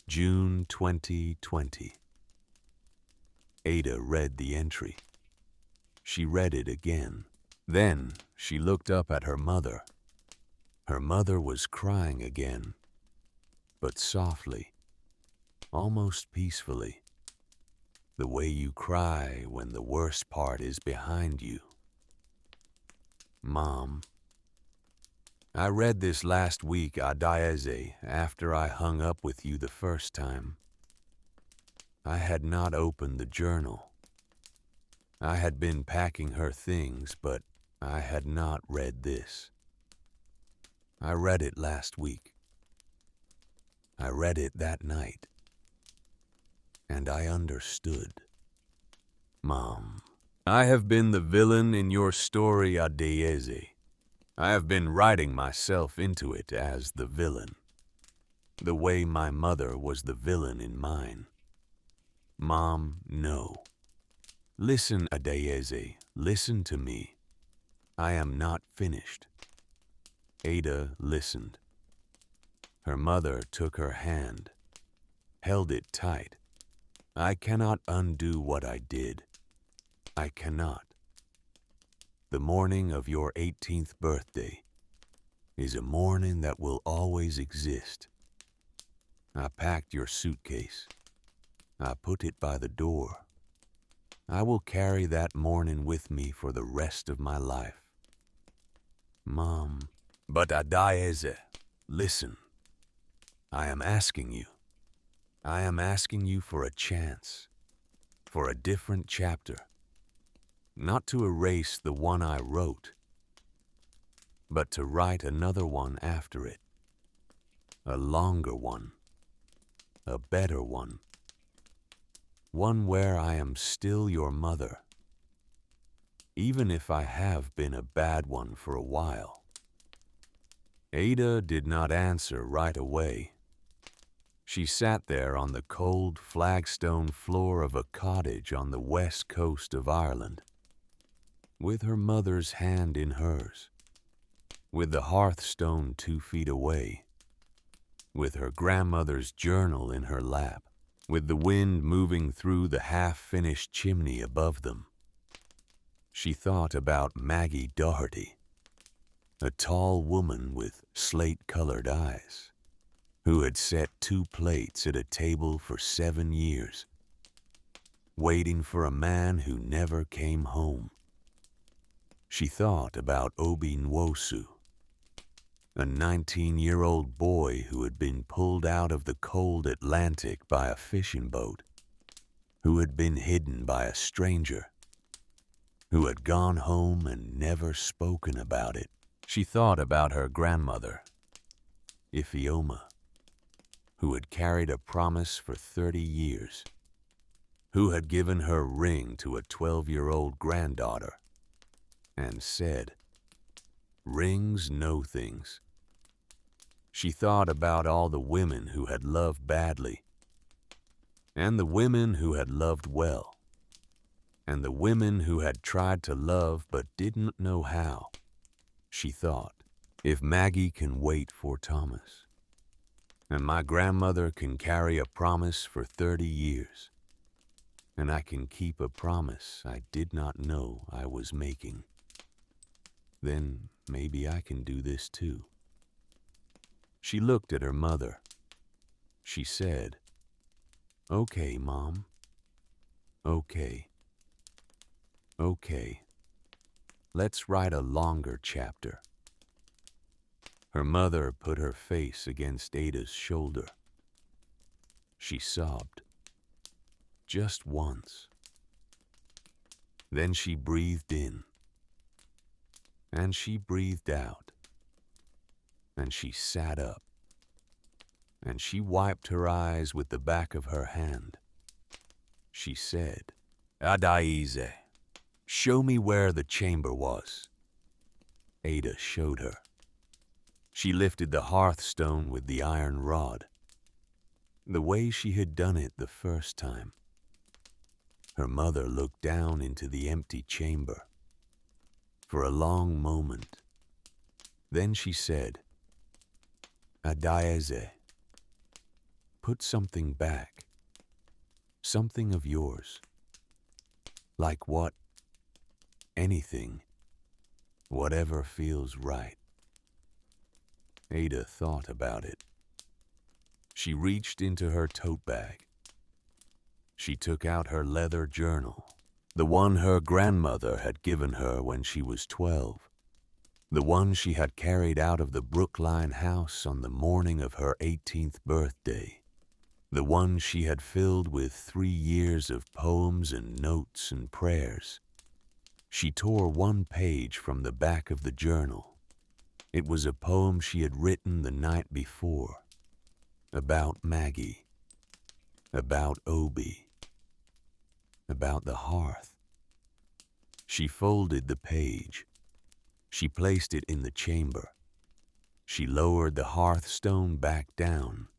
June 2020. Ada read the entry. She read it again. Then she looked up at her mother. Her mother was crying again, but softly, almost peacefully, the way you cry when the worst part is behind you. Mom, I read this last week, Adaeze, after I hung up with you the first time. I had not opened the journal. I had been packing her things, but I had not read this. I read it last week. I read it that night. And I understood. Mom, I have been the villain in your story, Adaeze. I have been writing myself into it as the villain, the way my mother was the villain in mine. Mom, no. Listen, Adaeze, listen to me. I am not finished. Ada listened. Her mother took her hand, held it tight. I cannot undo what I did. I cannot. The morning of your 18th birthday is a morning that will always exist. I packed your suitcase. I put it by the door. I will carry that morning with me for the rest of my life. Mom, but Adaeze, listen. I am asking you. I am asking you for a chance, for a different chapter. Not to erase the one I wrote, but to write another one after it. A longer one. A better one. One where I am still your mother, even if I have been a bad one for a while. Ada did not answer right away. She sat there on the cold flagstone floor of a cottage on the west coast of Ireland, with her mother's hand in hers, with the hearthstone 2 feet away, with her grandmother's journal in her lap, with the wind moving through the half-finished chimney above them. She thought about Maggie Doherty, a tall woman with slate-colored eyes, who had set 2 plates at a table for 7 years, waiting for a man who never came home. She thought about Obi Nwosu, a 19-year-old boy who had been pulled out of the cold Atlantic by a fishing boat, who had been hidden by a stranger, who had gone home and never spoken about it. She thought about her grandmother, Ifeoma, who had carried a promise for 30 years, who had given her ring to a 12-year-old granddaughter, and said, "Rings know things." She thought about all the women who had loved badly, and the women who had loved well, and the women who had tried to love but didn't know how. She thought, if Maggie can wait for Thomas, and my grandmother can carry a promise for 30 years, and I can keep a promise I did not know I was making. Then maybe I can do this too. She looked at her mother. She said, "Okay, Mom. Okay. Okay. Let's write a longer chapter." Her mother put her face against Ada's shoulder. She sobbed. Just once. Then she breathed in. And she breathed out. And she sat up. And she wiped her eyes with the back of her hand. She said, "Adaize, show me where the chamber was." Ada showed her. She lifted the hearthstone with the iron rod, the way she had done it the first time. Her mother looked down into the empty chamber for a long moment. Then she said, "Adaize, put something back, something of yours." "Like what?" "Anything, whatever feels right." Ada thought about it. She reached into her tote bag. She took out her leather journal, the one her grandmother had given her when she was 12, the one she had carried out of the Brookline house on the morning of her 18th birthday, the one she had filled with 3 years of poems and notes and prayers. She tore one page from the back of the journal. It was a poem she had written the night before, about Maggie, about Obi, about the hearth. She folded the page. She placed it in the chamber. She lowered the hearthstone back down.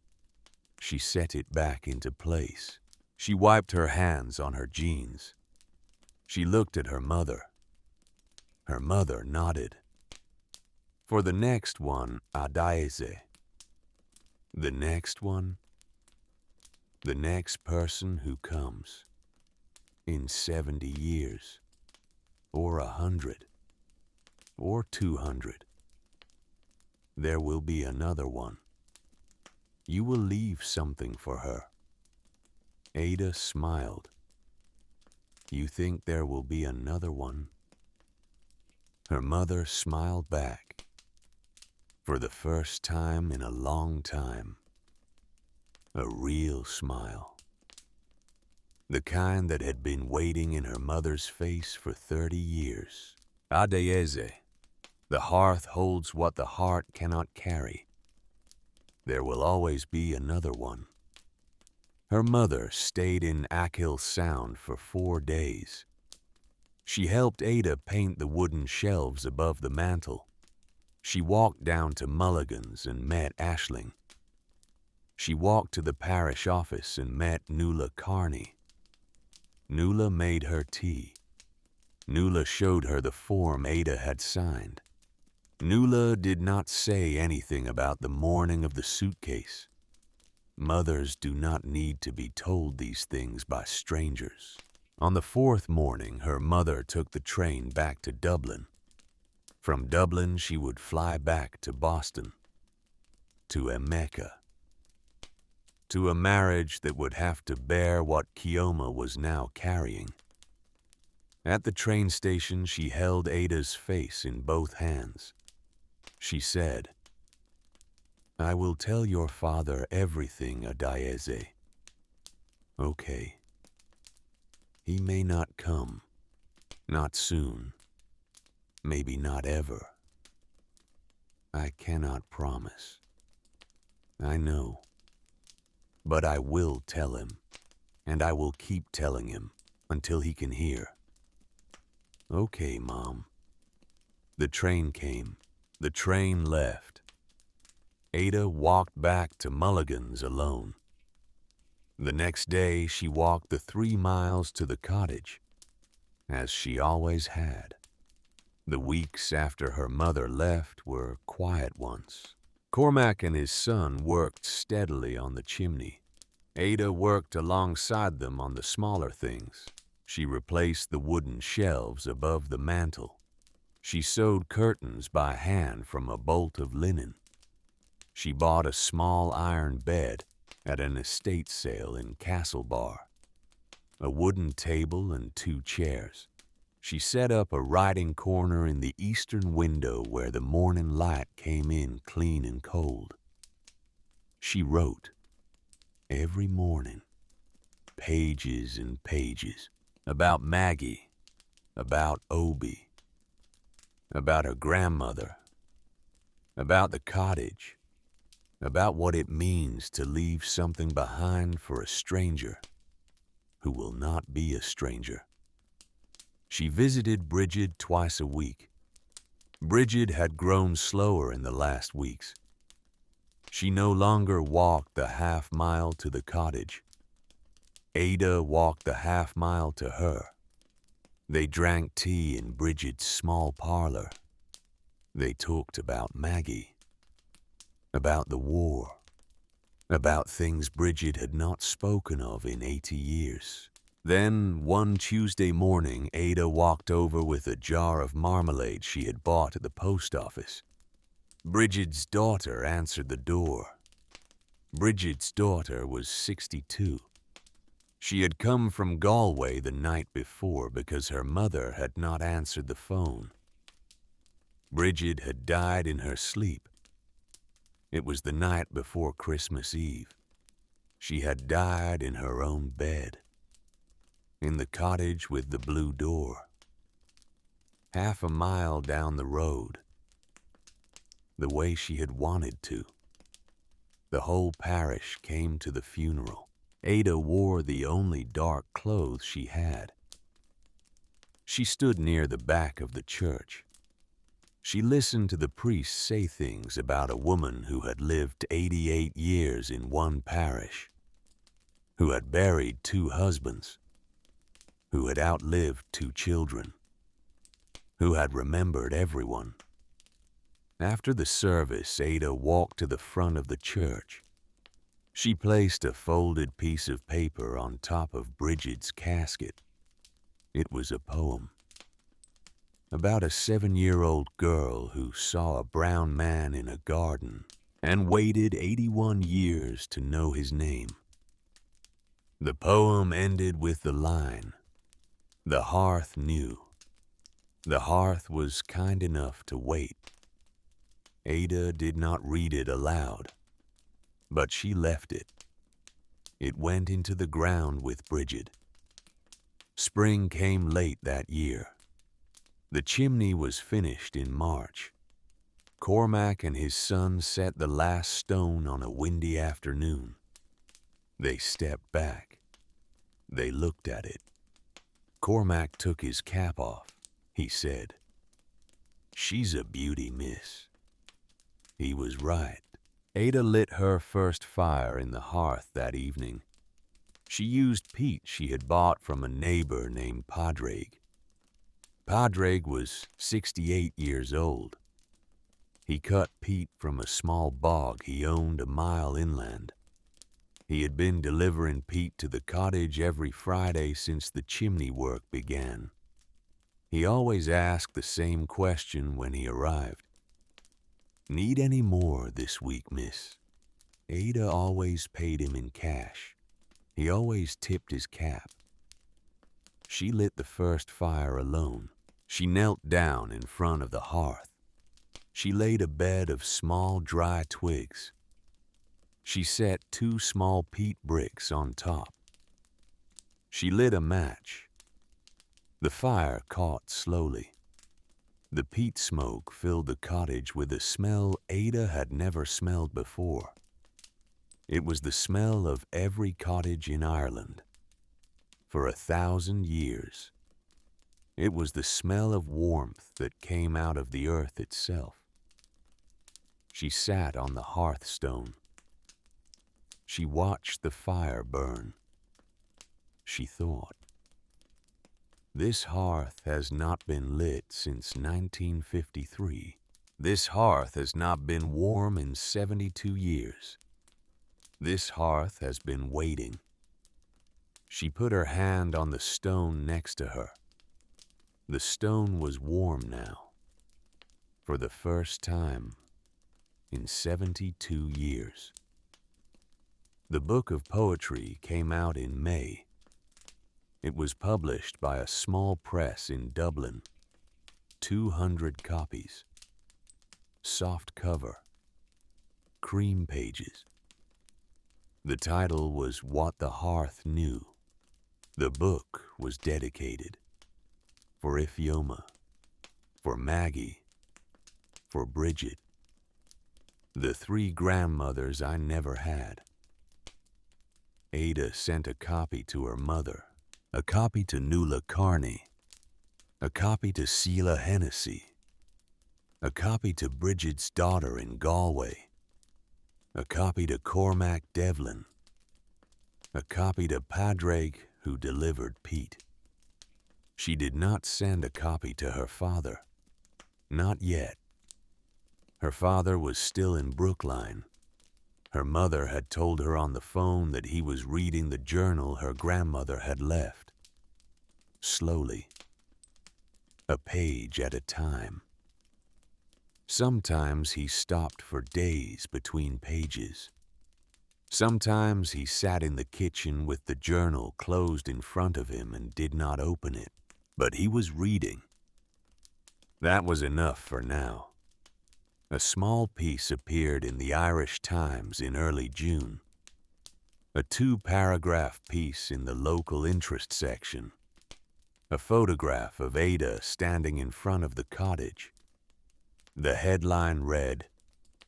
She set it back into place. She wiped her hands on her jeans. She looked at her mother. Her mother nodded. "For the next one, Adaize." "The next one?" "The next person who comes. In 70 years. Or 100. Or 200. There will be another one. You will leave something for her." Ada smiled. "You think there will be another one?" Her mother smiled back. For the first time in a long time. A real smile. The kind that had been waiting in her mother's face for 30 years. "Adaize, the hearth holds what the heart cannot carry. There will always be another one." Her mother stayed in Achill Sound for 4 days. She helped Ada paint the wooden shelves above the mantel. She walked down to Mulligan's and met Aisling. She walked to the parish office and met Nuala Carney. Nuala made her tea. Nuala showed her the form Ada had signed. Nuala did not say anything about the morning of the suitcase. Mothers do not need to be told these things by strangers. On the 4th morning, her mother took the train back to Dublin. From Dublin, she would fly back to Boston, to Emeka, to a marriage that would have to bear what Kioma was now carrying. At the train station, she held Ada's face in both hands. She said, "I will tell your father everything, Adaize." "Okay. He may not come, not soon. Maybe not ever. I cannot promise. I know. But I will tell him, and I will keep telling him until he can hear." "Okay, Mom." The train came. The train left. Ada walked back to Mulligan's alone. The next day, she walked the 3 miles to the cottage, as she always had. The weeks after her mother left were quiet ones. Cormac and his son worked steadily on the chimney. Ada worked alongside them on the smaller things. She replaced the wooden shelves above the mantel. She sewed curtains by hand from a bolt of linen. She bought a small iron bed at an estate sale in Castlebar, a wooden table and 2 chairs. She set up a writing corner in the eastern window where the morning light came in clean and cold. She wrote every morning, pages and pages, about Maggie, about Obie, about her grandmother, about the cottage, about what it means to leave something behind for a stranger who will not be a stranger. She visited Bridget twice a week. Bridget had grown slower in the last weeks. She no longer walked the half-mile to the cottage. Ada walked the half-mile to her. They drank tea in Bridget's small parlor. They talked about Maggie, about the war, about things Bridget had not spoken of in 80 years. Then, one Tuesday morning, Ada walked over with a jar of marmalade she had bought at the post office. Bridget's daughter answered the door. Bridget's daughter was 62. She had come from Galway the night before because her mother had not answered the phone. Bridget had died in her sleep. It was the night before Christmas Eve. She had died in her own bed, in the cottage with the blue door, half a mile down the road, the way she had wanted to. The whole parish came to the funeral. Ada wore the only dark clothes she had. She stood near the back of the church. She listened to the priest say things about a woman who had lived 88 years in one parish, who had buried 2 husbands, who had outlived 2 children, who had remembered everyone. After the service, Ada walked to the front of the church. She placed a folded piece of paper on top of Bridget's casket. It was a poem about a 7-year-old girl who saw a brown man in a garden and waited 81 years to know his name. The poem ended with the line, "The hearth knew. The hearth was kind enough to wait." Ada did not read it aloud, but she left it. It went into the ground with Bridget. Spring came late that year. The chimney was finished in March. Cormac and his son set the last stone on a windy afternoon. They stepped back. They looked at it. Cormac took his cap off. He said, "She's a beauty, miss." He was right. Ada lit her first fire in the hearth that evening. She used peat she had bought from a neighbor named Padraig. Padraig was 68 years old. He cut peat from a small bog he owned a mile inland. He had been delivering peat to the cottage every Friday since the chimney work began. He always asked the same question when he arrived. "Need any more this week, miss?" Ada always paid him in cash. He always tipped his cap. She lit the first fire alone. She knelt down in front of the hearth. She laid a bed of small dry twigs. She set 2 small peat bricks on top. She lit a match. The fire caught slowly. The peat smoke filled the cottage with a smell Ada had never smelled before. It was the smell of every cottage in Ireland for 1,000 years. It was the smell of warmth that came out of the earth itself. She sat on the hearthstone. She watched the fire burn. She thought, "This hearth has not been lit since 1953. This hearth has not been warm in 72 years. This hearth has been waiting." She put her hand on the stone next to her. The stone was warm now. for the first time in 72 years. The book of poetry came out in May. It was published by a small press in Dublin. 200 copies. Soft cover. Cream pages. The title was What the Hearth Knew. The book was dedicated for Ifeoma, for Maggie, for Bridget, the 3 grandmothers I never had. Ada sent a copy to her mother, a copy to Nuala Carney, a copy to Sheila Hennessy, a copy to Bridget's daughter in Galway, a copy to Cormac Devlin, a copy to Padraig, who delivered Pete. She did not send a copy to her father. Not yet. Her father was still in Brookline. Her mother had told her on the phone that he was reading the journal her grandmother had left. Slowly. A page at a time. Sometimes he stopped for days between pages. Sometimes he sat in the kitchen with the journal closed in front of him and did not open it. But he was reading. That was enough for now. A small piece appeared in the Irish Times in early June. A 2-paragraph piece in the local interest section. A photograph of Ada standing in front of the cottage. The headline read,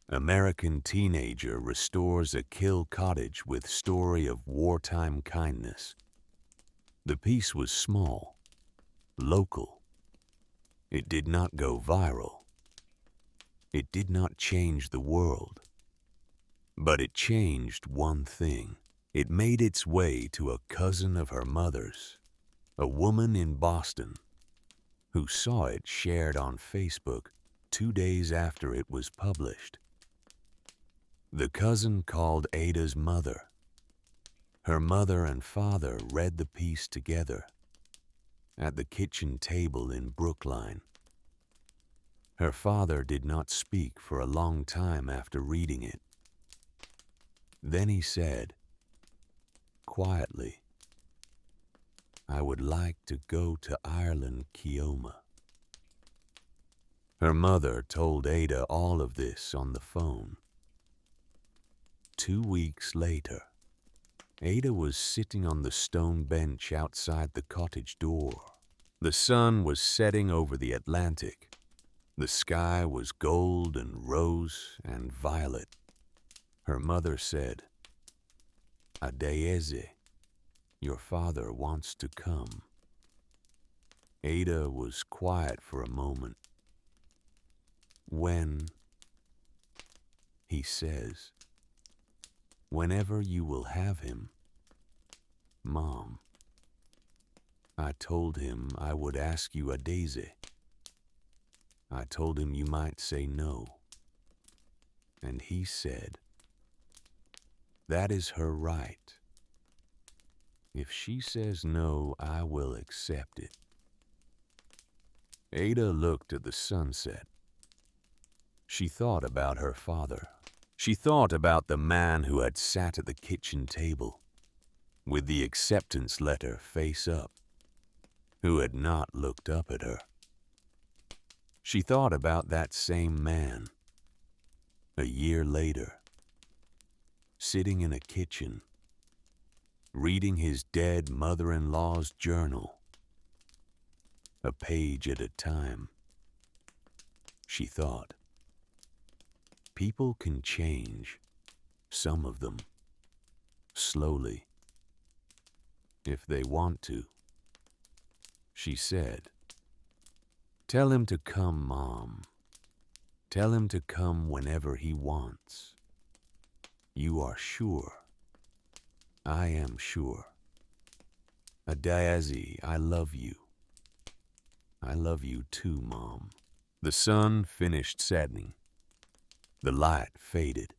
American teenager restores a kill cottage with story of wartime kindness. The piece was small, local. It did not go viral. It did not change the world. But it changed one thing. It made its way to a cousin of her mother's, a woman in Boston, who saw it shared on Facebook 2 days after it was published. The cousin called Ada's mother. Her mother and father read the piece together at the kitchen table in Brookline. Her father did not speak for a long time after reading it. Then he said, quietly, I would like to go to Ireland, Keoma. Her mother told Ada all of this on the phone. 2 weeks later, Ada was sitting on the stone bench outside the cottage door. The sun was setting over the Atlantic. The sky was gold and rose and violet. Her mother said, Adeyeze, your father wants to come. Ada was quiet for a moment. When, he says, whenever you will have him, Mom. I told him I would ask you Adeyeze. I told him you might say no. And he said, that is her right. If she says no, I will accept it. Ada looked at the sunset. She thought about her father. She thought about the man who had sat at the kitchen table with the acceptance letter face up, who had not looked up at her. She thought about that same man, a year later, sitting in a kitchen, reading his dead mother-in-law's journal, a page at a time. She thought, people can change, some of them, slowly, if they want to. She said, tell him to come, Mom. Tell him to come whenever he wants. You are sure. I am sure. Adeyeze, I love you. I love you too, Mom. The sun finished setting. The light faded.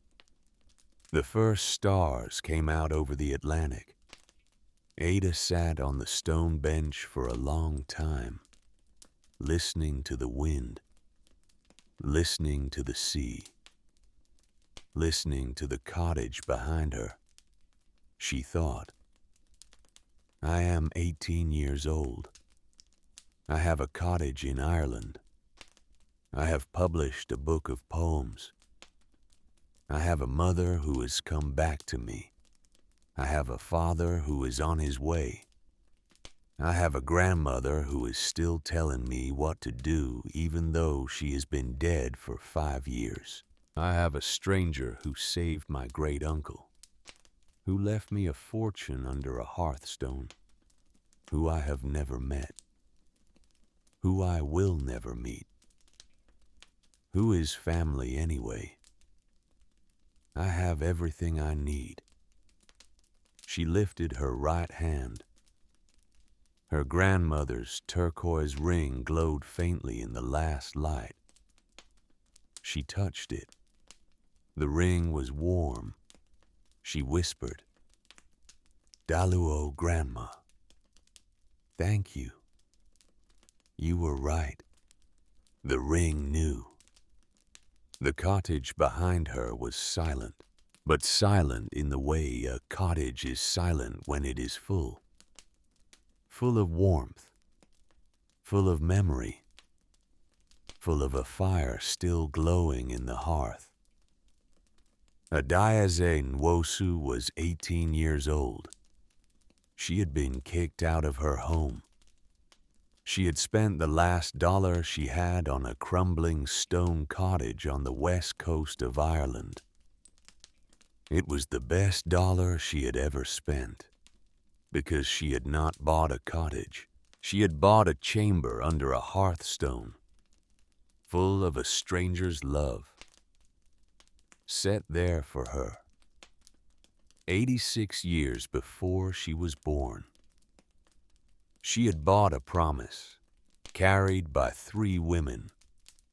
The first stars came out over the Atlantic. Ada sat on the stone bench for a long time, listening to the wind, listening to the sea, listening to the cottage behind her. She thought, I am 18 years old. I have a cottage in Ireland. I have published a book of poems. I have a mother who has come back to me. I have a father who is on his way. I have a grandmother who is still telling me what to do even though she has been dead for 5 years. I have a stranger who saved my great uncle, who left me a fortune under a hearthstone, who I have never met, who I will never meet. Who is family anyway? I have everything I need. She lifted her right hand. Her grandmother's turquoise ring glowed faintly in the last light. She touched it. The ring was warm. She whispered, Daluo, Grandma. Thank you. You were right. The ring knew. The cottage behind her was silent, but silent in the way a cottage is silent when it is full. Full of warmth, full of memory, full of a fire still glowing in the hearth. Adiaze Nwosu was 18 years old. She had been kicked out of her home. She had spent the last dollar she had on a crumbling stone cottage on the west coast of Ireland. It was the best dollar she had ever spent, because she had not bought a cottage. She had bought a chamber under a hearthstone, full of a stranger's love, set there for her, 86 years before she was born. She had bought a promise, carried by 3 women,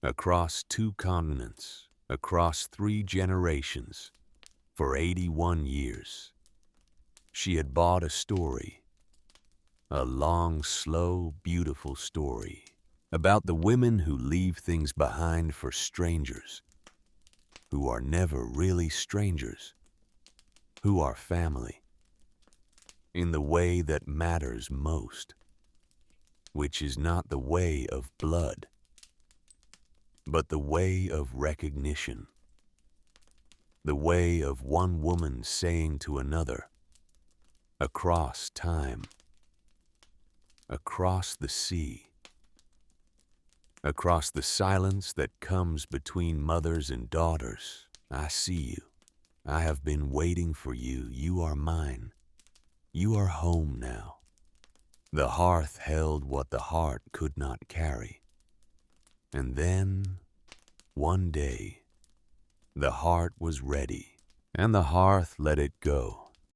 across 2 continents, across 3 generations, for 81 years. She had bought a story, a long, slow, beautiful story about the women who leave things behind for strangers, who are never really strangers, who are family, in the way that matters most, which is not the way of blood, but the way of recognition, the way of one woman saying to another, across time, across the sea, across the silence that comes between mothers and daughters, I see you. I have been waiting for you. You are mine. You are home now. The hearth held what the heart could not carry. And then, one day, the heart was ready, and the hearth let it go.